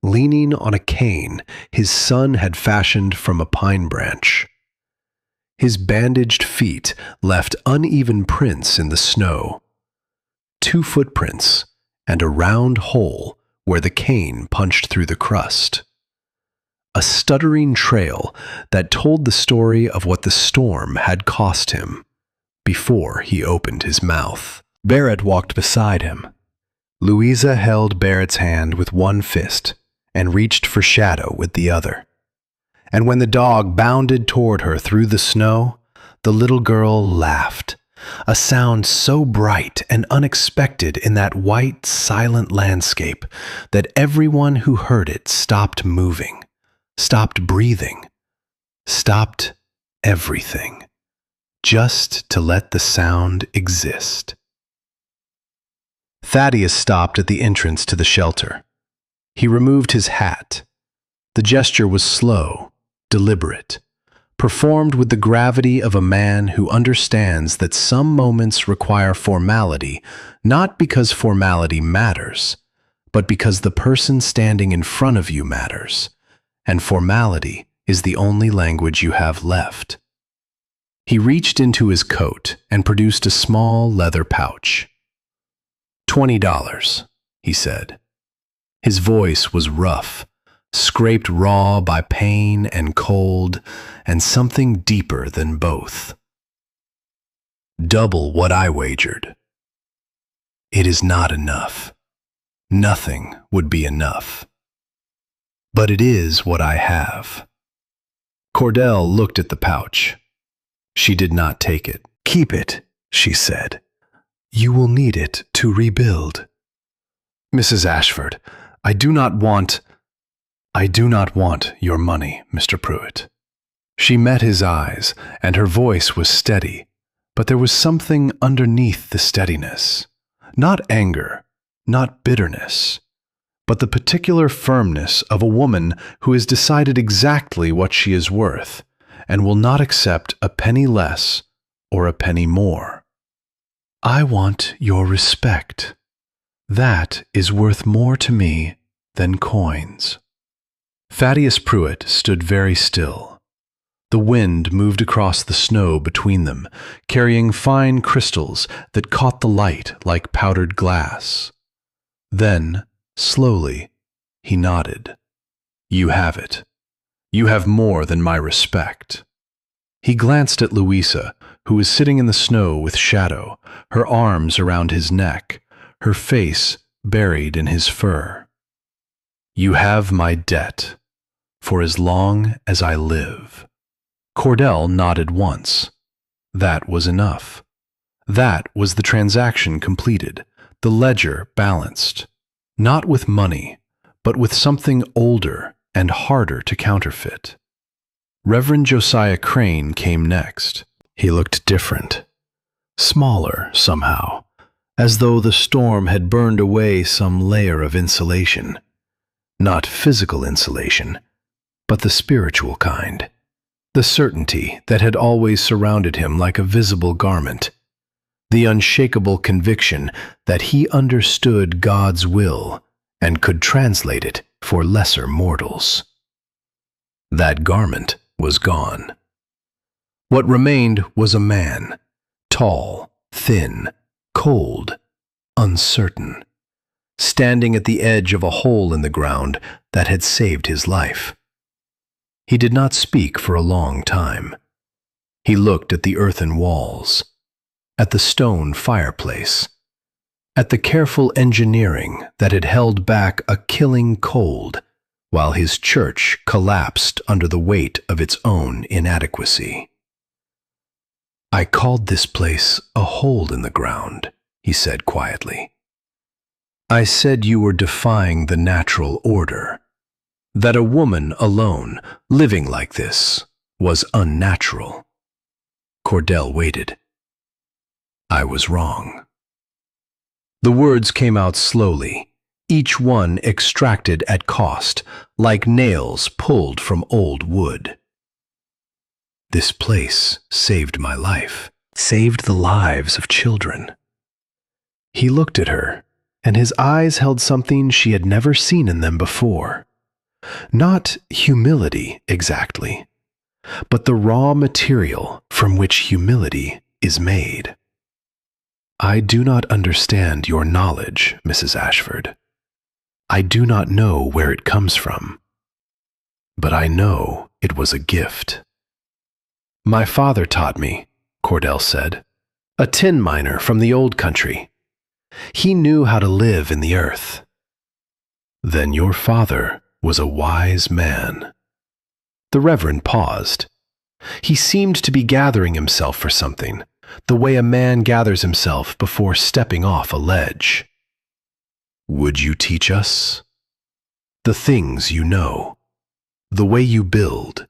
leaning on a cane his son had fashioned from a pine branch. His bandaged feet left uneven prints in the snow, 2 footprints and a round hole where the cane punched through the crust. A stuttering trail that told the story of what the storm had cost him before he opened his mouth. Barrett walked beside him. Louisa held Barrett's hand with one fist and reached for Shadow with the other. And when the dog bounded toward her through the snow, the little girl laughed, a sound so bright and unexpected in that white, silent landscape that everyone who heard it stopped moving, stopped breathing, stopped everything, just to let the sound exist. Thaddeus stopped at the entrance to the shelter. He removed his hat. The gesture was slow, deliberate, performed with the gravity of a man who understands that some moments require formality, not because formality matters, but because the person standing in front of you matters, and formality is the only language you have left. He reached into his coat and produced a small leather pouch. $20, he said. His voice was rough, scraped raw by pain and cold, and something deeper than both. Double what I wagered. It is not enough. Nothing would be enough. But it is what I have. Cordell looked at the pouch. She did not take it. "Keep it," she said. "You will need it to rebuild." "Mrs. Ashford, I do not want your money, Mr. Pruitt." She met his eyes, and her voice was steady, but there was something underneath the steadiness. Not anger, not bitterness, but the particular firmness of a woman who has decided exactly what she is worth and will not accept a penny less or a penny more. "I want your respect. That is worth more to me than coins." Thaddeus Pruitt stood very still. The wind moved across the snow between them, carrying fine crystals that caught the light like powdered glass. Then, slowly, he nodded. "You have it. You have more than my respect." He glanced at Louisa, who was sitting in the snow with Shadow, her arms around his neck, her face buried in his fur. "You have my debt, for as long as I live." Cordell nodded once. That was enough. That was the transaction completed, the ledger balanced. Not with money, but with something older and harder to counterfeit. Reverend Josiah Crane came next. He looked different, smaller somehow, as though the storm had burned away some layer of insulation. Not physical insulation, but the spiritual kind. The certainty that had always surrounded him like a visible garment. The unshakable conviction that he understood God's will and could translate it for lesser mortals. That garment was gone. What remained was a man, tall, thin, cold, uncertain, standing at the edge of a hole in the ground that had saved his life. He did not speak for a long time. He looked at the earthen walls, at the stone fireplace, at the careful engineering that had held back a killing cold while his church collapsed under the weight of its own inadequacy. "I called this place a hole in the ground," he said quietly. "I said you were defying the natural order, that a woman alone, living like this, was unnatural." Cordell waited. "I was wrong." The words came out slowly, each one extracted at cost, like nails pulled from old wood. "This place saved my life, saved the lives of children." He looked at her, and his eyes held something she had never seen in them before. Not humility exactly, but the raw material from which humility is made. "I do not understand your knowledge, Mrs. Ashford. I do not know where it comes from, but I know it was a gift." "My father taught me," Cordell said, "a tin miner from the old country. He knew how to live in the earth." "Then your father was a wise man." The Reverend paused. He seemed to be gathering himself for something, the way a man gathers himself before stepping off a ledge. "Would you teach us? The things you know, the way you build,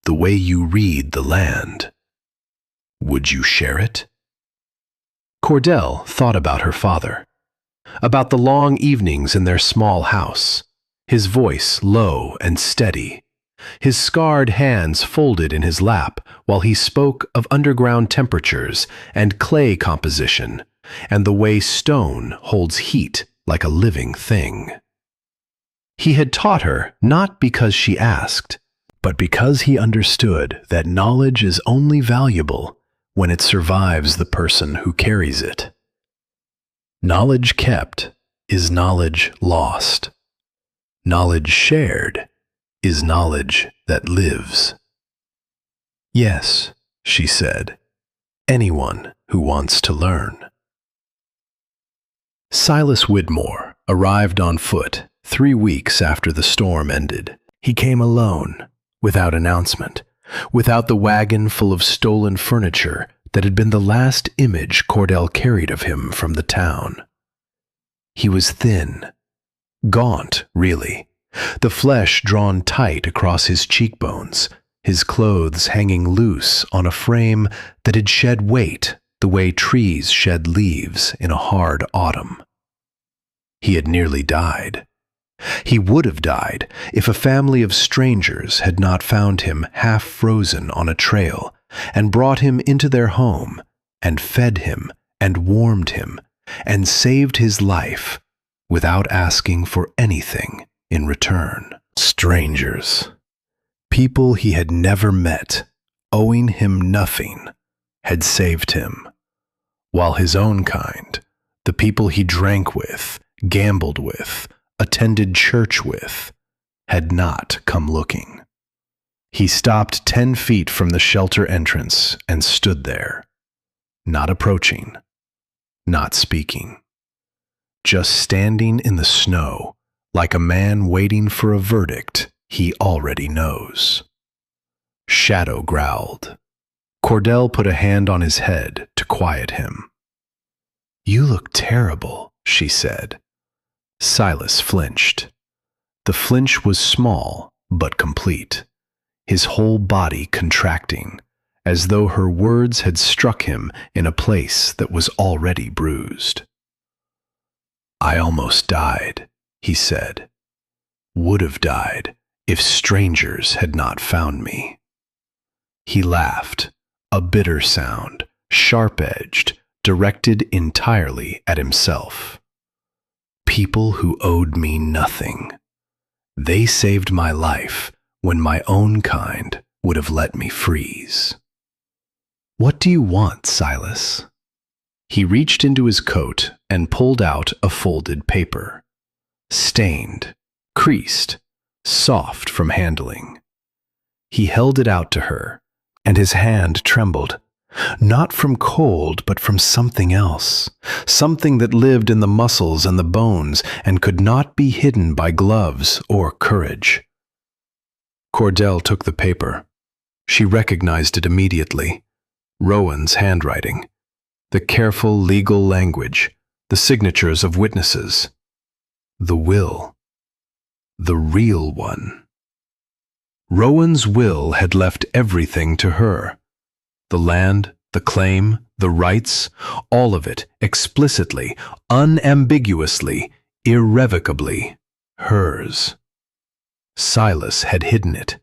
the way you read the land. Would you share it?" Cordell thought about her father, about the long evenings in their small house, his voice low and steady, his scarred hands folded in his lap while he spoke of underground temperatures and clay composition, and the way stone holds heat like a living thing. He had taught her not because she asked, but because he understood that knowledge is only valuable when it survives the person who carries it. Knowledge kept is knowledge lost. Knowledge shared is knowledge that lives. "Yes," she said, "anyone who wants to learn." Silas Widmore arrived on foot 3 weeks after the storm ended. He came alone, without announcement, without the wagon full of stolen furniture that had been the last image Cordell carried of him from the town. He was thin, gaunt, really, the flesh drawn tight across his cheekbones, his clothes hanging loose on a frame that had shed weight the way trees shed leaves in a hard autumn. He had nearly died. He would have died if a family of strangers had not found him half frozen on a trail and brought him into their home and fed him and warmed him and saved his life without asking for anything in return. Strangers, people he had never met, owing him nothing, had saved him, while his own kind, the people he drank with, gambled with, attended church with, had not come looking. He stopped 10 feet from the shelter entrance and stood there, not approaching, not speaking, just standing in the snow like a man waiting for a verdict he already knows. Shadow growled. Cordell put a hand on his head to quiet him. "You look terrible," she said. Silas flinched. The flinch was small but complete, his whole body contracting, as though her words had struck him in a place that was already bruised. "I almost died," he said. "Would have died if strangers had not found me." He laughed, a bitter sound, sharp-edged, directed entirely at himself. "People who owed me nothing. They saved my life when my own kind would have let me freeze." "What do you want, Silas?" He reached into his coat and pulled out a folded paper. Stained, creased, soft from handling. He held it out to her, and his hand trembled. Not from cold, but from something else. Something that lived in the muscles and the bones and could not be hidden by gloves or courage. Cordell took the paper. She recognized it immediately. Rowan's handwriting. The careful legal language. The signatures of witnesses. The will. The real one. Rowan's will had left everything to her. The land, the claim, the rights, all of it, explicitly, unambiguously, irrevocably, hers. Silas had hidden it.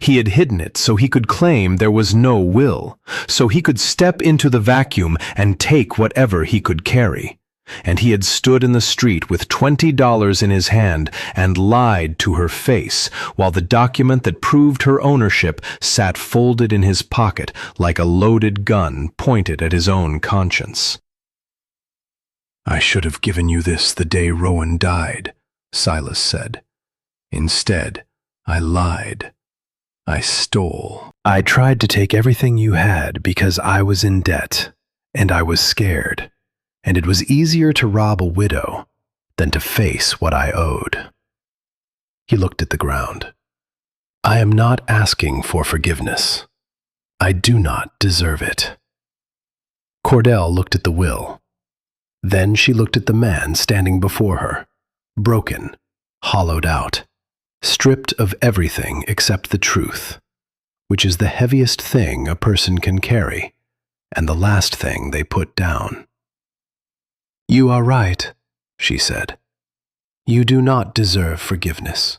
He had hidden it so he could claim there was no will, so he could step into the vacuum and take whatever he could carry. And he had stood in the street with $20 in his hand and lied to her face, while the document that proved her ownership sat folded in his pocket like a loaded gun pointed at his own conscience. "I should have given you this the day Rowan died," Silas said. "Instead, I lied. I stole. I tried to take everything you had because I was in debt, and I was scared. And it was easier to rob a widow than to face what I owed." He looked at the ground. "I am not asking for forgiveness. I do not deserve it." Cordell looked at the will. Then she looked at the man standing before her, broken, hollowed out, stripped of everything except the truth, which is the heaviest thing a person can carry, and the last thing they put down. "You are right," she said. "You do not deserve forgiveness."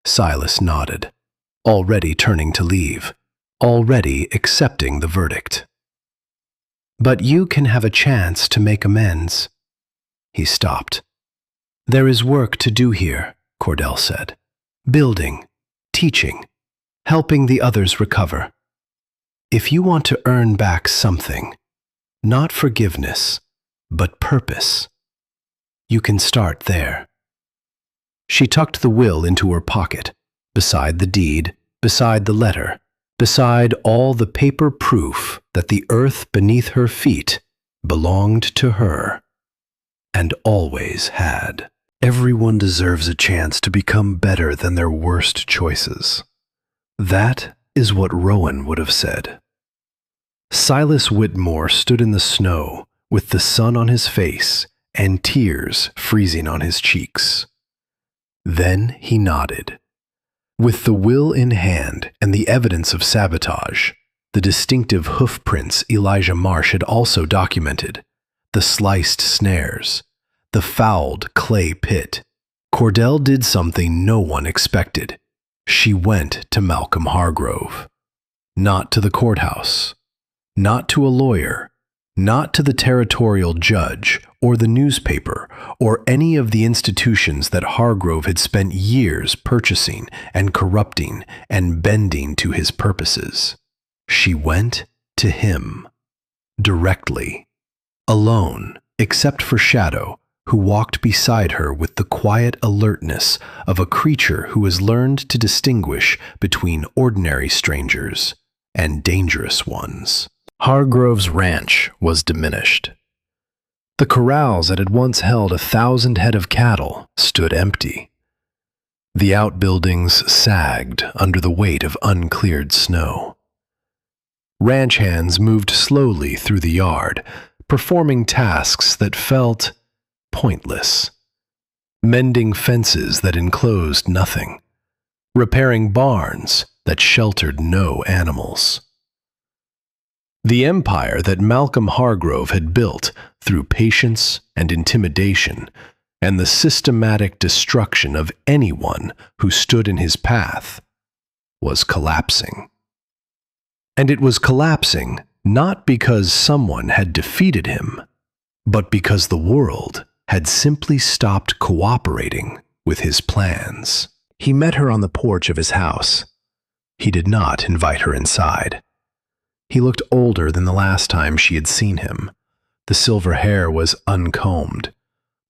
Silas nodded, already turning to leave, already accepting the verdict. "But you can have a chance to make amends." He stopped. "There is work to do here," Cordell said. "Building, teaching, helping the others recover. If you want to earn back something, not forgiveness, but purpose, you can start there." She tucked the will into her pocket, beside the deed, beside the letter, beside all the paper proof that the earth beneath her feet belonged to her, and always had. Everyone deserves a chance to become better than their worst choices. That is what Rowan would have said. Silas Whitmore stood in the snow, with the sun on his face and tears freezing on his cheeks. Then he nodded. With the will in hand and the evidence of sabotage, the distinctive hoof prints Elijah Marsh had also documented, the sliced snares, the fouled clay pit, Cordell did something no one expected. She went to Malcolm Hargrove. Not to the courthouse, not to a lawyer, not to the territorial judge or the newspaper or any of the institutions that Hargrove had spent years purchasing and corrupting and bending to his purposes. She went to him, directly, alone, except for Shadow, who walked beside her with the quiet alertness of a creature who has learned to distinguish between ordinary strangers and dangerous ones. Hargrove's ranch was diminished. The corrals that had once held 1,000 head of cattle stood empty. The outbuildings sagged under the weight of uncleared snow. Ranch hands moved slowly through the yard, performing tasks that felt pointless. Mending fences that enclosed nothing. Repairing barns that sheltered no animals. The empire that Malcolm Hargrove had built through patience and intimidation and the systematic destruction of anyone who stood in his path was collapsing. And it was collapsing not because someone had defeated him, but because the world had simply stopped cooperating with his plans. He met her on the porch of his house. He did not invite her inside. He looked older than the last time she had seen him, The silver hair was uncombed.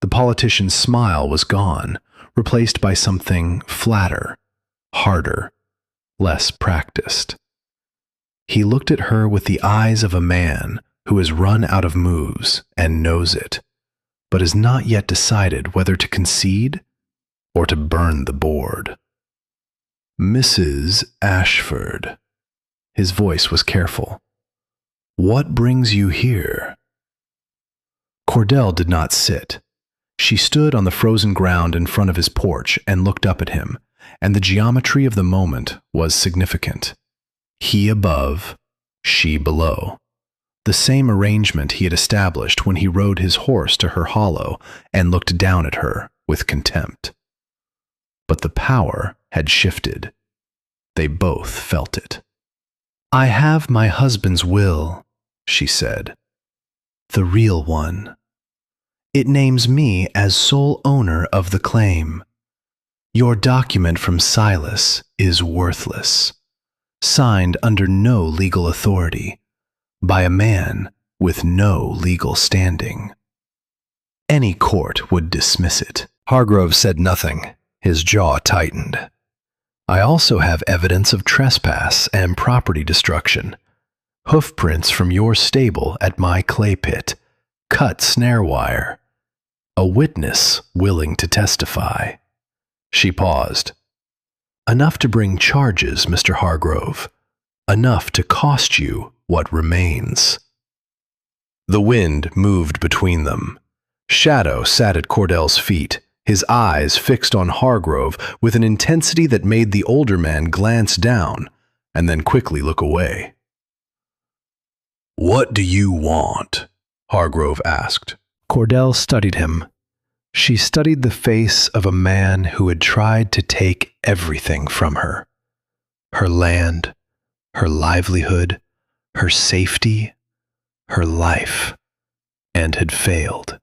The politician's smile was gone, replaced by something flatter, harder, less practiced. He looked at her with the eyes of a man who has run out of moves and knows it, but has not yet decided whether to concede or to burn the board. "Mrs. Ashford." His voice was careful. "What brings you here?" Cordell did not sit. She stood on the frozen ground in front of his porch and looked up at him, and the geometry of the moment was significant. He above, she below. The same arrangement he had established when he rode his horse to her hollow and looked down at her with contempt. But the power had shifted. They both felt it. "I have my husband's will," she said. "The real one. It names me as sole owner of the claim. Your document from Silas is worthless, signed under no legal authority, by a man with no legal standing. Any court would dismiss it." Hargrove said nothing. His jaw tightened. "I also have evidence of trespass and property destruction. Hoofprints from your stable at my clay pit, cut snare wire. A witness willing to testify." She paused. "Enough to bring charges, Mr. Hargrove. Enough to cost you what remains." The wind moved between them. Shadow sat at Cordell's feet, his eyes fixed on Hargrove with an intensity that made the older man glance down and then quickly look away. "What do you want?" Hargrove asked. Cordell studied him. She studied the face of a man who had tried to take everything from her. Her land, her livelihood, her safety, her life, and had failed.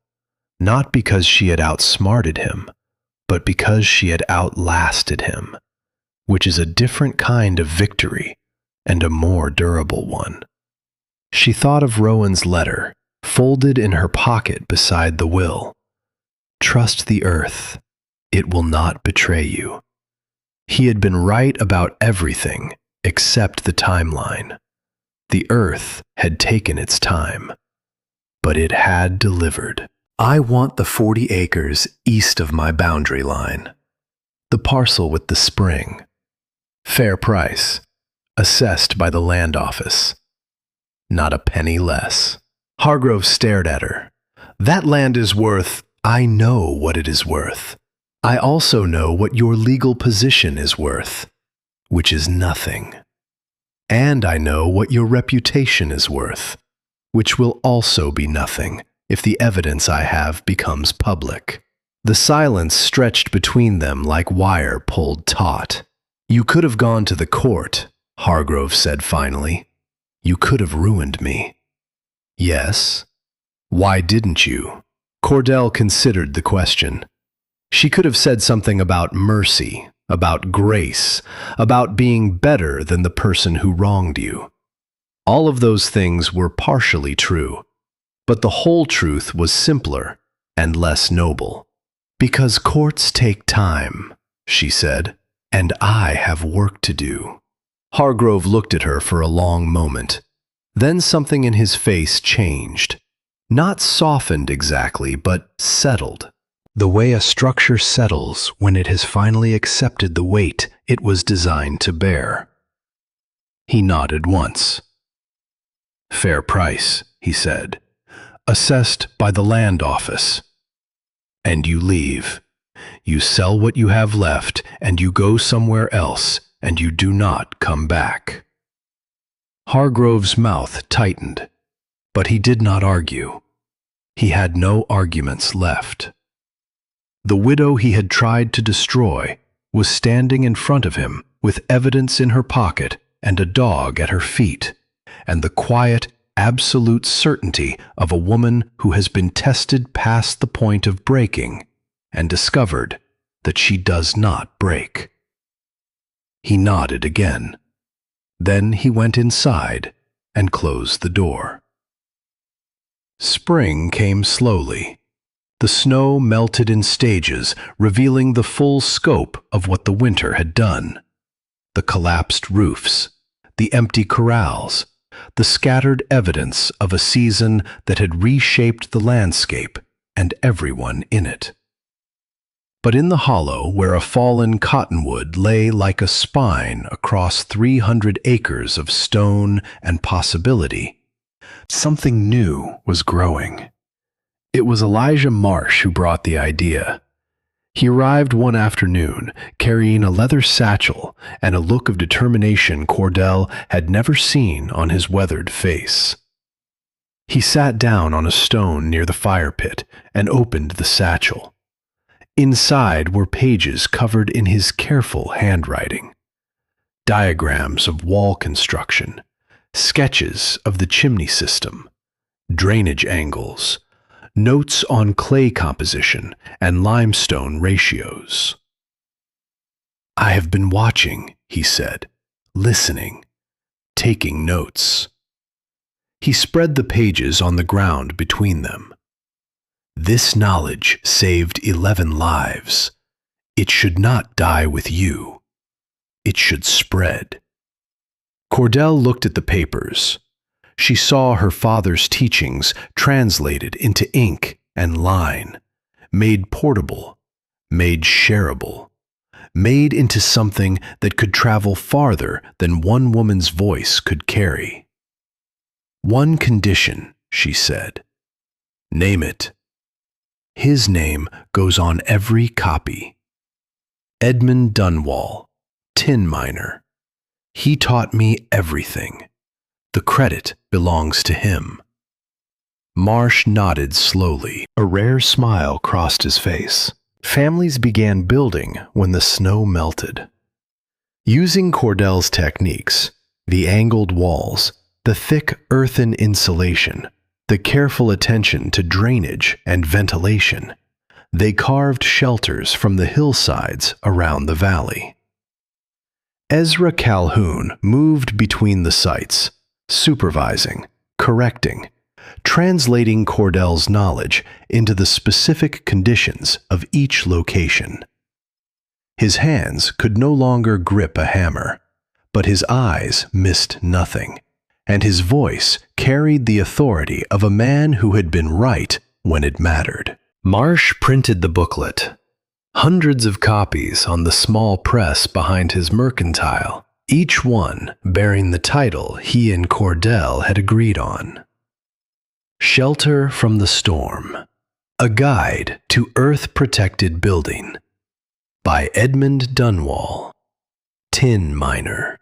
Not because she had outsmarted him, but because she had outlasted him, which is a different kind of victory and a more durable one. She thought of Rowan's letter, folded in her pocket beside the will. "Trust the earth. It will not betray you." He had been right about everything except the timeline. The earth had taken its time, but it had delivered. "I want the 40 acres east of my boundary line. The parcel with the spring. Fair price, assessed by the land office. Not a penny less." Hargrove stared at her. "That land is worth—" "I know what it is worth. I also know what your legal position is worth, which is nothing. And I know what your reputation is worth, which will also be nothing if the evidence I have becomes public." The silence stretched between them like wire pulled taut. "You could have gone to the court," Hargrove said finally. "You could have ruined me." "Yes? Why didn't you?" Cordell considered the question. She could have said something about mercy, about grace, about being better than the person who wronged you. All of those things were partially true, but the whole truth was simpler and less noble. "Because courts take time," she said, "and I have work to do." Hargrove looked at her for a long moment. Then something in his face changed. Not softened exactly, but settled. The way a structure settles when it has finally accepted the weight it was designed to bear. He nodded once. "Fair price," he said. "Assessed by the land office. And you leave. You sell what you have left, and you go somewhere else, and you do not come back." Hargrove's mouth tightened, but he did not argue. He had no arguments left. The widow he had tried to destroy was standing in front of him with evidence in her pocket and a dog at her feet, and the quiet, absolute certainty of a woman who has been tested past the point of breaking and discovered that she does not break. He nodded again. Then he went inside and closed the door. Spring came slowly. The snow melted in stages, revealing the full scope of what the winter had done. The collapsed roofs, the empty corrals, the scattered evidence of a season that had reshaped the landscape and everyone in it. But in the hollow where a fallen cottonwood lay like a spine across 300 acres of stone and possibility, something new was growing. It was Elijah Marsh who brought the idea. He arrived one afternoon, carrying a leather satchel and a look of determination Cordell had never seen on his weathered face. He sat down on a stone near the fire pit and opened the satchel. Inside were pages covered in his careful handwriting. Diagrams of wall construction, sketches of the chimney system, drainage angles, notes on clay composition and limestone ratios. "I have been watching," he said, listening, taking notes. He spread the pages on the ground between them. "This knowledge saved 11 lives. It should not die with you. It should spread." Cordell looked at the papers. She saw her father's teachings translated into ink and line, made portable, made shareable, made into something that could travel farther than one woman's voice could carry. "One condition," she said. "Name it." His name goes on every copy. Edmund Dunwall, tin miner. He taught me everything. The credit belongs to him. Marsh nodded slowly. A rare smile crossed his face. Families began building when the snow melted. Using Cordell's techniques, the angled walls, the thick earthen insulation, the careful attention to drainage and ventilation, they carved shelters from the hillsides around the valley. Ezra Calhoun moved between the sites, supervising, correcting, translating Cordell's knowledge into the specific conditions of each location. His hands could no longer grip a hammer, but his eyes missed nothing, and his voice carried the authority of a man who had been right when it mattered. Marsh printed the booklet, hundreds of copies on the small press behind his mercantile, each one bearing the title he and Cordell had agreed on. Shelter from the Storm, A Guide to Earth-Protected Building, by Edmund Dunwall, tin miner.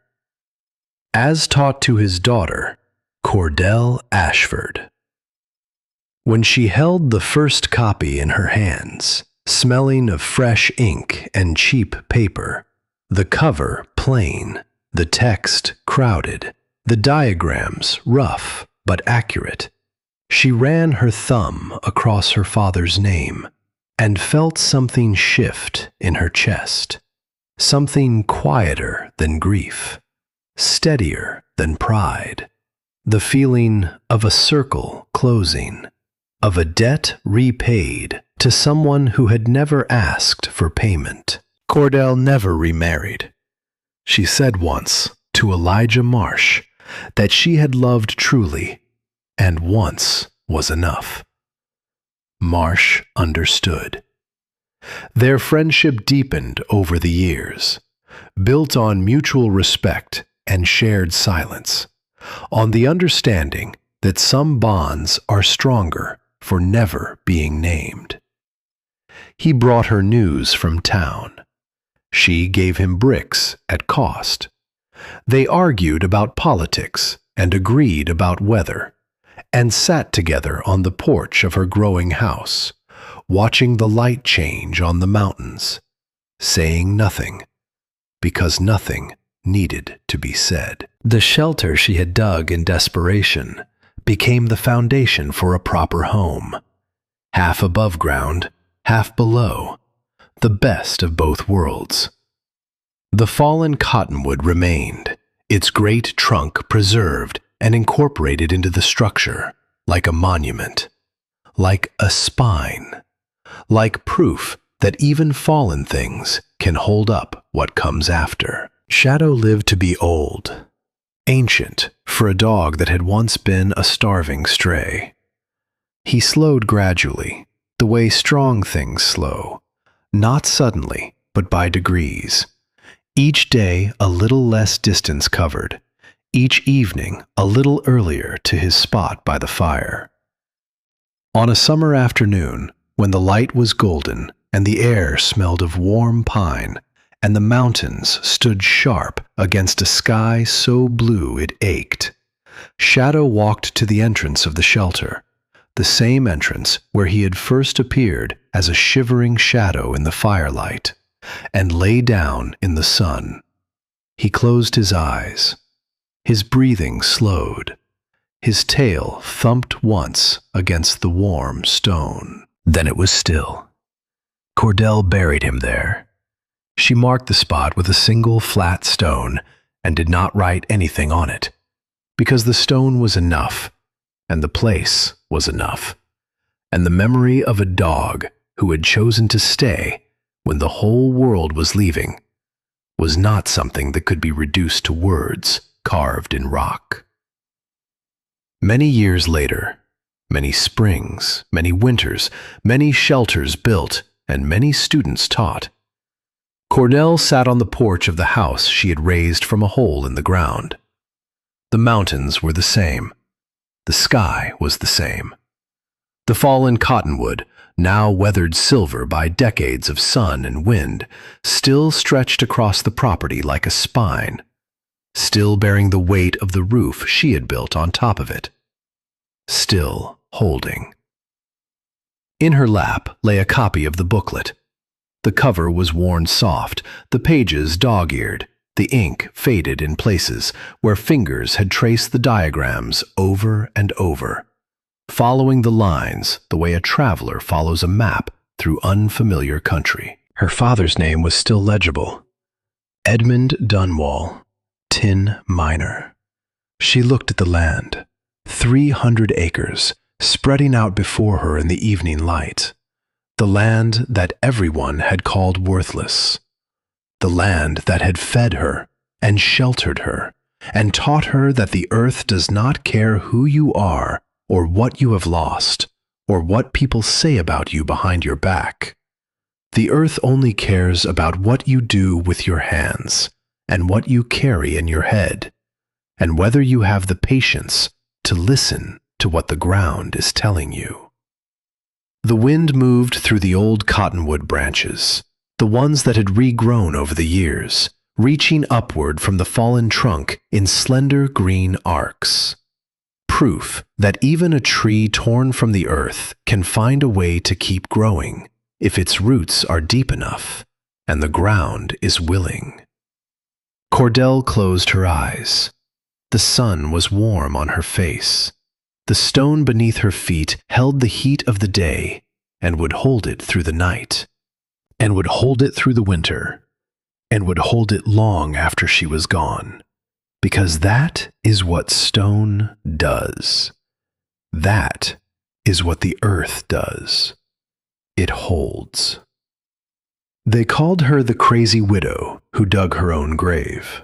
As taught to his daughter, Cordell Ashford. When she held the first copy in her hands, smelling of fresh ink and cheap paper, the cover plain, the text crowded, the diagrams rough but accurate, she ran her thumb across her father's name and felt something shift in her chest, something quieter than grief, steadier than pride, the feeling of a circle closing, of a debt repaid to someone who had never asked for payment. Cordell never remarried. She said once to Elijah Marsh that she had loved truly, and once was enough. Marsh understood. Their friendship deepened over the years, built on mutual respect and shared silence, on the understanding that some bonds are stronger for never being named. He brought her news from town. She gave him bricks at cost. They argued about politics and agreed about weather, and sat together on the porch of her growing house, watching the light change on the mountains, saying nothing, because nothing needed to be said. The shelter she had dug in desperation became the foundation for a proper home, half above ground, half below, the best of both worlds. The fallen cottonwood remained, its great trunk preserved and incorporated into the structure, like a monument, like a spine, like proof that even fallen things can hold up what comes after. Shadow lived to be old, ancient for a dog that had once been a starving stray. He slowed gradually, the way strong things slow, not suddenly, but by degrees. Each day a little less distance covered, each evening a little earlier to his spot by the fire. On a summer afternoon, when the light was golden and the air smelled of warm pine, and the mountains stood sharp against a sky so blue it ached, Shadow walked to the entrance of the shelter, the same entrance where he had first appeared as a shivering shadow in the firelight, and lay down in the sun. He closed his eyes. His breathing slowed. His tail thumped once against the warm stone. Then it was still. Cordell buried him there. She marked the spot with a single flat stone and did not write anything on it, because the stone was enough, and the place was enough, and the memory of a dog who had chosen to stay when the whole world was leaving was not something that could be reduced to words carved in rock. Many years later, many springs, many winters, many shelters built, and many students taught, Cordell sat on the porch of the house she had raised from a hole in the ground. The mountains were the same. The sky was the same. The fallen cottonwood, now weathered silver by decades of sun and wind, still stretched across the property like a spine, still bearing the weight of the roof she had built on top of it, still holding. In her lap lay a copy of the booklet. The cover was worn soft, the pages dog-eared, the ink faded in places where fingers had traced the diagrams over and over, following the lines the way a traveler follows a map through unfamiliar country. Her father's name was still legible. Edmund Dunwall, tin miner. She looked at the land, 300 acres, spreading out before her in the evening light. The land that everyone had called worthless. The land that had fed her and sheltered her and taught her that the earth does not care who you are or what you have lost or what people say about you behind your back. The earth only cares about what you do with your hands and what you carry in your head, and whether you have the patience to listen to what the ground is telling you. The wind moved through the old cottonwood branches, the ones that had regrown over the years, reaching upward from the fallen trunk in slender green arcs. Proof that even a tree torn from the earth can find a way to keep growing if its roots are deep enough and the ground is willing. Cordell closed her eyes. The sun was warm on her face. The stone beneath her feet held the heat of the day and would hold it through the night, and would hold it through the winter, and would hold it long after she was gone, because that is what stone does. That is what the earth does. It holds. They called her the crazy widow who dug her own grave.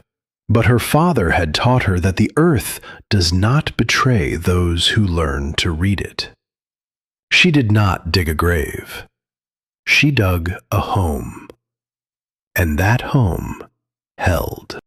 But her father had taught her that the earth does not betray those who learn to read it. She did not dig a grave. She dug a home. And that home held.